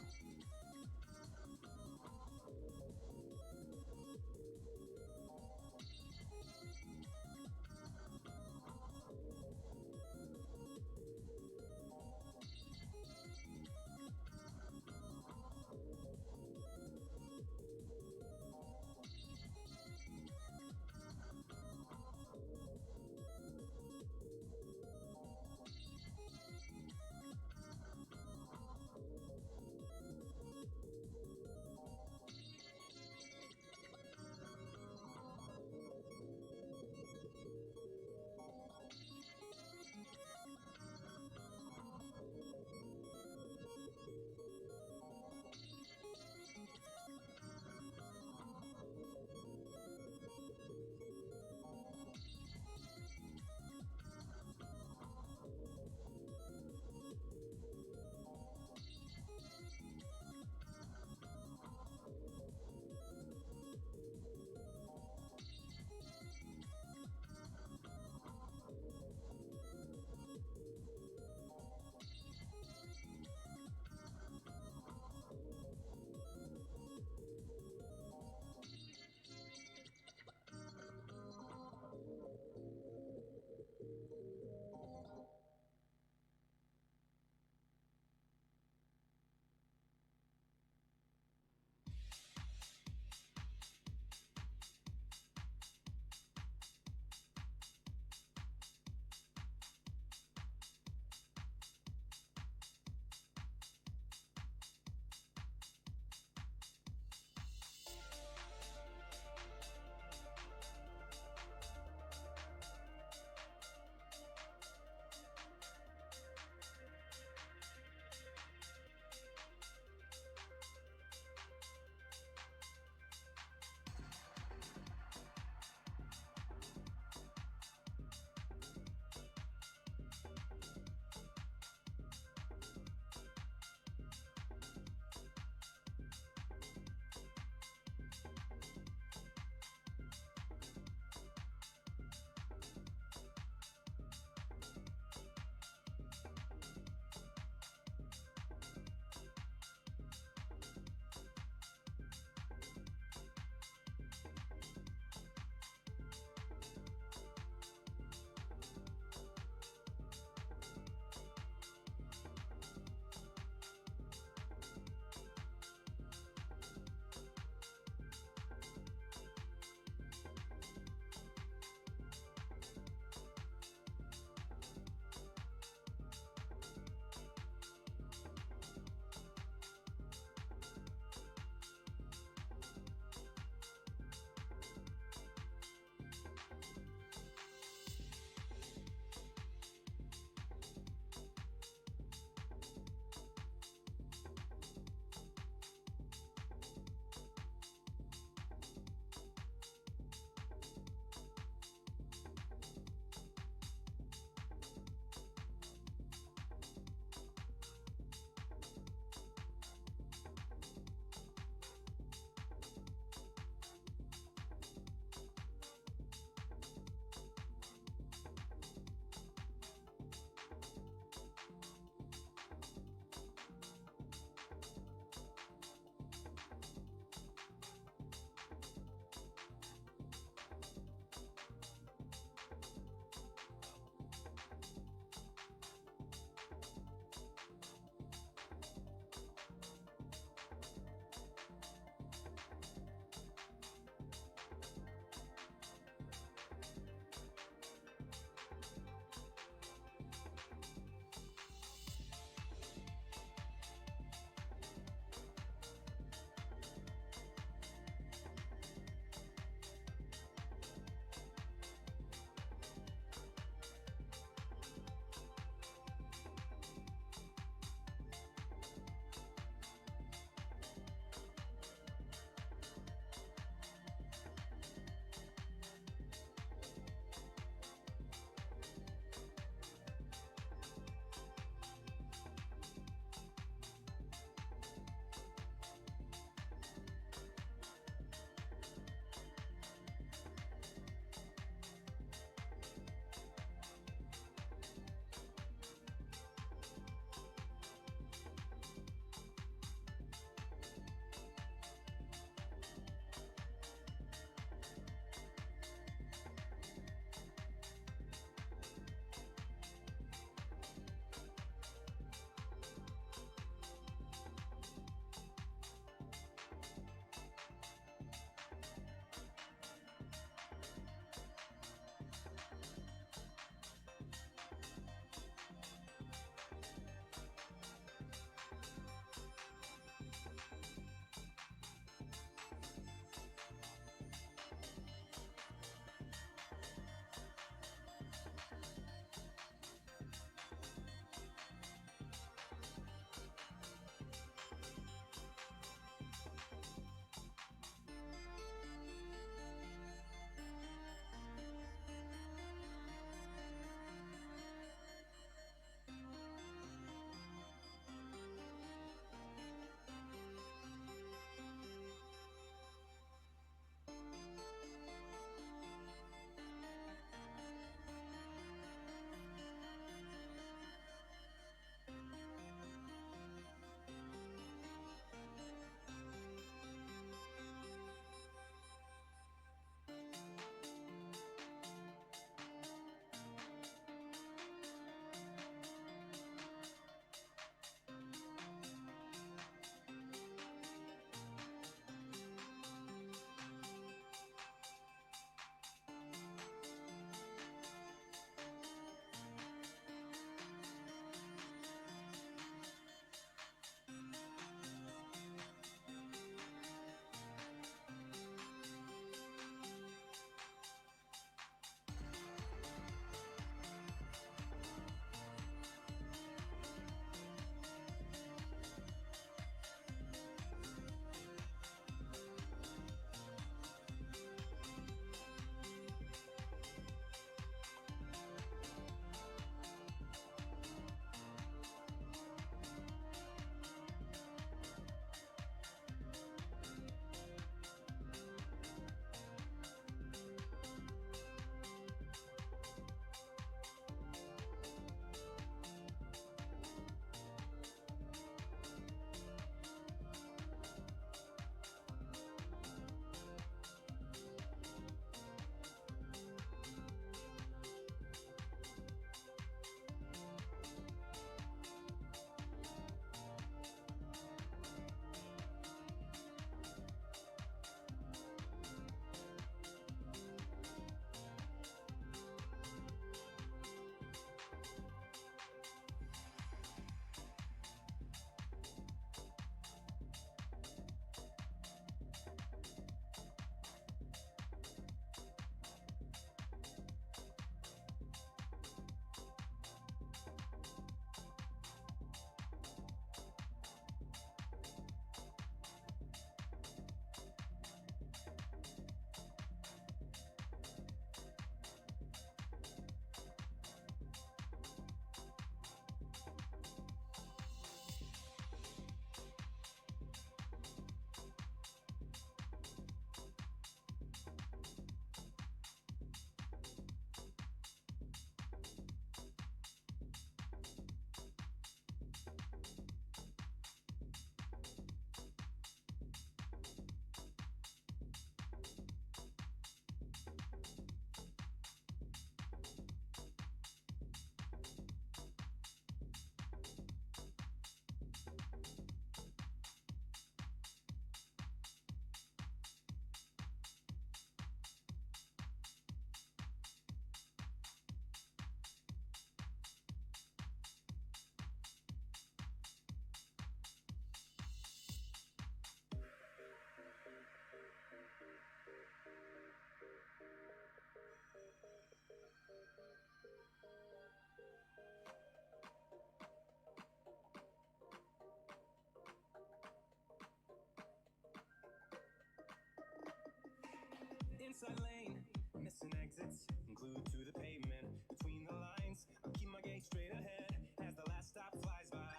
inside lane, missing exits, glued to the pavement. Between the lines, I'll keep my gaze straight ahead as the last stop flies by.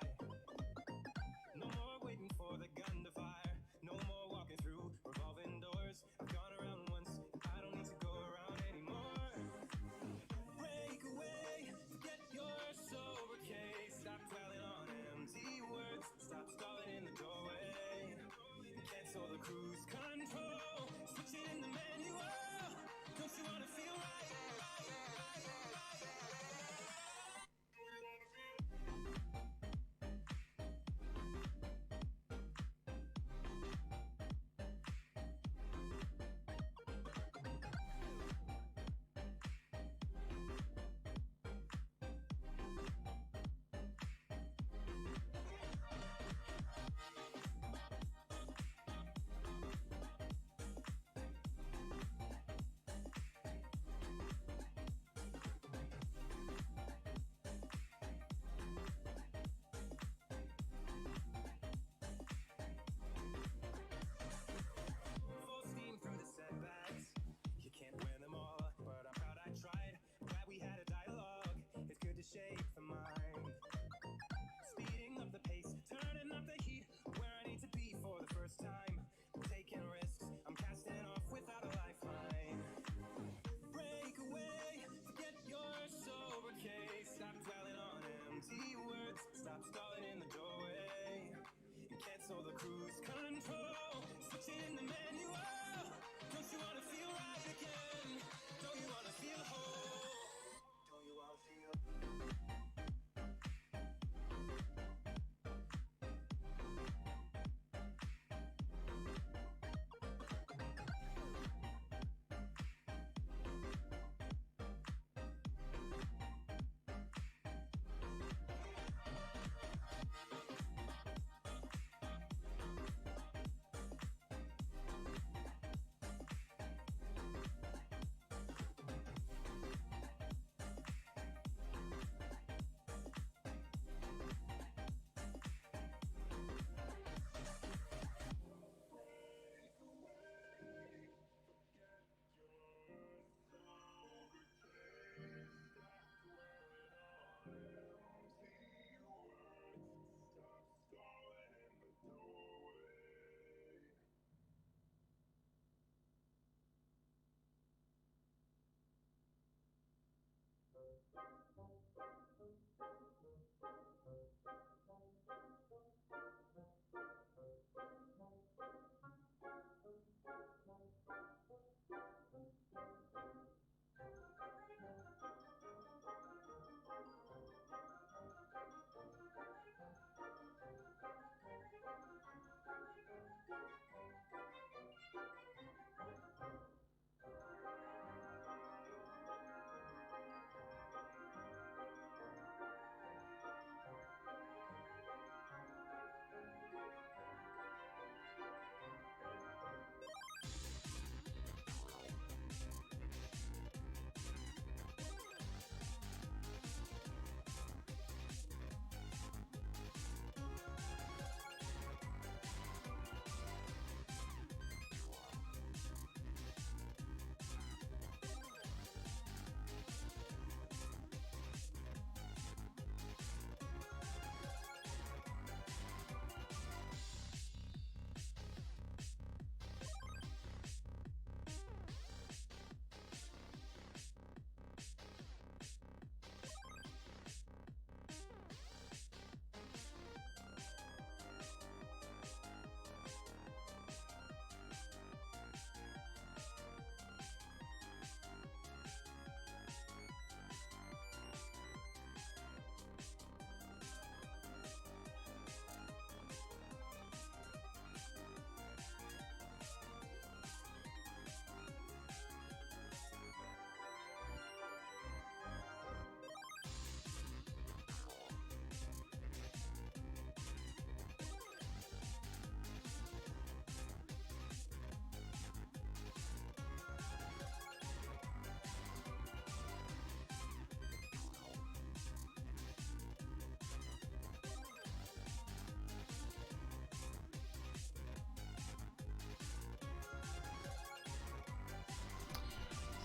No more waiting for the gun to fire. No more walking through revolving doors. I've gone around once, I don't need to go around anymore. Break away, forget your sober case. Stop dwelling on empty words. Stop stalling in the doorway. Cancel the cruise control. Switch it in the manual.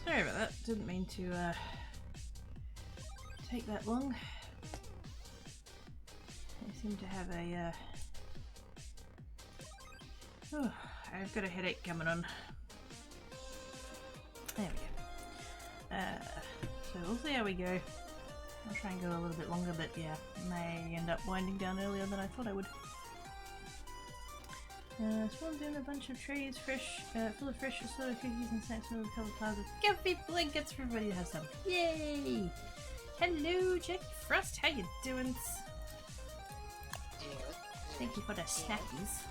Sorry about that. Didn't mean to take that long. I seem to have a oh, I've got a headache coming on. There we go. So we'll see how we go. I'll try and go a little bit longer, but yeah, may end up winding down earlier than I thought I would. Spawned in a bunch of trays, full of fresh assorted cookies and snacks from a couple of piles of comfy blankets for everybody to have some. Yay! Hello, Jackie Frost, how you doing? Thank you for the snackies.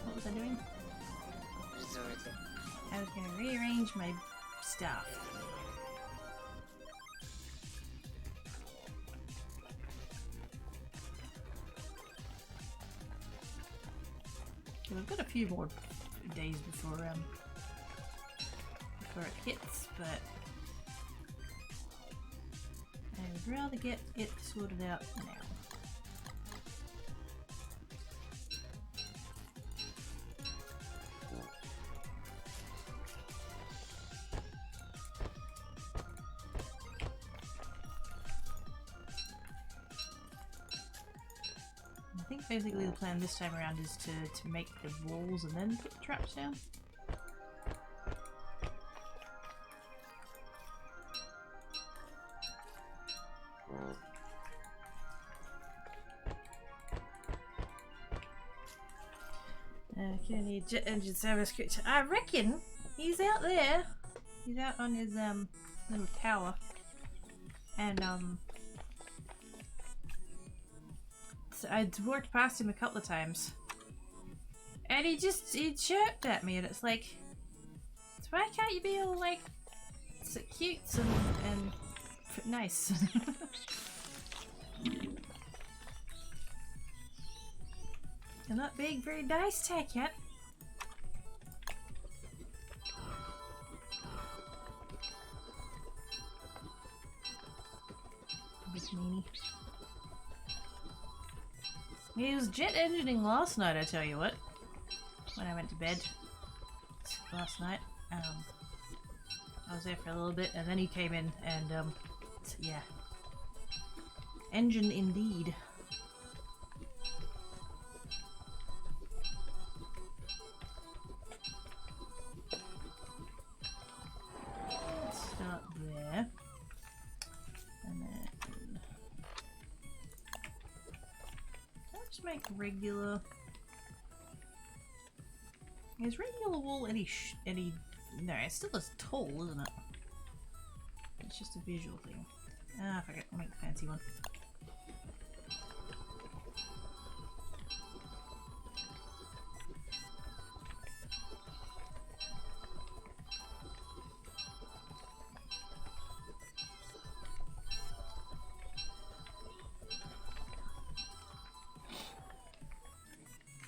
What was I doing? I was going to rearrange my stuff. We've got a few more days before it hits, but I would rather get it sorted out now. I think basically the plan this time around is to make the walls and then put the traps down. Okay, I need jet engine service creature. I reckon he's out there. He's out on his little tower. And so I'd walked past him a couple of times. And he chirped at me and it's like, why can't you be all like so cute and nice? You're not being very nice, Tech yet. Big meanie. He was jet engineering last night, I tell you what. When I went to bed last night. I was there for a little bit and then he came in and yeah. Engine indeed. Let's start there. And then I'll just make regular. Is regular wool any no, it's still as tall, isn't it? It's just a visual thing. Ah, fuck it, I'll make the fancy one.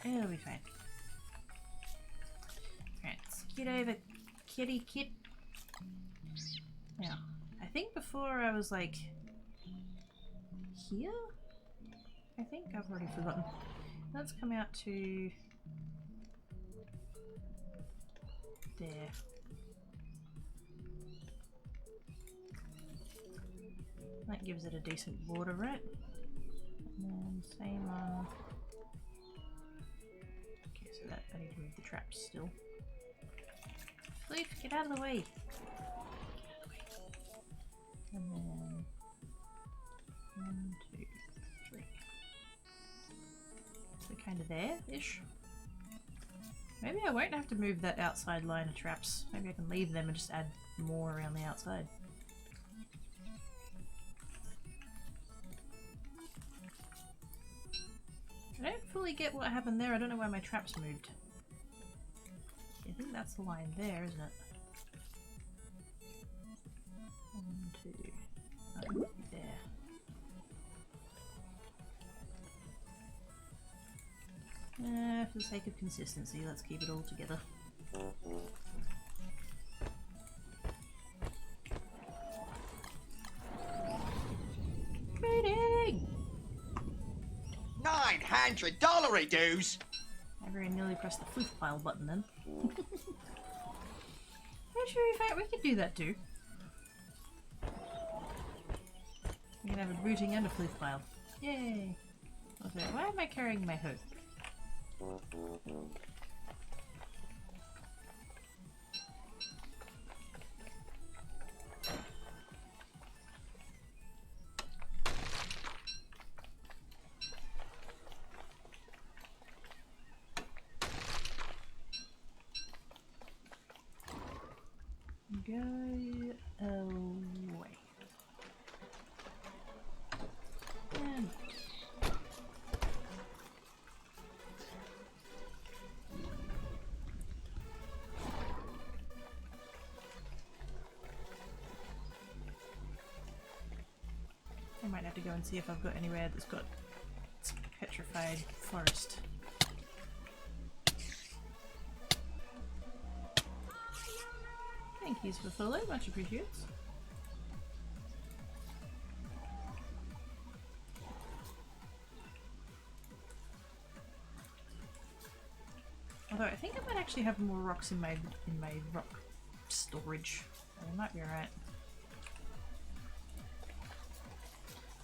It'll be fine. Alright, let's get over kitty kit. Now, I think before I was like here? I think I've already forgotten. Let's come out to there. That gives it a decent border, right? And then same on. Okay, so that I need to move the traps still. Please get out of the way. And then 1, 2, 3. So kind of there-ish. Maybe I won't have to move that outside line of traps. Maybe I can leave them and just add more around the outside. I don't fully get what happened there. I don't know why my traps moved. I think that's the line there, isn't it? 1, 2. Oh, there. For the sake of consistency, let's keep it all together. $900 dues. I'm very nearly pressed the floof pile button then. I'm sure we could do that too. We can have a booting and a floof pile. Yay! Okay, why am I carrying my hoe? Go away. And I might have to go and see if I've got anywhere that's got petrified forest. Thank you for the follow, much appreciated. Although I think I might actually have more rocks in my rock storage. I might be alright.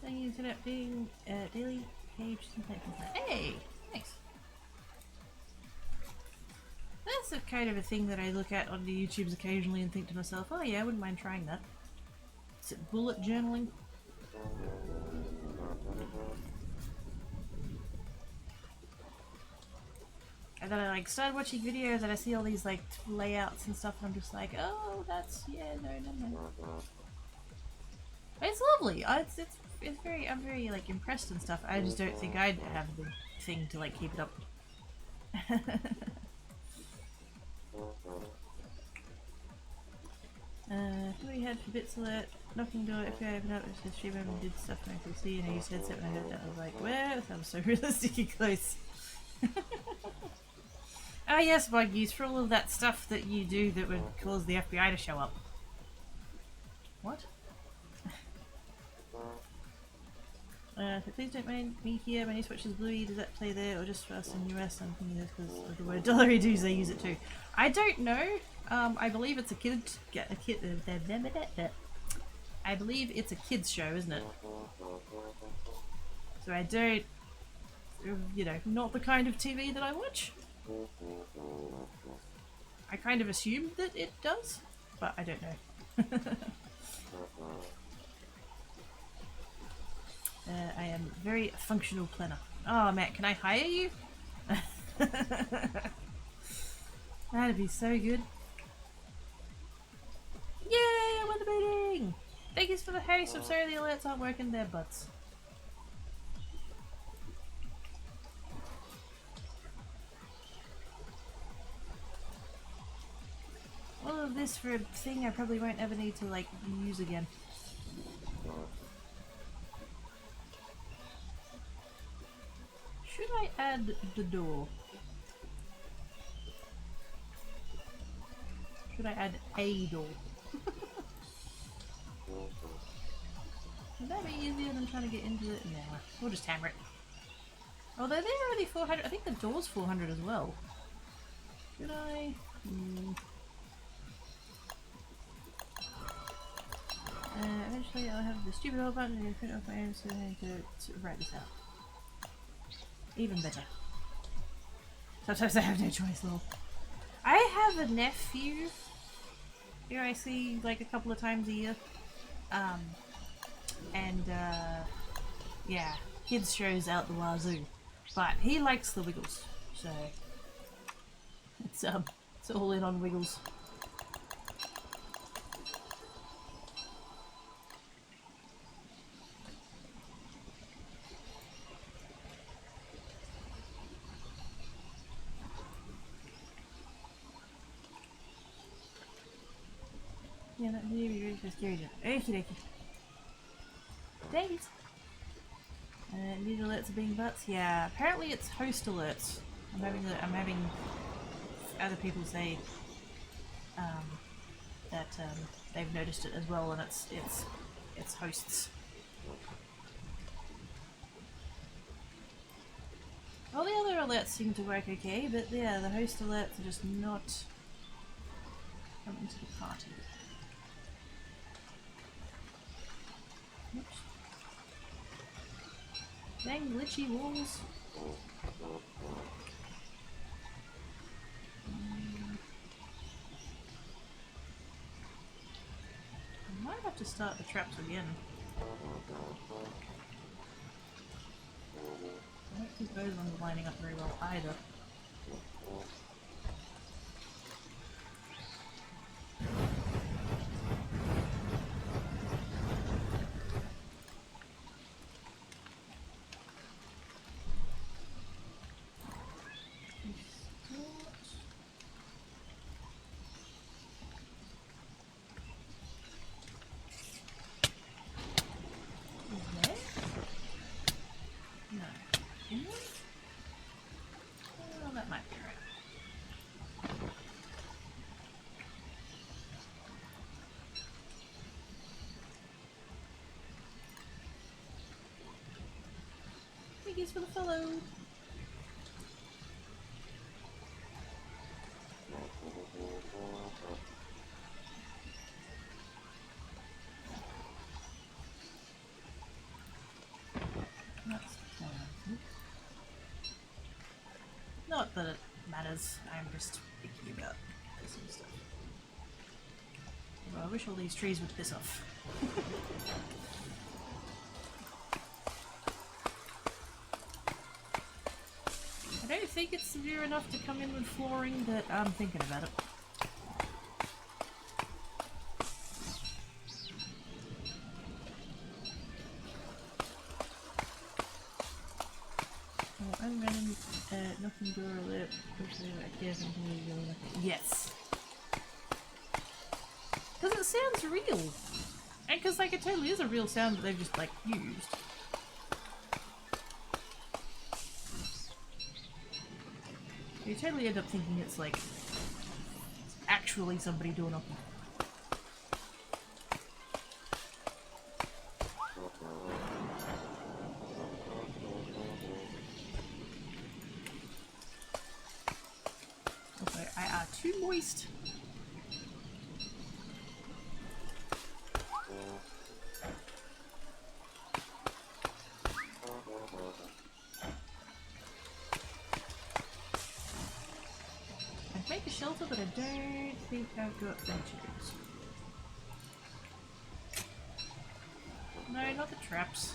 Thank you for that being daily page. Hey! Thanks. That's a kind of a thing that I look at on the YouTubes occasionally and think to myself, oh yeah, I wouldn't mind trying that. Is it bullet journaling? And then I like started watching videos and I see all these like layouts and stuff and I'm just like, oh, that's, yeah, no. It's lovely. It's very, I'm very like impressed and stuff. I just don't think I'd have the thing to like keep it up. Who we had for bits alert, knocking door, if I open up, it says she and did stuff to make see, and I used headset when I heard that. I was like, well, that was so realistically close. Oh yes, bug use for all of that stuff that you do that would cause the FBI to show up. What? So please don't mind me here, my new switch is bluey, does that play there or just for us in US? I'm thinking this because of the word dollary dues, they use it too. I don't know, I believe it's a I believe it's a kids show, isn't it? So I don't, you know, not the kind of TV that I watch. I kind of assume that it does, but I don't know. I am a very functional planner. Oh, Matt, can I hire you? That'd be so good. Yay, I won the meeting! Thank you for the host. I'm sorry the alerts aren't working their butts. All of this for a thing I probably won't ever need to like use again. Should I add the door? Should I add a door? Would that be easier than trying to get into it? Nah, we'll just hammer it. Although they're already 400, I think the door's 400 as well. Should I? Eventually I'll have the stupid old button and print off my own so I need to write this out. Even better. Sometimes I have no choice, lol. I have a nephew who I see like a couple of times a year. Yeah, kids shows out the wazoo. But he likes the Wiggles, so it's all in on Wiggles. Yeah, that video be really so scary. Okie dokie. Thanks! These alerts are being butts? Yeah, apparently it's host alerts. I'm having other people say that they've noticed it as well, and it's hosts. All the other alerts seem to work okay, but yeah, the host alerts are just not coming to the party. Oops. Dang glitchy walls. I might have to start the traps again. I don't think those ones are lining up very well either. No. In there? Well, that might be right. Thank you for the follow. That's fine. Not that it matters, I'm just thinking about this and stuff. Well, I wish all these trees would piss off. I don't think it's severe enough to come in with flooring, but I'm thinking about it. Oh, I'm running knocking door alert. Yes! Because it sounds real! And because like it totally is a real sound that they've just like used. You totally end up thinking it's like actually somebody doing a okay, I are too moist. I'd make a shelter, but I don't think I've got benches. No, not the traps.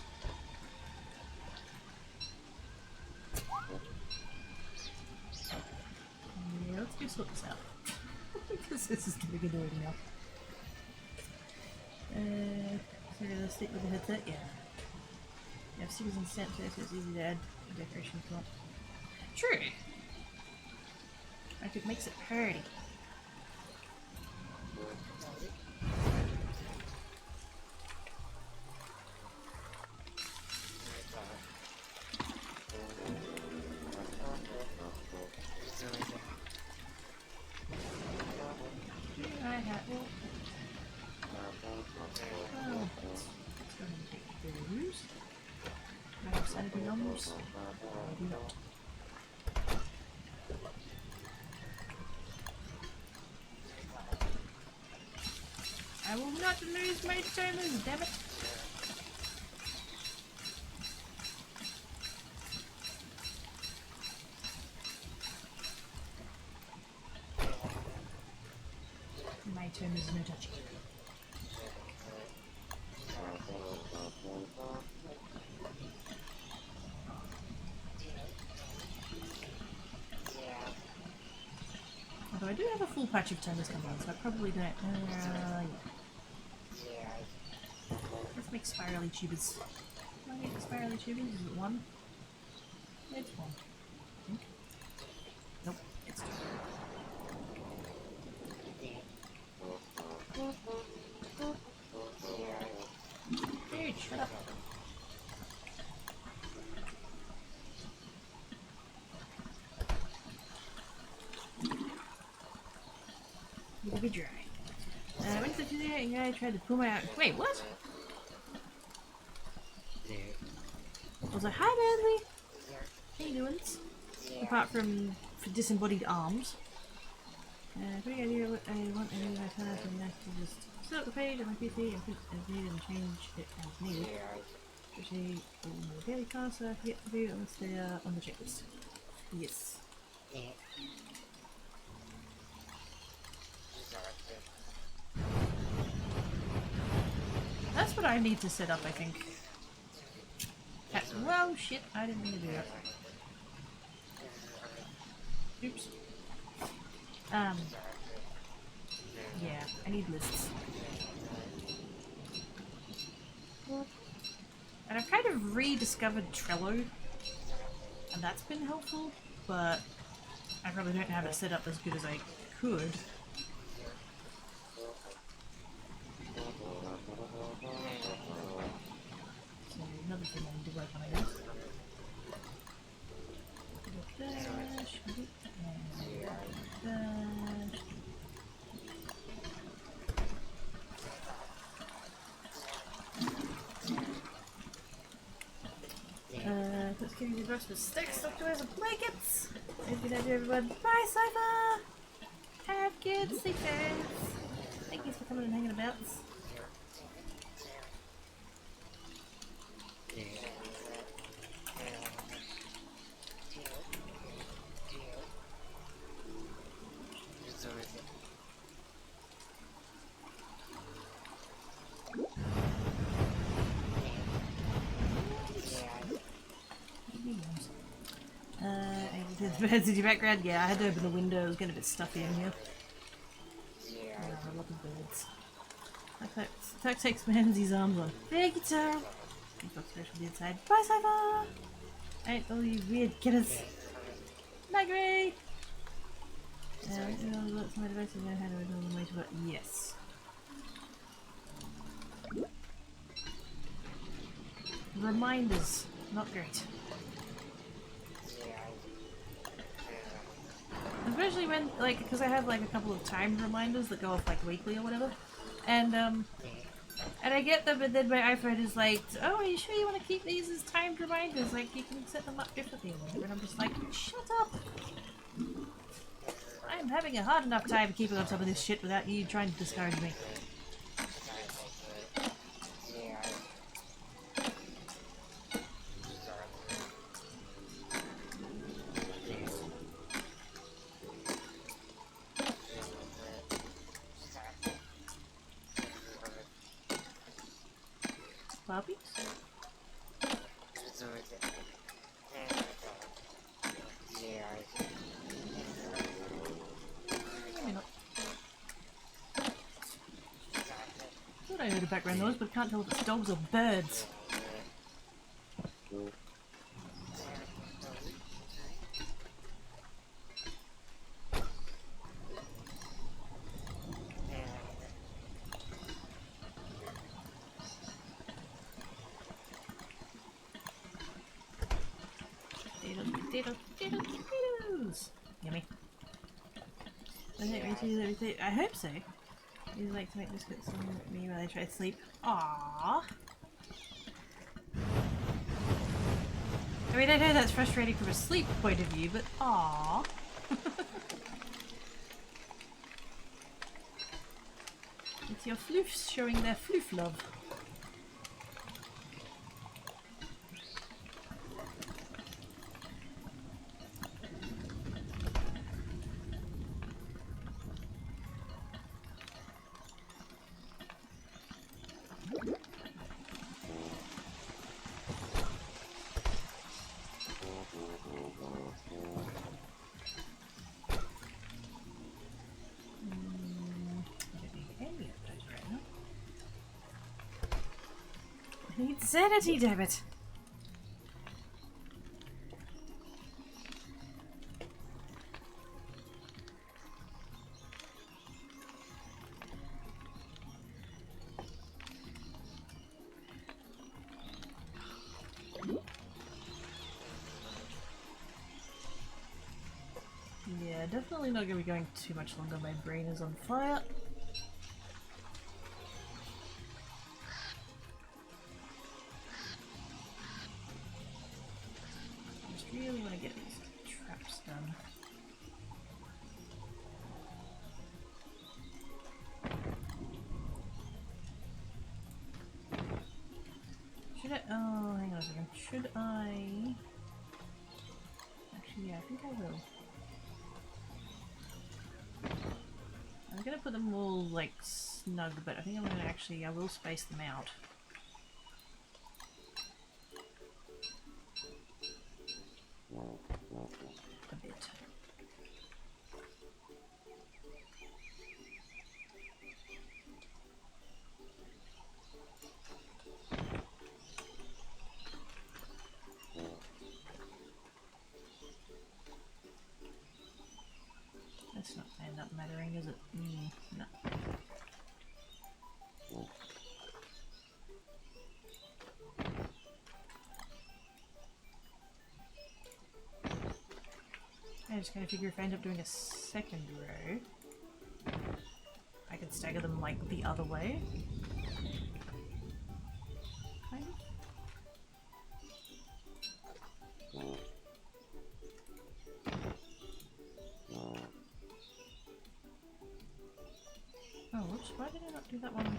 Yeah, let's go sort this out. Because this is getting annoying now. So let's stick with the headset, yeah. You have stickers and sensors, so it's easy to add decoration if you want. True! Like it makes it pretty. I have it. Oh, let's go ahead and take those. Do I have sanity numbers? I do not. I will not lose my sermons, damn it! My turn is no touching. Although I do have a full patch of tenders coming on, so I probably don't. Yeah. Let's make spirally tubers. Can I make spirally tubers? Is it one? It's one. I think. Nope, it's two. Dude, shut up. It'll be dry. I went to the video and I tried to pull my out. Wait, what? I was like, hi, Manly. How you doing? Apart from for disembodied arms. Quick idea what I want to do my time from that to just set up the page on my PC and put it as needed and change it as needed. Especially on the daily tasks I forget to do unless they are on the checklist. Yes. That's what I need to set up, I think. Well, shit, I didn't mean to do that. Oops. Yeah, I need lists. And I've kind of rediscovered Trello, and that's been helpful, but I probably don't have it set up as good as I could. So another thing I need to work on, I guess. Dash, and dash. Let's give you the brush with sticks, softwares, and blankets. Thank you, everyone. Bye, Cypher! Have good sleepers! Thank you for coming and hanging about. The birds in your background? Yeah, I had to open the window, it was getting a bit stuffy in here. I love the birds. Tuck takes Manzy's arms on. Thank you, Tara! You've got special inside. Bye, Cypher! Ain't all you weird killers. Bye, Gray! Lots of my devices know how to resolve the way to work. Yes. Reminders. Not great. Especially when, like, because I have, like, a couple of timed reminders that go off, like, weekly or whatever. And I get them, and then my iPhone is like, oh, are you sure you want to keep these as timed reminders? Like, you can set them up differently or whatever. And I'm just like, shut up! I'm having a hard enough time keeping on top of this shit without you trying to discourage me. Puppies? Maybe not. Thought I heard a background noise, but can't tell if it's dogs or birds. Potatoes! Yummy. I hope so. You'd like to make biscuits on me while I try to sleep. Aww. I mean, I know that's frustrating from a sleep point of view, but aww. It's your floofs showing their floof love. I need sanity, damn it! Yeah, definitely not gonna be going too much longer. My brain is on fire. Really want Should I? Oh, hang on a second. Should I? Actually, yeah, I think I will. I'm gonna put them all like snug, but I think I'm gonna actually, I will space them out. A bit. That's not end up mattering, is it? No. I'm just gonna figure if I end up doing a second row, I can stagger them like the other way. Kind of. Oh, whoops, why did I not do that one?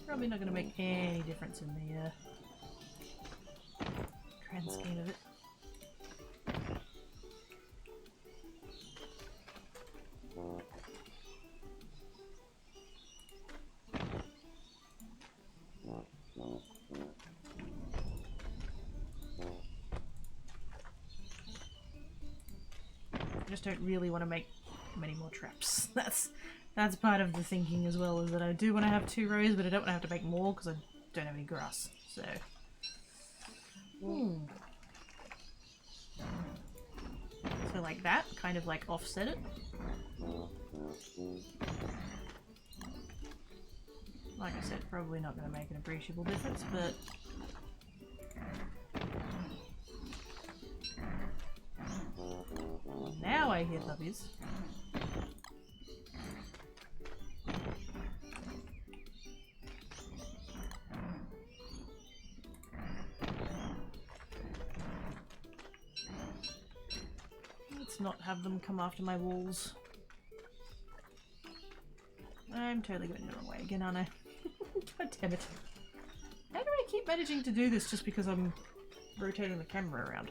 Probably not going to make any difference in the grand scheme of it. I just don't really want to make many more traps. That's part of the thinking as well, is that I do want to have 2 rows, but I don't want to have to make more because I don't have any grass. So, so like that, kind of like offset it. Like I said, probably not going to make an appreciable difference, but now I hear puppies. Let's not have them come after my walls. I'm totally going the wrong way again, aren't I? God damn it. How do I keep managing to do this just because I'm rotating the camera around?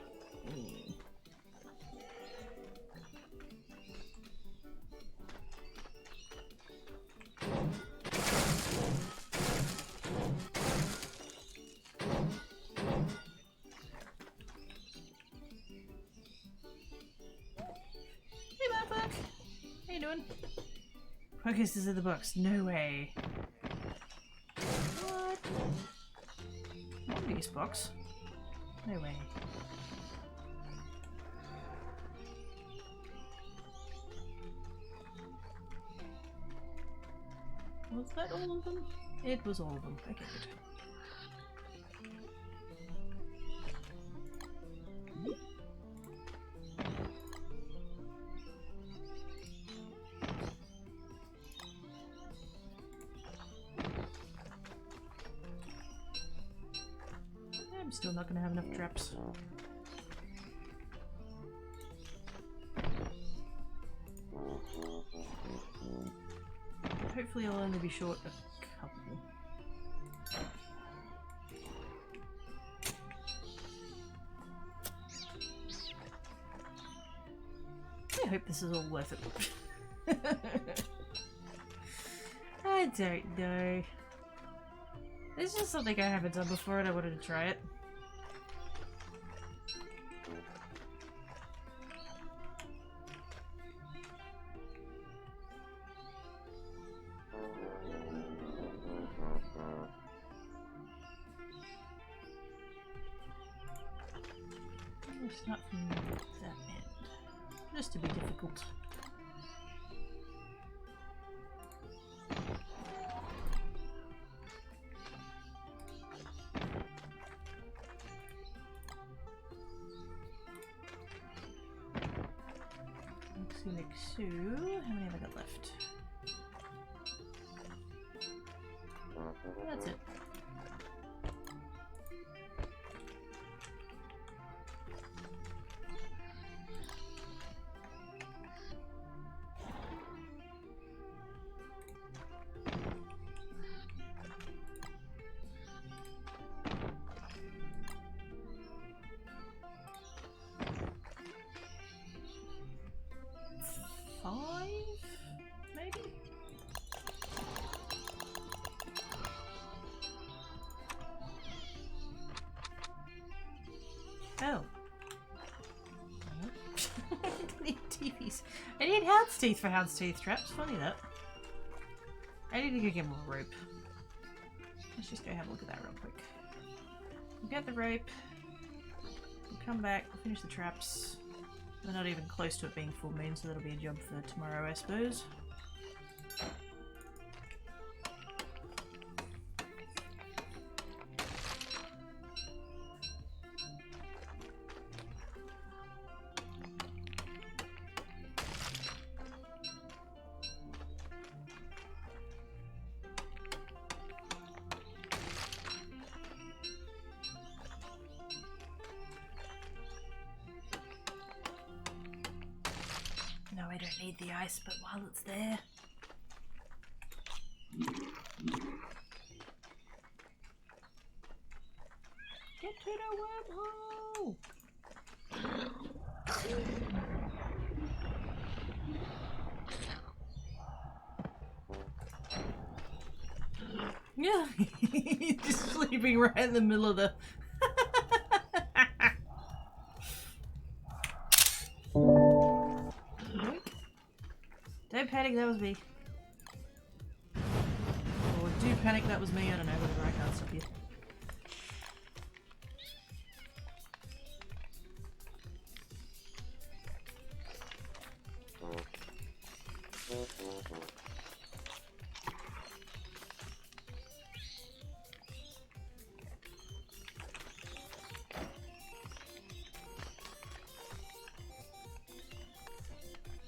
Hey, Motherfuck! How you doing? Focus is in the box. No way. What? One piece box? No way. Was that all of them? It was all of them. Okay, good. I'm still not going to have enough traps. Hopefully I'll only be short a couple. I hope this is all worth it. I don't know. It's just something I haven't done before and I wanted to try it. Start from that end, just to be difficult. Like so, how many have I got left? That's it. Oh. I need TVs. I need hound's teeth for hound's teeth traps. Funny that. I need to go get more rope. Let's just go have a look at that real quick. We'll get the rope. We'll come back. We'll finish the traps. We're not even close to it being full moon, so that'll be a job for tomorrow, I suppose. No, I don't need the ice, but while it's there... Get to the wormhole! Yeah, he's just sleeping right in the middle of the... Don't panic, that was me. Or do panic, that was me, I don't know, whatever, I can't stop you.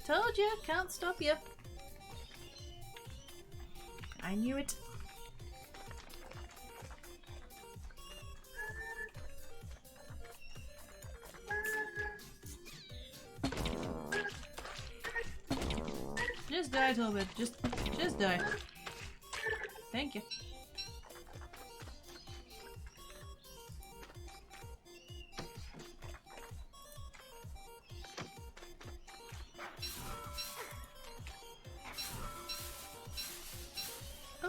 Told you, can't stop you. I knew it. Just die, Tolbert. Just die. Thank you. I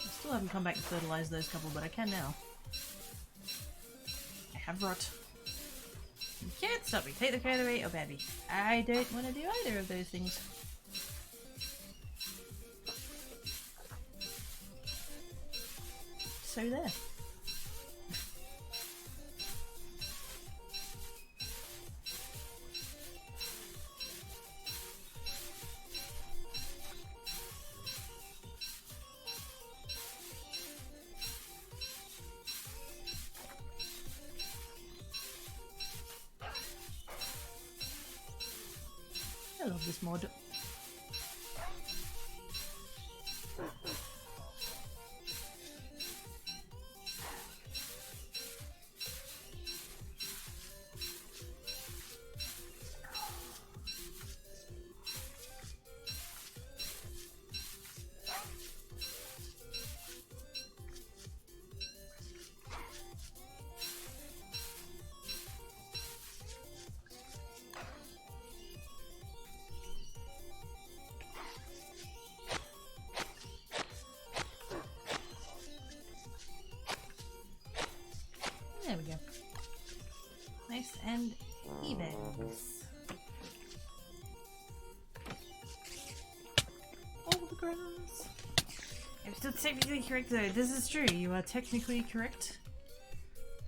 still haven't come back and fertilized those couple, but I can now. I have rot. You can't stop me. Take the crowd away or bad me. I don't want to do either of those things. So there. I love this mod. There we go. Nice and even. All the grass. I'm still technically correct though. This is true. You are technically correct.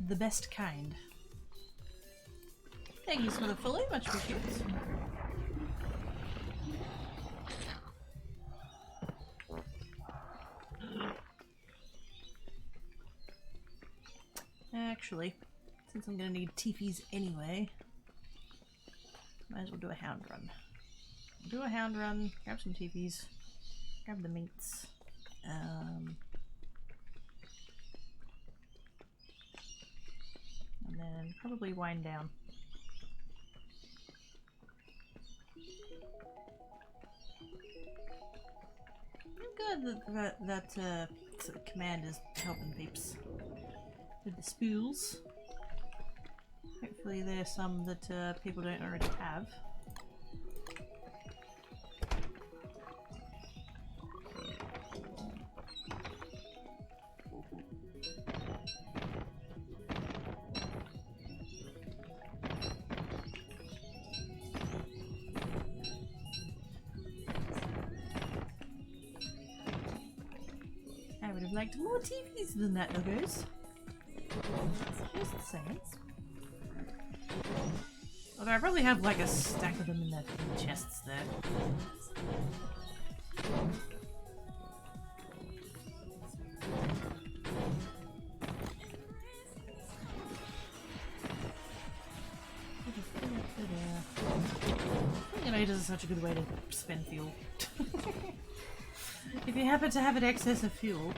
The best kind. Thank you for the follow. Much appreciated. Actually, since I'm gonna need teepees anyway, might as well do a hound run. Do a hound run, grab some teepees, grab the meats, and then probably wind down. I'm good that command is helping peeps with the spools. Hopefully there's some that people don't already have. liked more TVs than that, Uggos. Just saying. Although I probably have like a stack of them in the chests there. Generators is such a good way to spend fuel. If you happen to have an excess of fuel,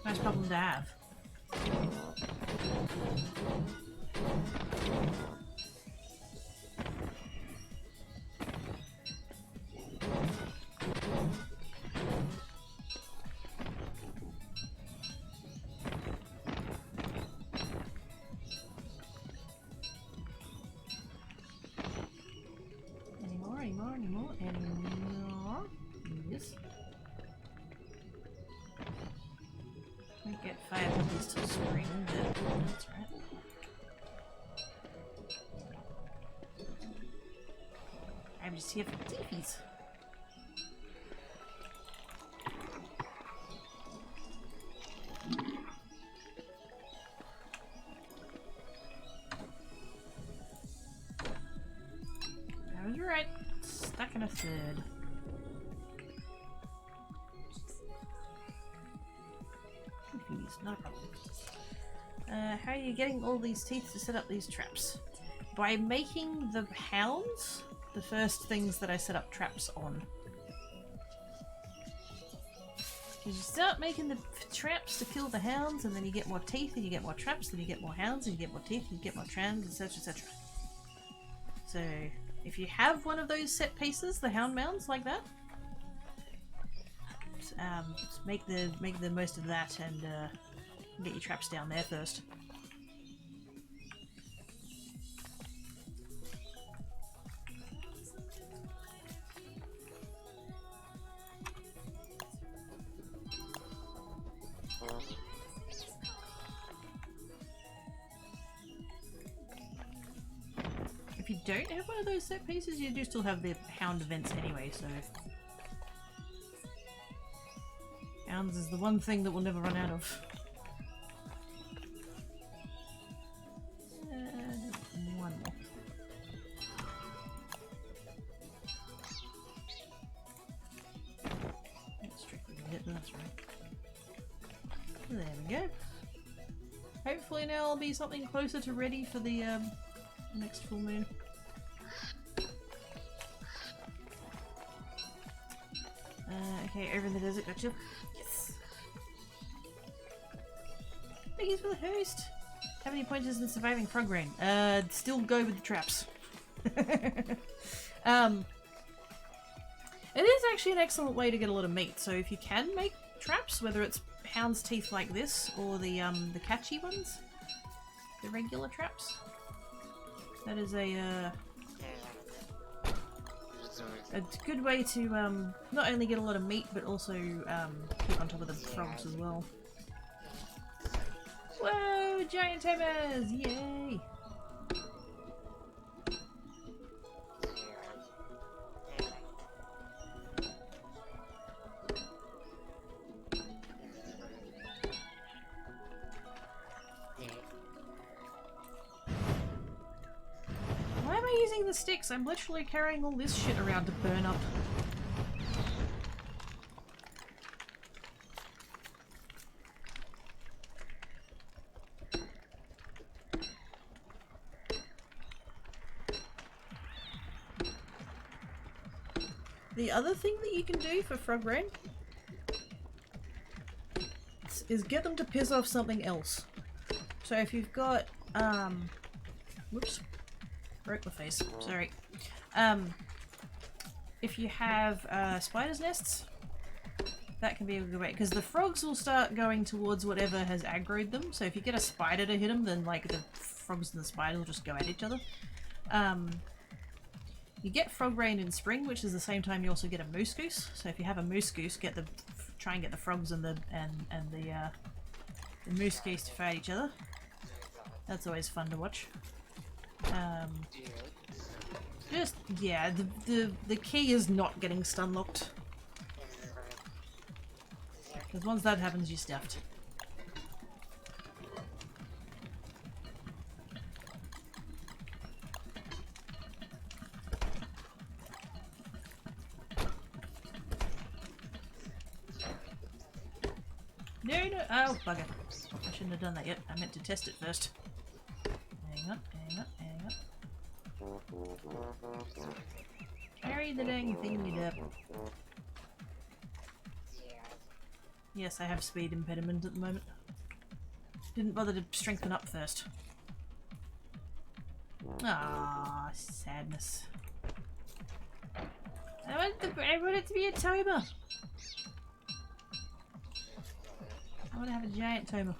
nice problem to have. Anymore. Yes. Might get 5 of these till spring, but that's right. I'm just here for the TVs. I was right. Stuck in a third. Confused, not a problem. How are you getting all these teeth to set up these traps? By making the hounds the first things that I set up traps on. Because you start making the traps to kill the hounds, and then you get more teeth, and you get more traps, then you get more hounds, and you get more teeth, and you get more trams, etc, etc. So, if you have one of those set pieces, the hound mounds like that, make the most of that and get your traps down there first. If you don't have one of those set pieces, you do still have the hound events anyway, so... Hounds is the one thing that we'll never run out of. One more. That's strictly a hit, that's right. There we go. Hopefully now I'll be something closer to ready for the next full moon. Okay, over in the desert, gotcha. Yes! Thank you for the host! How many pointers in surviving frog rain? Still go with the traps. It is actually an excellent way to get a lot of meat, so if you can make traps, whether it's hound's teeth like this, or the catchy ones, the regular traps, that is a good way to not only get a lot of meat, but also keep on top of the frogs as well. Whoa! Giant hammers! Yay! Why am I using the sticks? I'm literally carrying all this shit around to burn up. The other thing that you can do for frog rain is get them to piss off something else. So if you've got whoops, broke my face, sorry. If you have spiders' nests, that can be a good way, because the frogs will start going towards whatever has aggroed them. So if you get a spider to hit them, then like the frogs and the spiders will just go at each other. You get frog rain in spring, which is the same time you also get a moose goose. So if you have a moose goose, try and get the frogs and the moose geese to fight each other. That's always fun to watch. Just yeah, the key is not getting stun locked. Because once that happens, you're stuffed. No, no. Oh, bugger. I shouldn't have done that yet. I meant to test it first. Hang on, hang on, hang on. Carry the dang thing up. Yes, I have speed impediment at the moment. Didn't bother to strengthen up first. Ah, sadness. I want it to be a Toma. I want to have a giant Toma.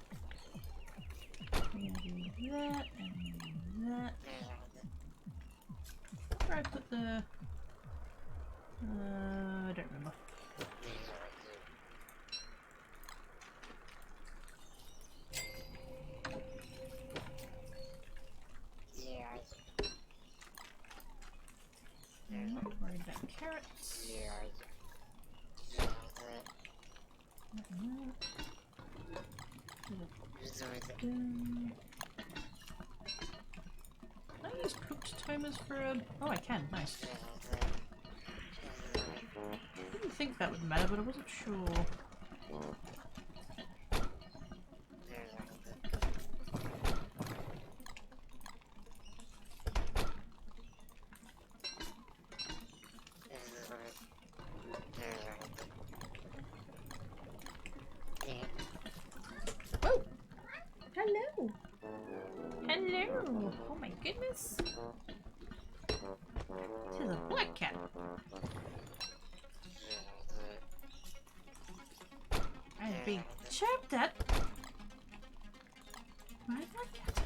I'm gonna do that and that. Where I put the... I don't remember. Not worried about carrots. Can I use cooked tomas for a... Oh, I can. Nice. I didn't think that would matter, but I wasn't sure. Oh! Hello! Hello! Oh my goodness! This is a black cat. I'm being chirped at by a black cat.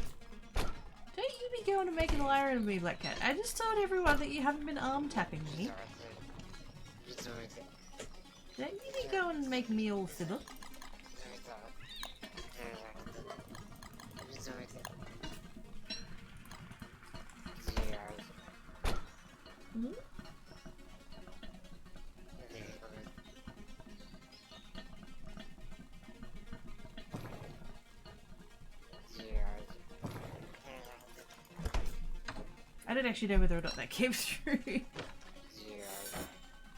Don't you be going to make an liar of me, black cat. I just told everyone that you haven't been arm tapping me. Don't you be going and make me all fibber. Hmm? I don't actually know whether or not that came through.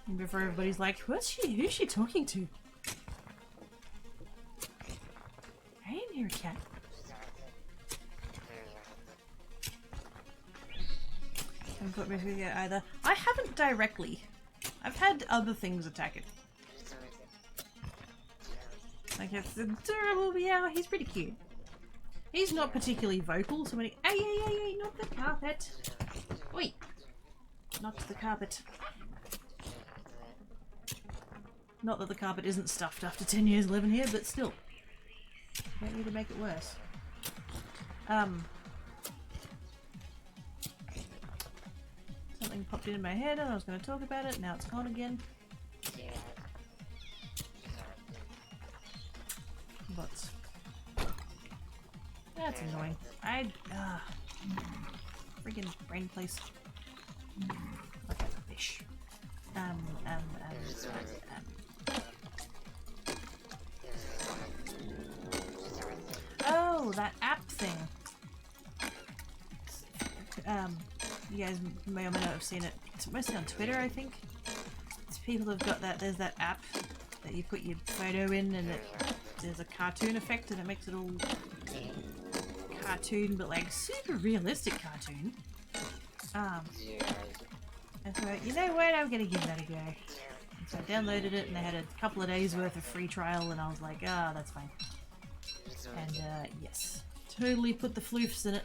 And before everybody's like, who's she talking to? I didn't hear a cat. I haven't put me yet either. I haven't directly. I've had other things attack it. Like it's adorable meow, he's pretty cute. He's not particularly vocal, so when he... Ay, ay, ay, ay, not the carpet! Oi! Not the carpet. Not that the carpet isn't stuffed after 10 years living here, but still. Don't need to make it worse. Something popped into my head and I was going to talk about it, now it's gone again. But... That's annoying. Friggin' brain place. Okay, fish. Oh, that app thing. You guys may or may not have seen it. It's mostly on Twitter, I think. It's people have got that. There's that app that you put your photo in, and there's a cartoon effect, and it makes it all cartoon, but like super realistic cartoon. And so you know what? I'm gonna give that a go. And so I downloaded it, and they had a couple of days worth of free trial, and I was like, ah, that's fine. And yes, totally put the floofs in it.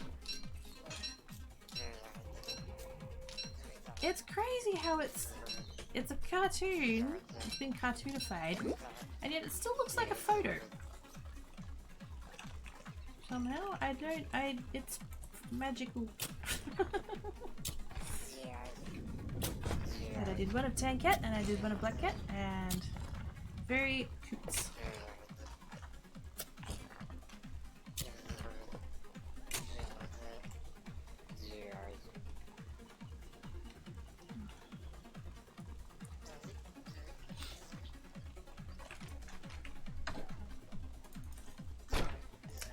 It's crazy how it's a cartoon. It's been cartoonified, and yet it still looks like a photo. Somehow, it's magical. And I did one of Tan Cat, and I did one of Black Cat, and very cute.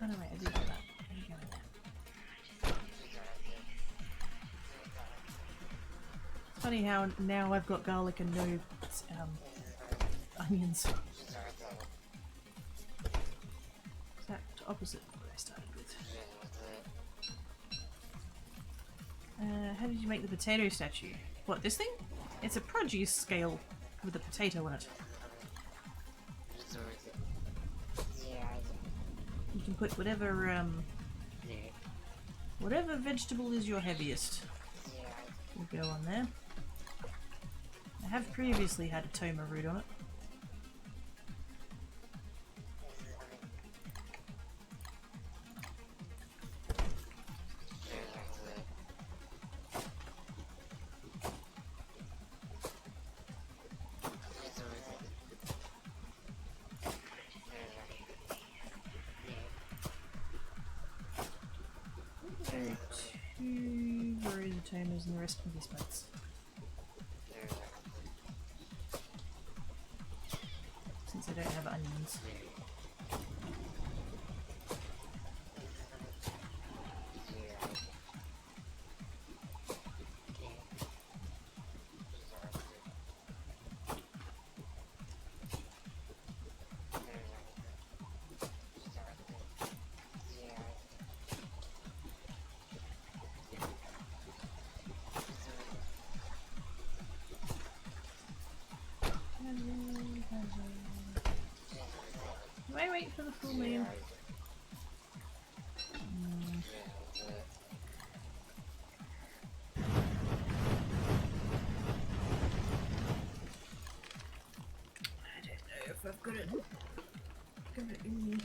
Oh no, wait, I did do that. There you go. It's funny how now I've got garlic and no onions. Exact opposite of what I started with. How did you make the potato statue? What, this thing? It's a produce scale with a potato on it. You can put whatever whatever vegetable is your heaviest will go on there. I have previously had a toma root on it. So 2 rows of tomas and the rest can be spuds. Since I don't have onions. Do I wait for the full moon? I don't know if I've got it in me.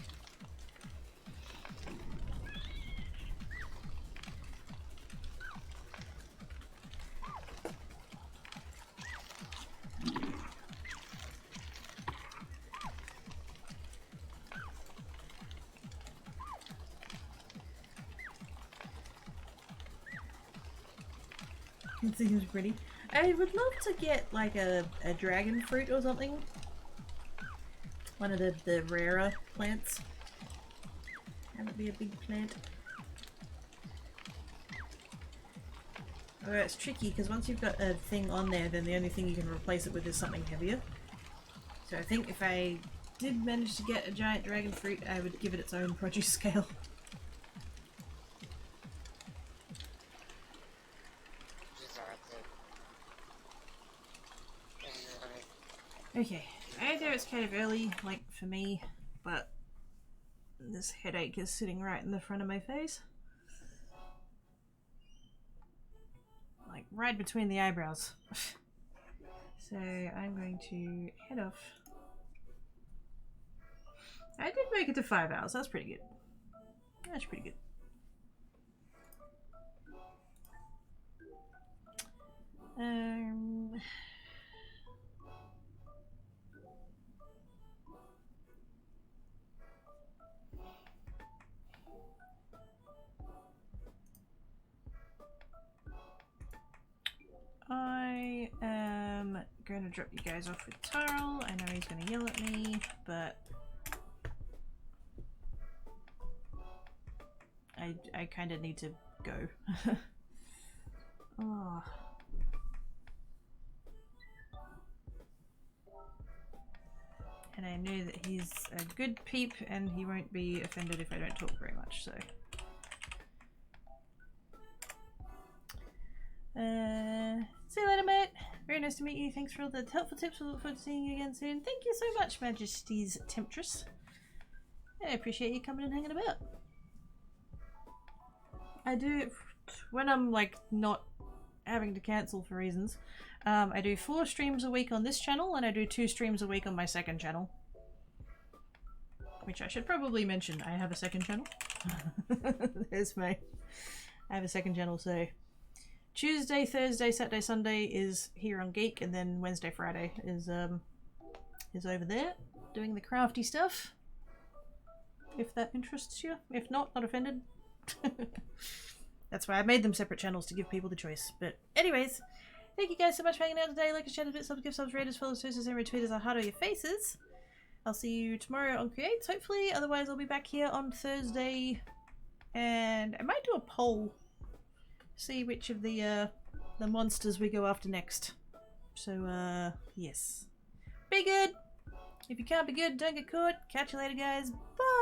It seems pretty. I would love to get like a dragon fruit or something. One of the rarer plants. Have it be a big plant. Although it's tricky because once you've got a thing on there, then the only thing you can replace it with is something heavier. So I think if I did manage to get a giant dragon fruit, I would give it its own produce scale. Okay, I know it's kind of early, like, for me, but this headache is sitting right in the front of my face. Like, right between the eyebrows. So, I'm going to head off. I did make it to 5 hours, that's pretty good. That's pretty good. I am going to drop you guys off with Tarl. I know he's going to yell at me, but I kind of need to go. Oh. And I know that he's a good peep and he won't be offended if I don't talk very much, so. See you later, mate. Very nice to meet you. Thanks for all the helpful tips. We look forward to seeing you again soon. Thank you so much, Majesty's Temptress. I appreciate you coming and hanging about. I do, when I'm like not having to cancel for reasons, I do 4 streams a week on this channel and I do 2 streams a week on my second channel. Which I should probably mention, I have a second channel. There's my... I have a second channel, so... Tuesday, Thursday, Saturday, Sunday is here on Geek, and then Wednesday, Friday is over there doing the crafty stuff. If that interests you. If not offended. That's why I made them separate channels to give people the choice. But anyways, thank you guys so much for hanging out today. Like, share, bit, subs, give subs, raiders, follow, sources, and retweeters. I'll heart all your faces. I'll see you tomorrow on Creates, hopefully. Otherwise, I'll be back here on Thursday. And I might do a poll. See which of the monsters we go after next. So, yes. Be good! If you can't be good, don't get caught. Catch you later, guys. Bye!